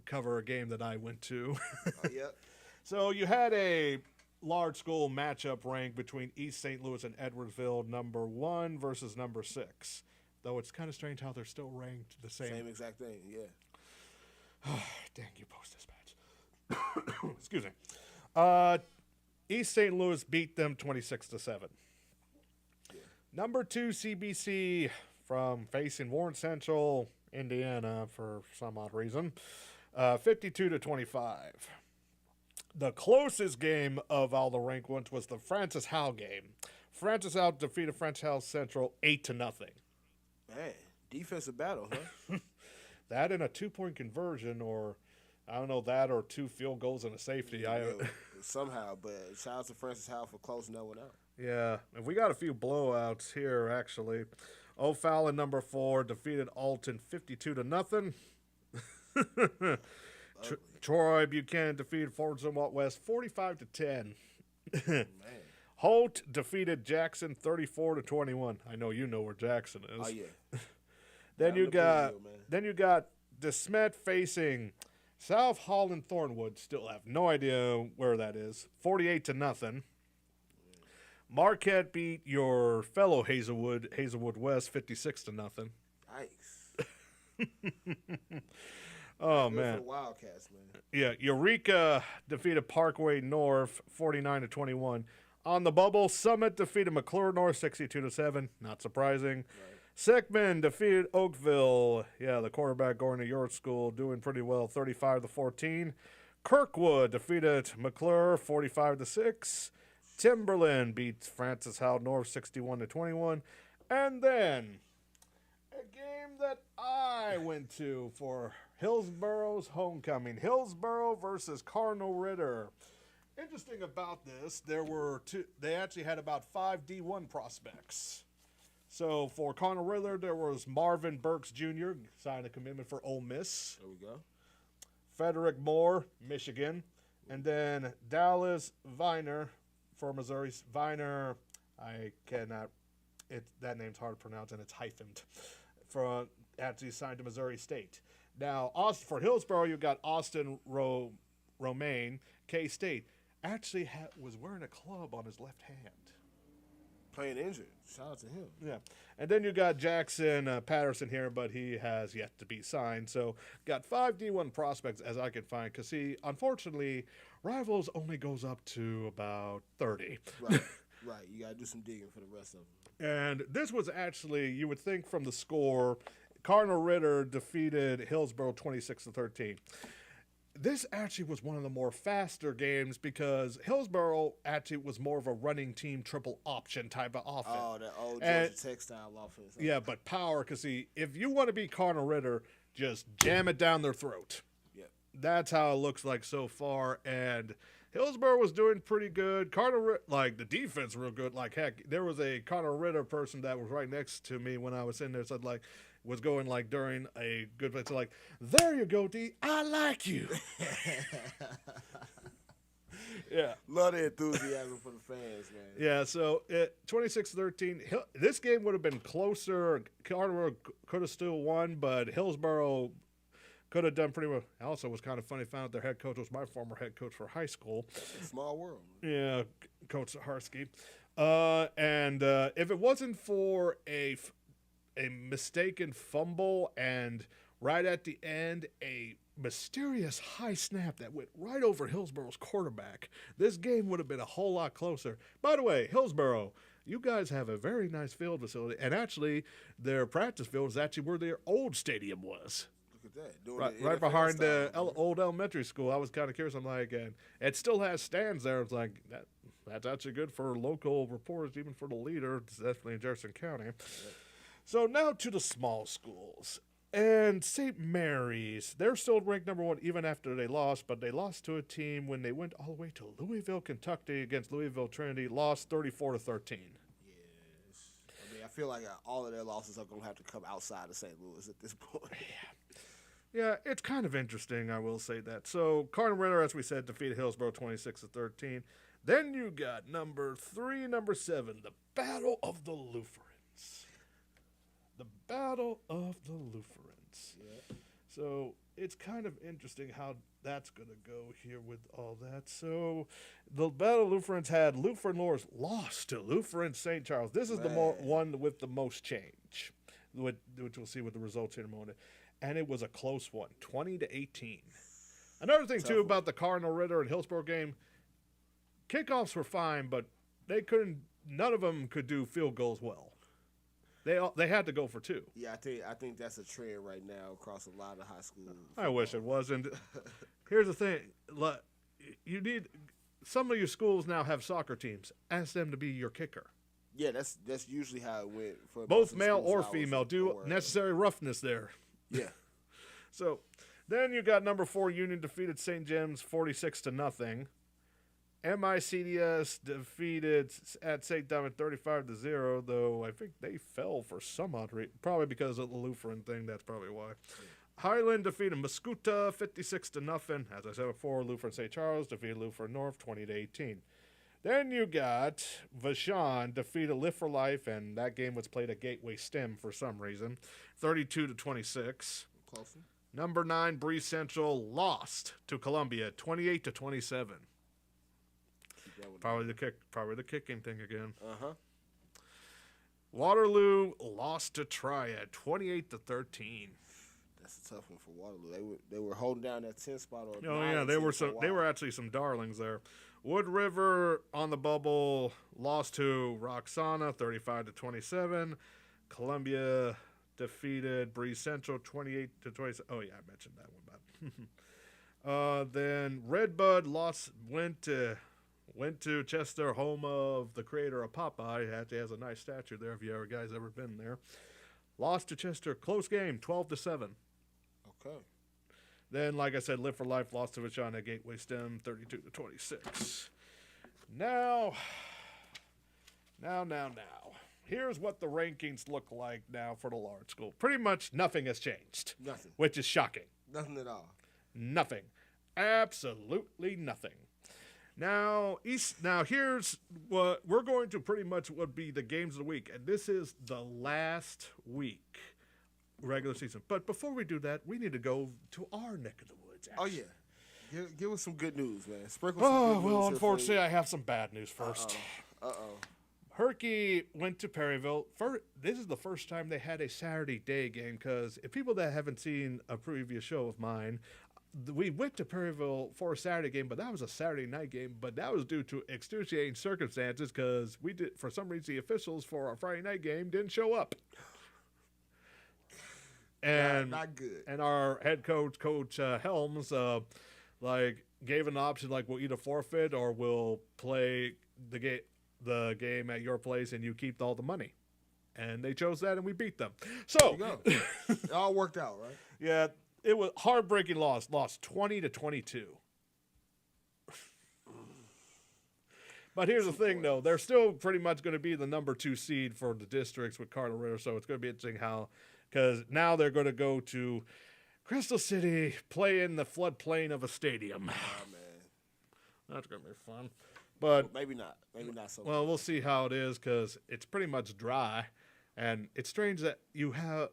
S2: cover a game that I went to.
S1: Oh, yep.
S2: So you had a large school matchup ranked between East St. Louis and Edwardsville, number 1 versus number 6. Though it's kind of strange how they're still ranked the same.
S1: Same exact thing, yeah.
S2: Dang, you Post-Dispatch. Excuse me. East St. Louis beat them 26-7.
S1: Yeah.
S2: Number 2 CBC from facing Warren Central, Indiana, for some odd reason, 52-25. The closest game of all the ranked ones was the Francis Howell game. Francis Howell defeated Francis Howell Central 8-0.
S1: Man, defensive battle, huh?
S2: That and a 2-point conversion, or I don't know, that or 2 field goals and a safety.
S1: Yeah, somehow, but shout out to Francis Howell for closing that one out.
S2: Yeah, and we got a few blowouts here, actually. O'Fallon, number 4, defeated Alton 52-0. Troy Buchanan defeated Fulton Walt West 45-10.
S1: Man.
S2: Holt defeated Jackson 34-21. I know you know where Jackson is.
S1: Oh yeah.
S2: Then you got DeSmet facing South Holland Thornwood. Still have no idea where that is. 48-0. Marquette beat your fellow Hazelwood West 56-0.
S1: Nice.
S2: Oh
S1: good
S2: man.
S1: for the Wildcats, man.
S2: Yeah, Eureka defeated Parkway North 49-21. On the bubble, Summit defeated McClure North 62-7. Not surprising.
S1: Right.
S2: Sickman defeated Oakville. Yeah, the quarterback going to your school doing pretty well, 35-14. Kirkwood defeated McClure 45-6. Timberland beats Francis Howell North 61-21. And then a game that I went to for Hillsboro's homecoming. Hillsboro versus Cardinal Ritter. Interesting about this, they actually had about 5 D1 prospects. So for Cardinal Ritter, there was Marvin Burks Jr., signed a commitment for Ole Miss.
S1: There we go.
S2: Frederick Moore, Michigan. And then Dallas Viner for Missouri. Viner, that name's hard to pronounce, and it's hyphened. Actually signed to Missouri State. Now, for Hillsboro, you got Austin Romaine, K-State. Actually was wearing a club on his left hand.
S1: Playing injured. Shout out to him.
S2: Yeah. And then you got Jackson Patterson here, but he has yet to be signed. So got 5 D1 prospects as I can find. Because, see, unfortunately, Rivals only goes up to about 30.
S1: Right. Right. You got to do some digging for the rest of them.
S2: And this was actually, you would think from the score, Cardinal Ritter defeated Hillsboro 26-13. This actually was one of the more faster games because Hillsboro actually was more of a running team triple option type of offense.
S1: Oh, that old Georgia Tech style offense.
S2: Yeah, but power, because see, if you want to be Cardinal Ritter, just jam it down their throat.
S1: Yep.
S2: That's how it looks like so far. And Hillsboro was doing pretty good. The defense real good. Like, heck, there was a Cardinal Ritter person that was right next to me when I was in there. Said, like, was going like during a good play. So like, there you go, D. I like you. Yeah.
S1: Love the enthusiasm for the fans, man.
S2: Yeah, so 26-13, this game would have been closer. Carter could have still won, but Hillsborough could have done pretty well. Also, was kind of funny, found out their head coach was my former head coach for high school.
S1: Small world.
S2: Yeah, Coach Zaharsky. And if it wasn't for a mistaken fumble and right at the end, a mysterious high snap that went right over Hillsborough's quarterback, this game would have been a whole lot closer. By the way, Hillsborough, you guys have a very nice field facility, and actually their practice field is actually where their old stadium was.
S1: Look at that.
S2: Right behind the old elementary school. I was kind of curious. I'm like, and it still has stands there. It's like, that's actually good for local reporters, even for the leader. It's definitely in Jefferson County. Yep. So now to the small schools. And St. Mary's, they're still ranked number one even after they lost, but they lost to a team when they went all the way to Louisville, Kentucky against Louisville Trinity, lost 34-13.
S1: Yes. I mean, I feel like all of their losses are going to have to come outside of St. Louis at this point.
S2: Yeah, it's kind of interesting, I will say that. So, Cardinal Ritter, as we said, defeated Hillsborough 26-13. Then you got number 3, number 7, the Battle of the Lutherans. The Battle of the Lutherans.
S1: Yeah.
S2: So it's kind of interesting how that's going to go here with all that. So the Battle of Lutherans had Lutheran Lords lost to Lutheran St. Charles. This is the one with the most change, which we'll see with the results here in a moment. And it was a close one, 20-18. Another thing, too, about the Cardinal Ritter and Hillsborough game, kickoffs were fine, but none of them could do field goals well. They had to go for 2.
S1: Yeah, I think that's a trend right now across a lot of high schools.
S2: I wish it wasn't. Here's the thing: you need some of your schools now have soccer teams. Ask them to be your kicker.
S1: Yeah, that's usually how it went for
S2: both male or female. Do necessary roughness there.
S1: Yeah.
S2: So then you got number 4 Union defeated St. James 46-0. MICDS defeated at St. Diamond 35-0, though I think they fell for some odd reason. Probably because of the Lutheran thing. That's probably why. Yeah. Highland defeated Mascoutah 56-0. As I said before, Lutheran St. Charles defeated Lutheran North 20-18. Then you got Vashon defeated Live for Life, and that game was played at Gateway STEM for some reason, 32-26.
S1: Close.
S2: Number 9 Breeze Central lost to Columbia 28-27. Probably the kicking thing again.
S1: Uh-huh.
S2: Waterloo lost to Triad 28-13.
S1: That's a tough one for Waterloo. They were holding down that 10th spot.
S2: They were actually some darlings there. Wood River on the bubble lost to Roxana 35-27. Columbia defeated Breeze Central 28-27. Oh yeah, I mentioned that one. Then Redbud went to Chester, home of the creator of Popeye. He actually has a nice statue there if you guys ever been there. Lost to Chester, close game, 12-7.
S1: Okay.
S2: Then, like I said, Live for Life lost to Vashon at Gateway STEM, 32-26. Now. Here's what the rankings look like now for the large school. Pretty much nothing has changed.
S1: Nothing.
S2: Which is shocking.
S1: Nothing at all.
S2: Nothing. Absolutely nothing. Now here's what we're going to pretty much would be the games of the week, and this is the last week regular season. But before we do that, we need to go to our neck of the woods. Actually.
S1: Oh yeah, give us some good news, man. Sprinkle some good news.
S2: Well, unfortunately, I have some bad news first. Herky went to Perryville. This is the first time they had a Saturday day game, because if people that haven't seen a previous show of mine, we went to Perryville for a Saturday game, but that was a Saturday night game. But that was due to excruciating circumstances, because for some reason, the officials for our Friday night game didn't show up. And
S1: not good.
S2: And our head coach, Coach Helms, gave an option we'll either forfeit or we'll play the game at your place and you keep all the money. And they chose that, and we beat them. So
S1: there you go. It all worked out, right?
S2: Yeah. It was heartbreaking loss. Lost 20-22. But here's the thing, though. They're still pretty much going to be the number 2 seed for the districts with Cardinal Ritter, so it's going to be interesting how because now they're going to go to Crystal City, play in the floodplain of a stadium.
S1: Oh, man.
S2: That's going to be fun. But
S1: well, maybe not. Maybe not so
S2: well,
S1: much.
S2: we'll see how it is because it's pretty much dry. And it's strange that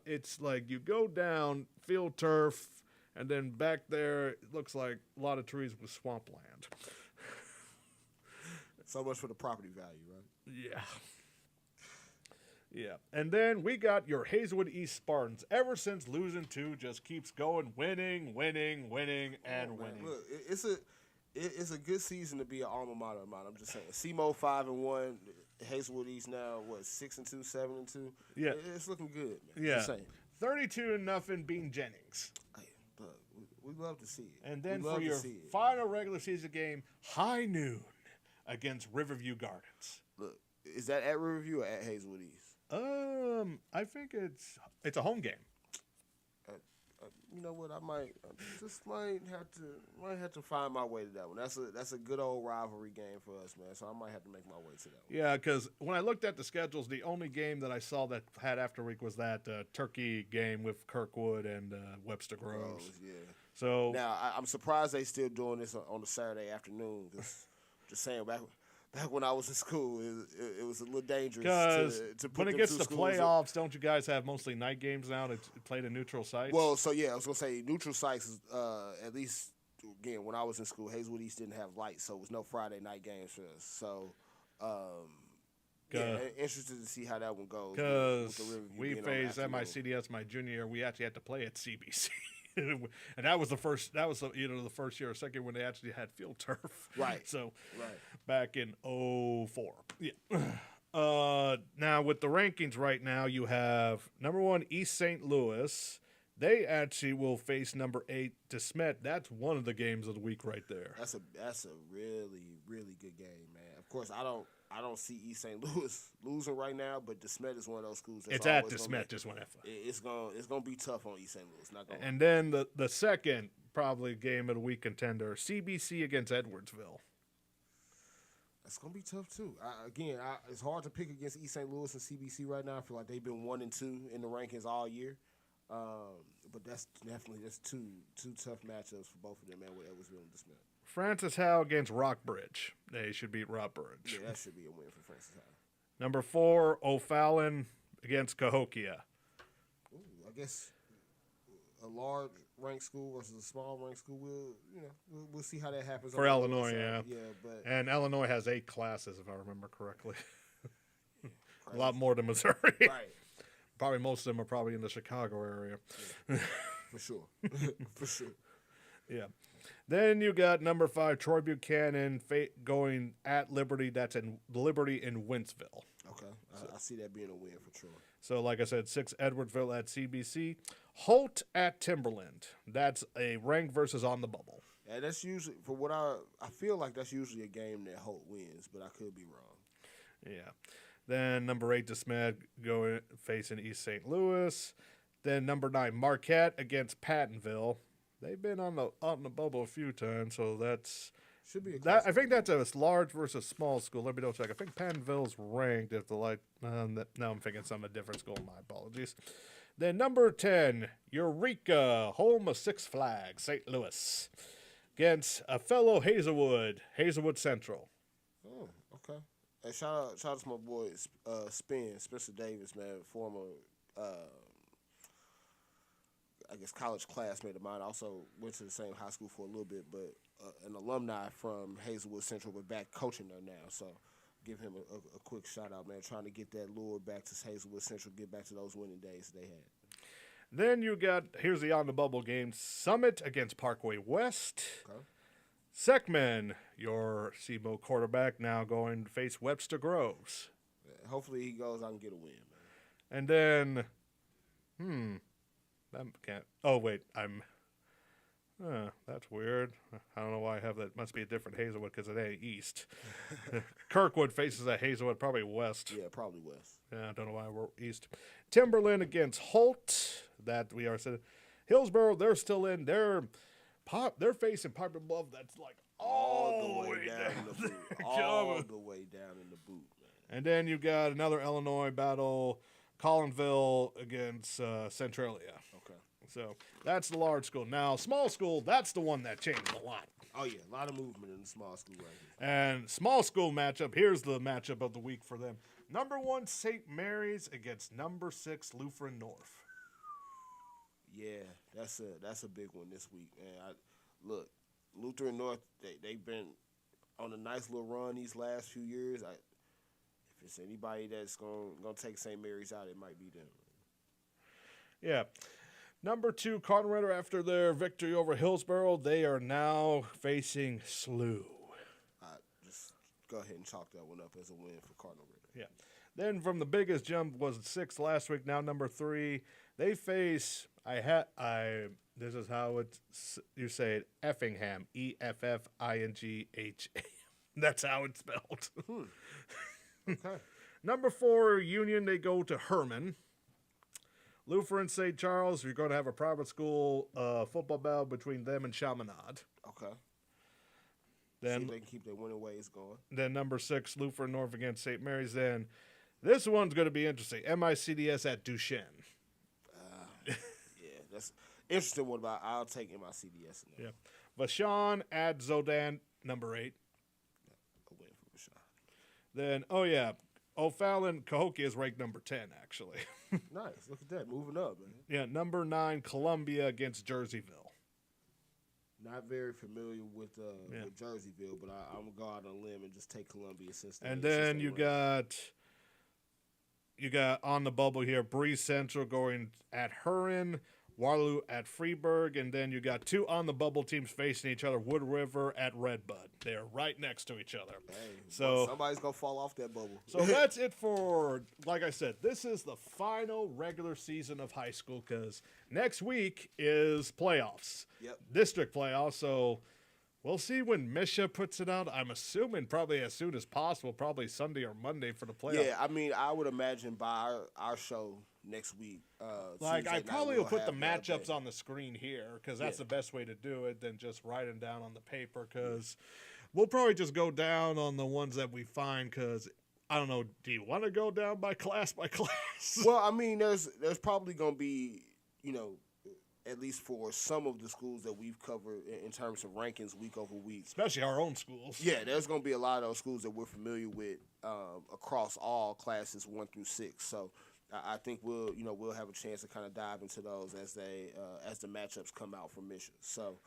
S2: it's like you go down field turf, and then back there it looks like a lot of trees with swampland.
S1: So much for the property value, right?
S2: Yeah. Yeah. And then we got your Hazelwood East Spartans. Ever since losing 2, just keeps going, winning, and winning.
S1: Look, it's a good season to be an alma mater. I'm just saying. SEMO 5-1. Hazelwood East now 6-2, 7-2.
S2: Yeah,
S1: it's looking good, man.
S2: Yeah,
S1: Just saying.
S2: 32-0 beating Jennings.
S1: Hey, look, we love to see it.
S2: And then for your final regular season game, high noon against Riverview Gardens.
S1: Look, is that at Riverview or at Hazelwood East?
S2: I think it's a home game.
S1: You know what? I might have to find my way to that one. That's a good old rivalry game for us, man. So I might have to make my way to that one.
S2: Yeah, because when I looked at the schedules, the only game that I saw that had after week was that Turkey game with Kirkwood and Webster Groves.
S1: Yeah.
S2: So
S1: now I'm surprised they still doing this on a Saturday afternoon. Just saying, back when I was in school, it was a little dangerous. To put
S2: when it gets to playoffs, don't you guys have mostly night games now to play the neutral sites?
S1: Well, so yeah, I was gonna say neutral sites is at least again when I was in school, Hazelwood East didn't have lights, so it was no Friday night games for us. So interested to see how that one goes.
S2: Because we faced at my CDS my junior year, we actually had to play at CBC. And that was the first. That was the first year or second when they actually had field turf.
S1: Right.
S2: So, back in 2004. Yeah. Now with the rankings right now, you have number 1 East St. Louis. They actually will face number 8 DeSmet. That's one of the games of the week right there.
S1: That's a really good game, man. Of course, I don't see East St. Louis losing right now, but DeSmet is one of those schools. That's
S2: it's at DeSmet, just one F.
S1: It's gonna be tough on East St. Louis. Not gonna.
S2: And then the second probably game of the week contender, CBC against Edwardsville.
S1: That's gonna be tough too. It's hard to pick against East St. Louis and CBC right now. I feel like they've been 1 and 2 in the rankings all year. But that's two tough matchups for both of them, man, with Edwardsville and DeSmet.
S2: Francis Howe against Rockbridge. They should beat Rockbridge.
S1: Yeah, that should be a win for Francis Howe.
S2: Number 4, O'Fallon against Cahokia.
S1: Ooh, I guess a large ranked school versus a small ranked school. We'll see how that happens
S2: for Illinois.
S1: But
S2: and Illinois has 8 classes, if I remember correctly. A lot more than Missouri.
S1: Right.
S2: Probably most of them are probably in the Chicago area.
S1: Yeah. For sure. For sure.
S2: Yeah. Then you got number 5, Troy Buchanan going at Liberty. That's in Liberty in Wentzville.
S1: Okay. I see that being a win for Troy.
S2: So, like I said, 6 Edwardsville at CBC. Holt at Timberland. That's a ranked versus on the bubble.
S1: And that's usually, for what I feel like that's usually a game that Holt wins, but I could be wrong.
S2: Yeah. Then number 8, DeSmet going facing East St. Louis. Then number 9, Marquette against Pattonville. They've been on the bubble a few times, so that's
S1: should be.
S2: I think that's a large versus small school. Let me double check. I think Pattonville's ranked if the light. Now I'm thinking some a different school. My apologies. Then number 10, Eureka, home of Six Flags, St. Louis, against a fellow Hazelwood Central.
S1: Oh, okay. Hey, shout out to my boy Spencer Davis, man, former. I guess college classmate of mine. Also went to the same high school for a little bit, but an alumni from Hazelwood Central, but back coaching there now. So give him a quick shout out, man. Trying to get that lure back to Hazelwood Central, get back to those winning days they had.
S2: Then you got, here's the on the bubble game, Summit against Parkway West.
S1: Okay.
S2: Seckman, your SEMO quarterback, now going to face Webster Groves.
S1: Yeah, hopefully he goes out and get a win, man.
S2: And then, that's weird. I don't know why I have that. Must be a different Hazelwood because it ain't East. Kirkwood faces a Hazelwood, probably West.
S1: Yeah, probably West.
S2: Yeah, I don't know why we're East. Timberland against Holt. That we are saying. Hillsborough, they're still in. They're facing Piper Bluff. That's like all the way down
S1: in the boot. All the way down in the boot, man.
S2: And then you got another Illinois battle. Collinville against Centralia.
S1: Okay.
S2: So that's the large school. Now, small school, that's the one that changed a lot.
S1: Oh, yeah. A lot of movement in the small school right here.
S2: And small school matchup, here's the matchup of the week for them. Number 1, St. Mary's against number 6, Lutheran North.
S1: Yeah, that's a big one this week, man. Look, Lutheran North, they've been on a nice little run these last few years. If it's anybody that's gonna take St. Mary's out, it might be them.
S2: Yeah. Number 2, Conrad, after their victory over Hillsborough, they are now facing SLU.
S1: Just go ahead and chalk that one up as a win for Cardinal Ritter.
S2: Yeah. Then from the biggest jump was 6 last week, now number 3. They face, this is how you say it, Effingham, Effingha. That's how it's spelled.
S1: Okay.
S2: Number 4, Union, they go to Herman. Lutheran St. Charles, you're going to have a private school football battle between them and Chaminade.
S1: Okay.
S2: Then
S1: see if they can keep their winning ways going.
S2: Then number 6, Lutheran North against St. Mary's. Then this one's going to be interesting. MICDS at Duchesne.
S1: Yeah, that's interesting one, but I'll take MICDS in there.
S2: Yeah. Vashon at Zodan, number 8.
S1: A win for Vashon.
S2: Then, O'Fallon, Cahokia is ranked number 10, actually.
S1: Nice. Look at that. Moving up, man.
S2: Yeah, number 9, Columbia against Jerseyville.
S1: Not very familiar with Jerseyville, but I'm going to go out on a limb and just take Columbia since
S2: And then you got on the bubble here, Breeze Central going at Huron, Waterloo at Freeburg, and then you got 2 on the bubble teams facing each other, Wood River at Redbud. They're right next to each other.
S1: Hey,
S2: so
S1: somebody's going to fall off that bubble.
S2: So that's it for, like I said, this is the final regular season of high school because next week is playoffs.
S1: Yep.
S2: District playoffs, so we'll see when Misha puts it out. I'm assuming probably as soon as possible, probably Sunday or Monday for the playoffs.
S1: Yeah, I mean, I would imagine by our show next week.
S2: I probably will put the matchups on the screen here because that's the best way to do it than just writing down on the paper because we'll probably just go down on the ones that we find because, I don't know, do you want to go down by class by class?
S1: Well, I mean, there's probably going to be, at least for some of the schools that we've covered in terms of rankings week over week.
S2: Especially our own schools.
S1: Yeah, there's going to be a lot of those schools that we're familiar with across all classes 1 through 6. So I think we'll have a chance to kind of dive into those as the matchups come out from Mission. So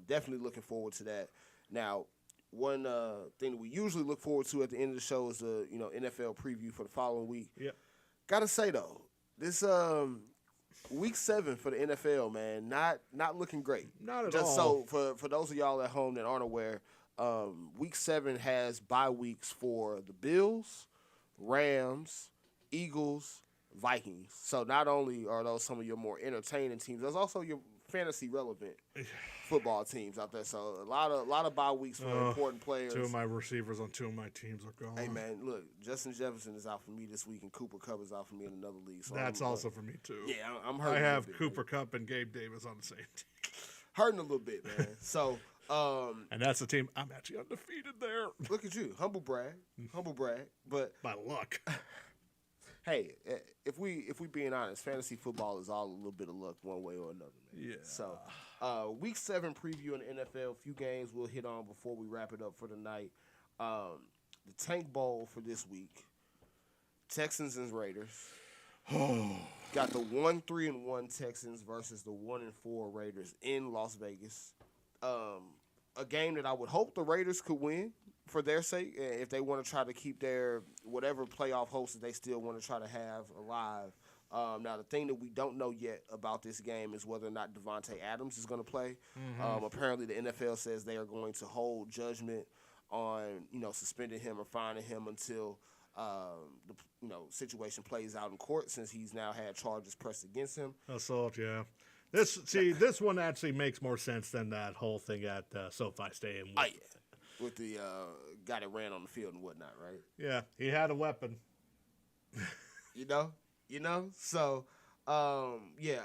S1: definitely looking forward to that. Now, one thing that we usually look forward to at the end of the show is the NFL preview for the following week.
S2: Yeah.
S1: Gotta say though, this week 7 for the NFL, man, not looking great.
S2: Not at
S1: Just
S2: all.
S1: So for those of y'all at home that aren't aware, week 7 has bye weeks for the Bills, Rams, Eagles, Vikings. So not only are those some of your more entertaining teams, there's also your fantasy relevant football teams out there. So a lot of bye weeks for important players.
S2: 2 of my receivers on 2 of my teams are gone.
S1: Hey man, look, Justin Jefferson is out for me this week, and Cooper Kupp is out for me in another league. So
S2: That's also for me too.
S1: Yeah, I'm hurting.
S2: I have Cooper Kupp and Gabe Davis on the same team.
S1: Hurting a little bit, man. So.
S2: And that's the team I'm actually undefeated there.
S1: Look at you, humble brag, but
S2: by luck.
S1: Hey, if we being honest, fantasy football is all a little bit of luck one way or another, man.
S2: Yeah.
S1: So, week 7 preview in the NFL. A few games we'll hit on before we wrap it up for the night. The Tank Bowl for this week. Texans and Raiders. Got the 1-3-1 Texans versus the 1-4 Raiders in Las Vegas. A game that I would hope the Raiders could win for their sake, if they want to try to keep their whatever playoff hopes that they still want to try to have alive. Now, the thing that we don't know yet about this game is whether or not Devontae Adams is going to play. Apparently, the NFL says they are going to hold judgment on suspending him or fining him until the situation plays out in court, since he's now had charges pressed against him.
S2: Assault, yeah. This one actually makes more sense than that whole thing at SoFi Stadium.
S1: Oh, yeah. With the guy that ran on the field and whatnot, right?
S2: Yeah, he had a weapon.
S1: So, yeah,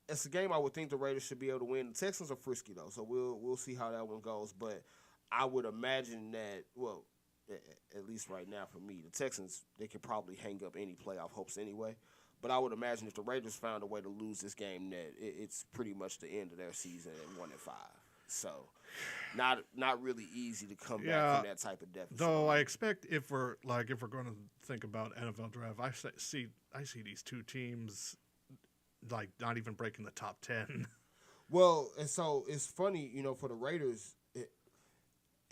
S1: it's a game I would think the Raiders should be able to win. The Texans are frisky, though, so we'll see how that one goes. But I would imagine that, at least right now for me. The Texans, they could probably hang up any playoff hopes anyway. But I would imagine if the Raiders found a way to lose this game, that it's pretty much the end of their season at 1-5. So, not really easy to come back from that type of deficit.
S2: Though I expect if we're going to think about NFL draft, I see these two teams like not even breaking the top 10.
S1: Well, and so it's funny, for the Raiders,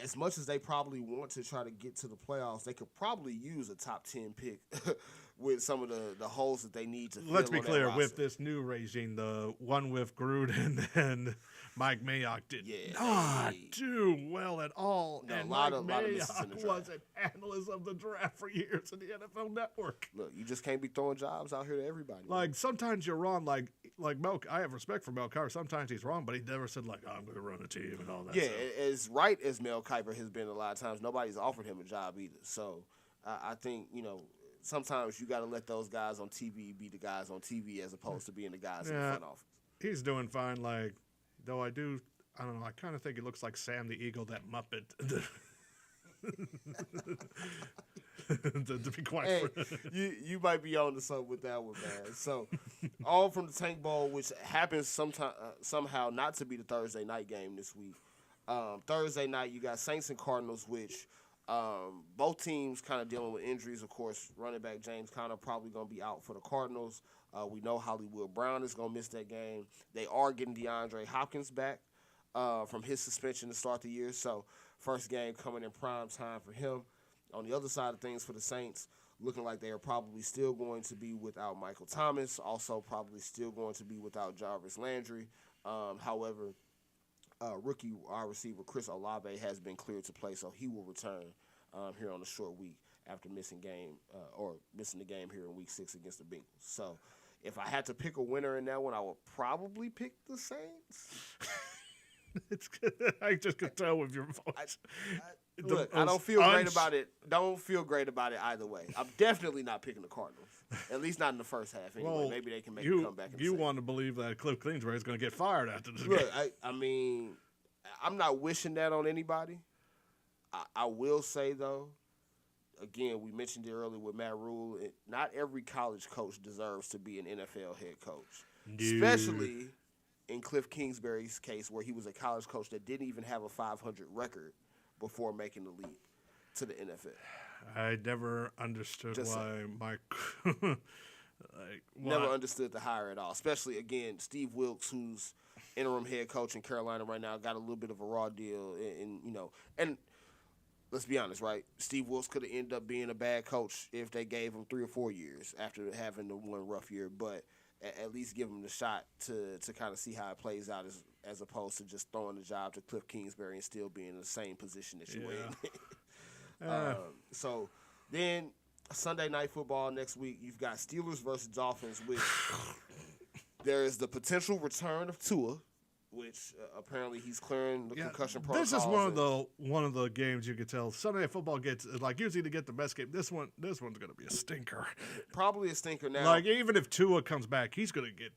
S1: as much as they probably want to try to get to the playoffs, they could probably use a top 10 pick with some of the holes that they need to fill.
S2: Let's be clear, with this new regime, the one with Gruden and Mike Mayock did not do well at all.
S1: No,
S2: and
S1: Mike
S2: Mayock was an analyst of the draft for years in the NFL Network.
S1: Look, you just can't be throwing jobs out here to everybody.
S2: Like, sometimes you're wrong. Like Mel, I have respect for Mel Kiper. Sometimes he's wrong, but he never said, I'm going to run a team and all that.
S1: Yeah, as right as Mel Kiper has been a lot of times, nobody's offered him a job either. So I think, sometimes you got to let those guys on TV be the guys on TV as opposed to being the guys in the front office.
S2: He's doing fine. Though I don't know, I kind of think he looks like Sam the Eagle, that Muppet. to be quite
S1: you might be on to something with that one, man. So, all from the Tank Bowl, which happens somehow not to be the Thursday night game this week. Thursday night, you got Saints and Cardinals, which both teams kind of dealing with injuries. Of course, running back James Conner probably going to be out for the Cardinals. We know Hollywood Brown is going to miss that game. They are getting DeAndre Hopkins back from his suspension to start the year. So, first game coming in prime time for him. On the other side of things for the Saints, looking like they are probably still going to be without Michael Thomas, also probably still going to be without Jarvis Landry. However, rookie wide receiver Chris Olave has been cleared to play, so he will return here on a short week after missing the game here in Week 6 against the Bengals. So, if I had to pick a winner in that one, I would probably pick the Saints.
S2: It's good. I just could tell with your voice.
S1: I don't feel great about it. Don't feel great about it either way. I'm definitely not picking the Cardinals. At least not in the first half. Anyway,
S2: well,
S1: maybe they can make a comeback.
S2: You want to believe that Cliff Kingsbury is going to get fired after this game?
S1: I mean, I'm not wishing that on anybody. I will say though, again, we mentioned it earlier with Matt Rule. Not every college coach deserves to be an NFL head coach, especially in Cliff Kingsbury's case, where he was a college coach that didn't even have a 500 record before making the leap to the NFL.
S2: I never understood why Mike.
S1: Never understood the hire at all. Especially again, Steve Wilkes, who's interim head coach in Carolina right now, got a little bit of a raw deal, and let's be honest, right? Steve Wilkes could have ended up being a bad coach if they gave him 3 or 4 years after having the one rough year, but at least give him the shot to kind of see how it plays out as opposed to just throwing the job to Cliff Kingsbury and still being in the same position that you were in. So then Sunday Night Football next week, you've got Steelers versus Dolphins, which there is the potential return of Tua, which apparently he's clearing the concussion protocol.
S2: This is one of the games you could tell Sunday Night Football gets usually to get the best game. This one's going to be a stinker.
S1: Probably a stinker now.
S2: Even if Tua comes back, he's going to get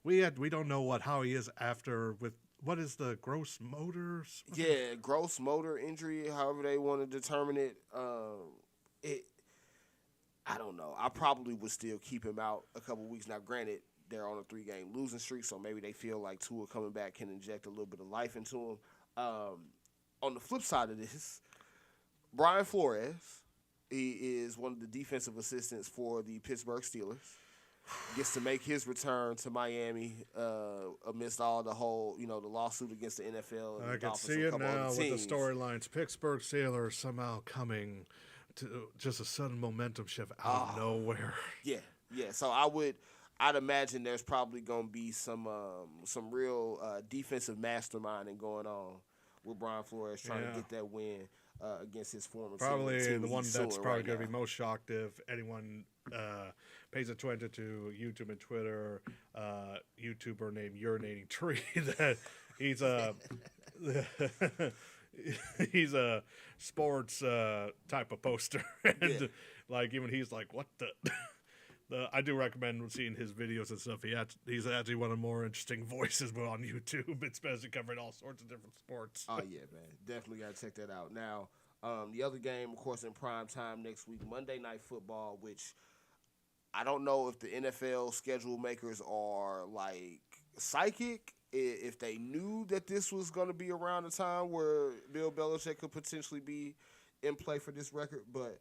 S2: we don't know how he is after with what is the gross motor?
S1: Yeah, gross motor injury, however they want to determine it. I don't know. I probably would still keep him out a couple weeks. Now, granted, they're on a 3-game losing streak, so maybe they feel like Tua coming back can inject a little bit of life into him. On the flip side of this, Brian Flores, he is one of the defensive assistants for the Pittsburgh Steelers, gets to make his return to Miami amidst all the whole, the lawsuit against the NFL. And
S2: I can see it now with the storylines. Pittsburgh Steelers somehow coming to just a sudden momentum shift out of nowhere.
S1: Yeah. So I'd imagine there's probably going to be some real defensive masterminding going on with Brian Flores trying to get that win against his former team.
S2: Probably the one that's probably going to be most shocked if anyone pays attention to YouTube and Twitter, YouTuber named Urinating Tree, that he's a sports type of poster. And even he's like, what the... I do recommend seeing his videos and stuff. He's actually one of the more interesting voices on YouTube, especially covering all sorts of different sports.
S1: Oh, yeah, man. Definitely got to check that out. Now, the other game, of course, in prime time next week, Monday Night Football, which I don't know if the NFL schedule makers are, like, psychic, if they knew that this was going to be around the time where Bill Belichick could potentially be in play for this record, but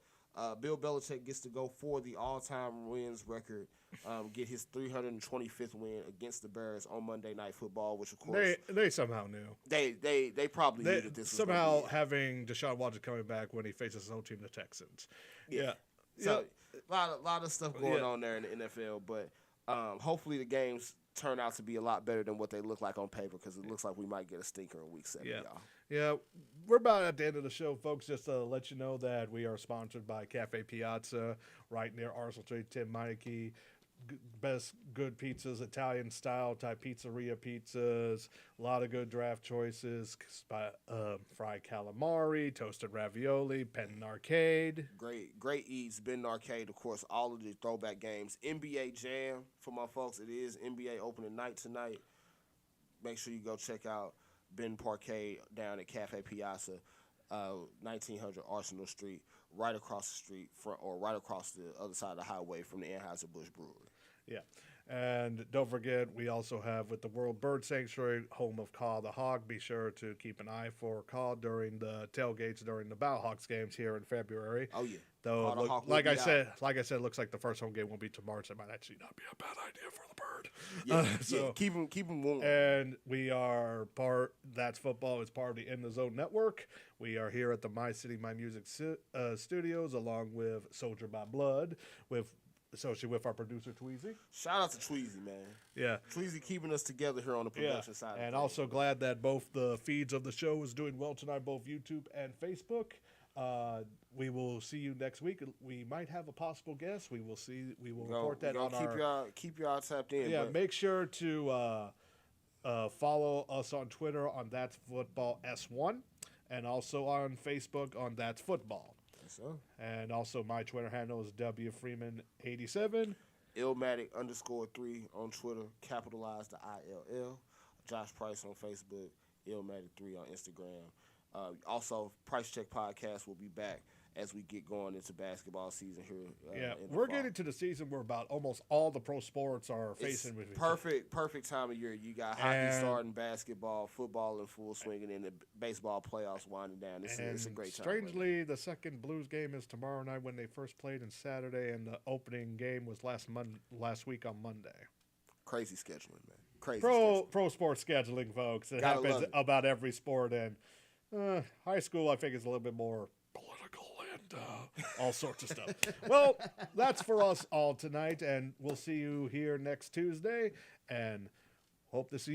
S1: Bill Belichick gets to go for the all-time wins record, get his 325th win against the Bears on Monday Night Football, which, of course...
S2: They somehow knew.
S1: They probably knew that this was
S2: somehow having Deshaun Watson coming back when he faces his own team, the Texans. Yeah.
S1: So, a lot of stuff going on there in the NFL, but hopefully the games turn out to be a lot better than what they look like on paper, because it looks like we might get a stinker in Week 7, y'all.
S2: Yeah, we're about at the end of the show, folks. Just to let you know that we are sponsored by Cafe Piazza right near Arsenal Street, Tim Meineke. Best good pizzas, Italian-style type pizzeria pizzas. A lot of good draft choices. Fried calamari, toasted ravioli, Penn Arcade.
S1: Great eats. Ben Arcade, of course, all of the throwback games. NBA Jam for my folks. It is NBA opening night tonight. Make sure you go check out Ben Parquet down at Cafe Piazza, 1900 Arsenal Street, right across the street right across the other side of the highway from the Anheuser-Busch Brewery.
S2: Yeah. And don't forget, we also have with the World Bird Sanctuary, home of Caw the Hawk. Be sure to keep an eye for Caw during the tailgates during the Bowhawks games here in February.
S1: Oh, yeah.
S2: Though, like I said, it looks like the first home game will be tomorrow, so it might actually not be a bad idea for the Bird.
S1: Yeah, keep them warm.
S2: And we are That's Football is part of the In the Zone Network. We are here at the My City, My Music studios, along with Soldier by Blood, associated with our producer, Tweezy.
S1: Shout out to Tweezy, man.
S2: Yeah.
S1: Tweezy keeping us together here on the production side.
S2: And also glad that both the feeds of the show is doing well tonight, both YouTube and Facebook. We will see you next week. We might have a possible guest. We will see. We will report that on
S1: keep y'all tapped in.
S2: Yeah, make sure to follow us on Twitter on That's Football S1, and also on Facebook on That's Football.
S1: So.
S2: And also my Twitter handle is WFreeman87.
S1: Illmatic_3 on Twitter. Capitalize the ILL. Josh Price on Facebook. Illmatic3 on Instagram. Also, Price Check Podcast will be back as we get going into basketball season here.
S2: We're getting to the season where about almost all the pro sports are facing with
S1: perfect time of year. You got hockey starting, basketball, football in full swing, and then the baseball playoffs winding down. It's a great time.
S2: Strangely, the second Blues game is tomorrow night when they first played, and Saturday, and the opening game was last week on Monday.
S1: Crazy scheduling, man. Crazy
S2: pro sports scheduling, folks. It happens about every sport, and high school I think is a little bit more political and all sorts of stuff. Well, that's for us all tonight, and we'll see you here next Tuesday, and hope to see you.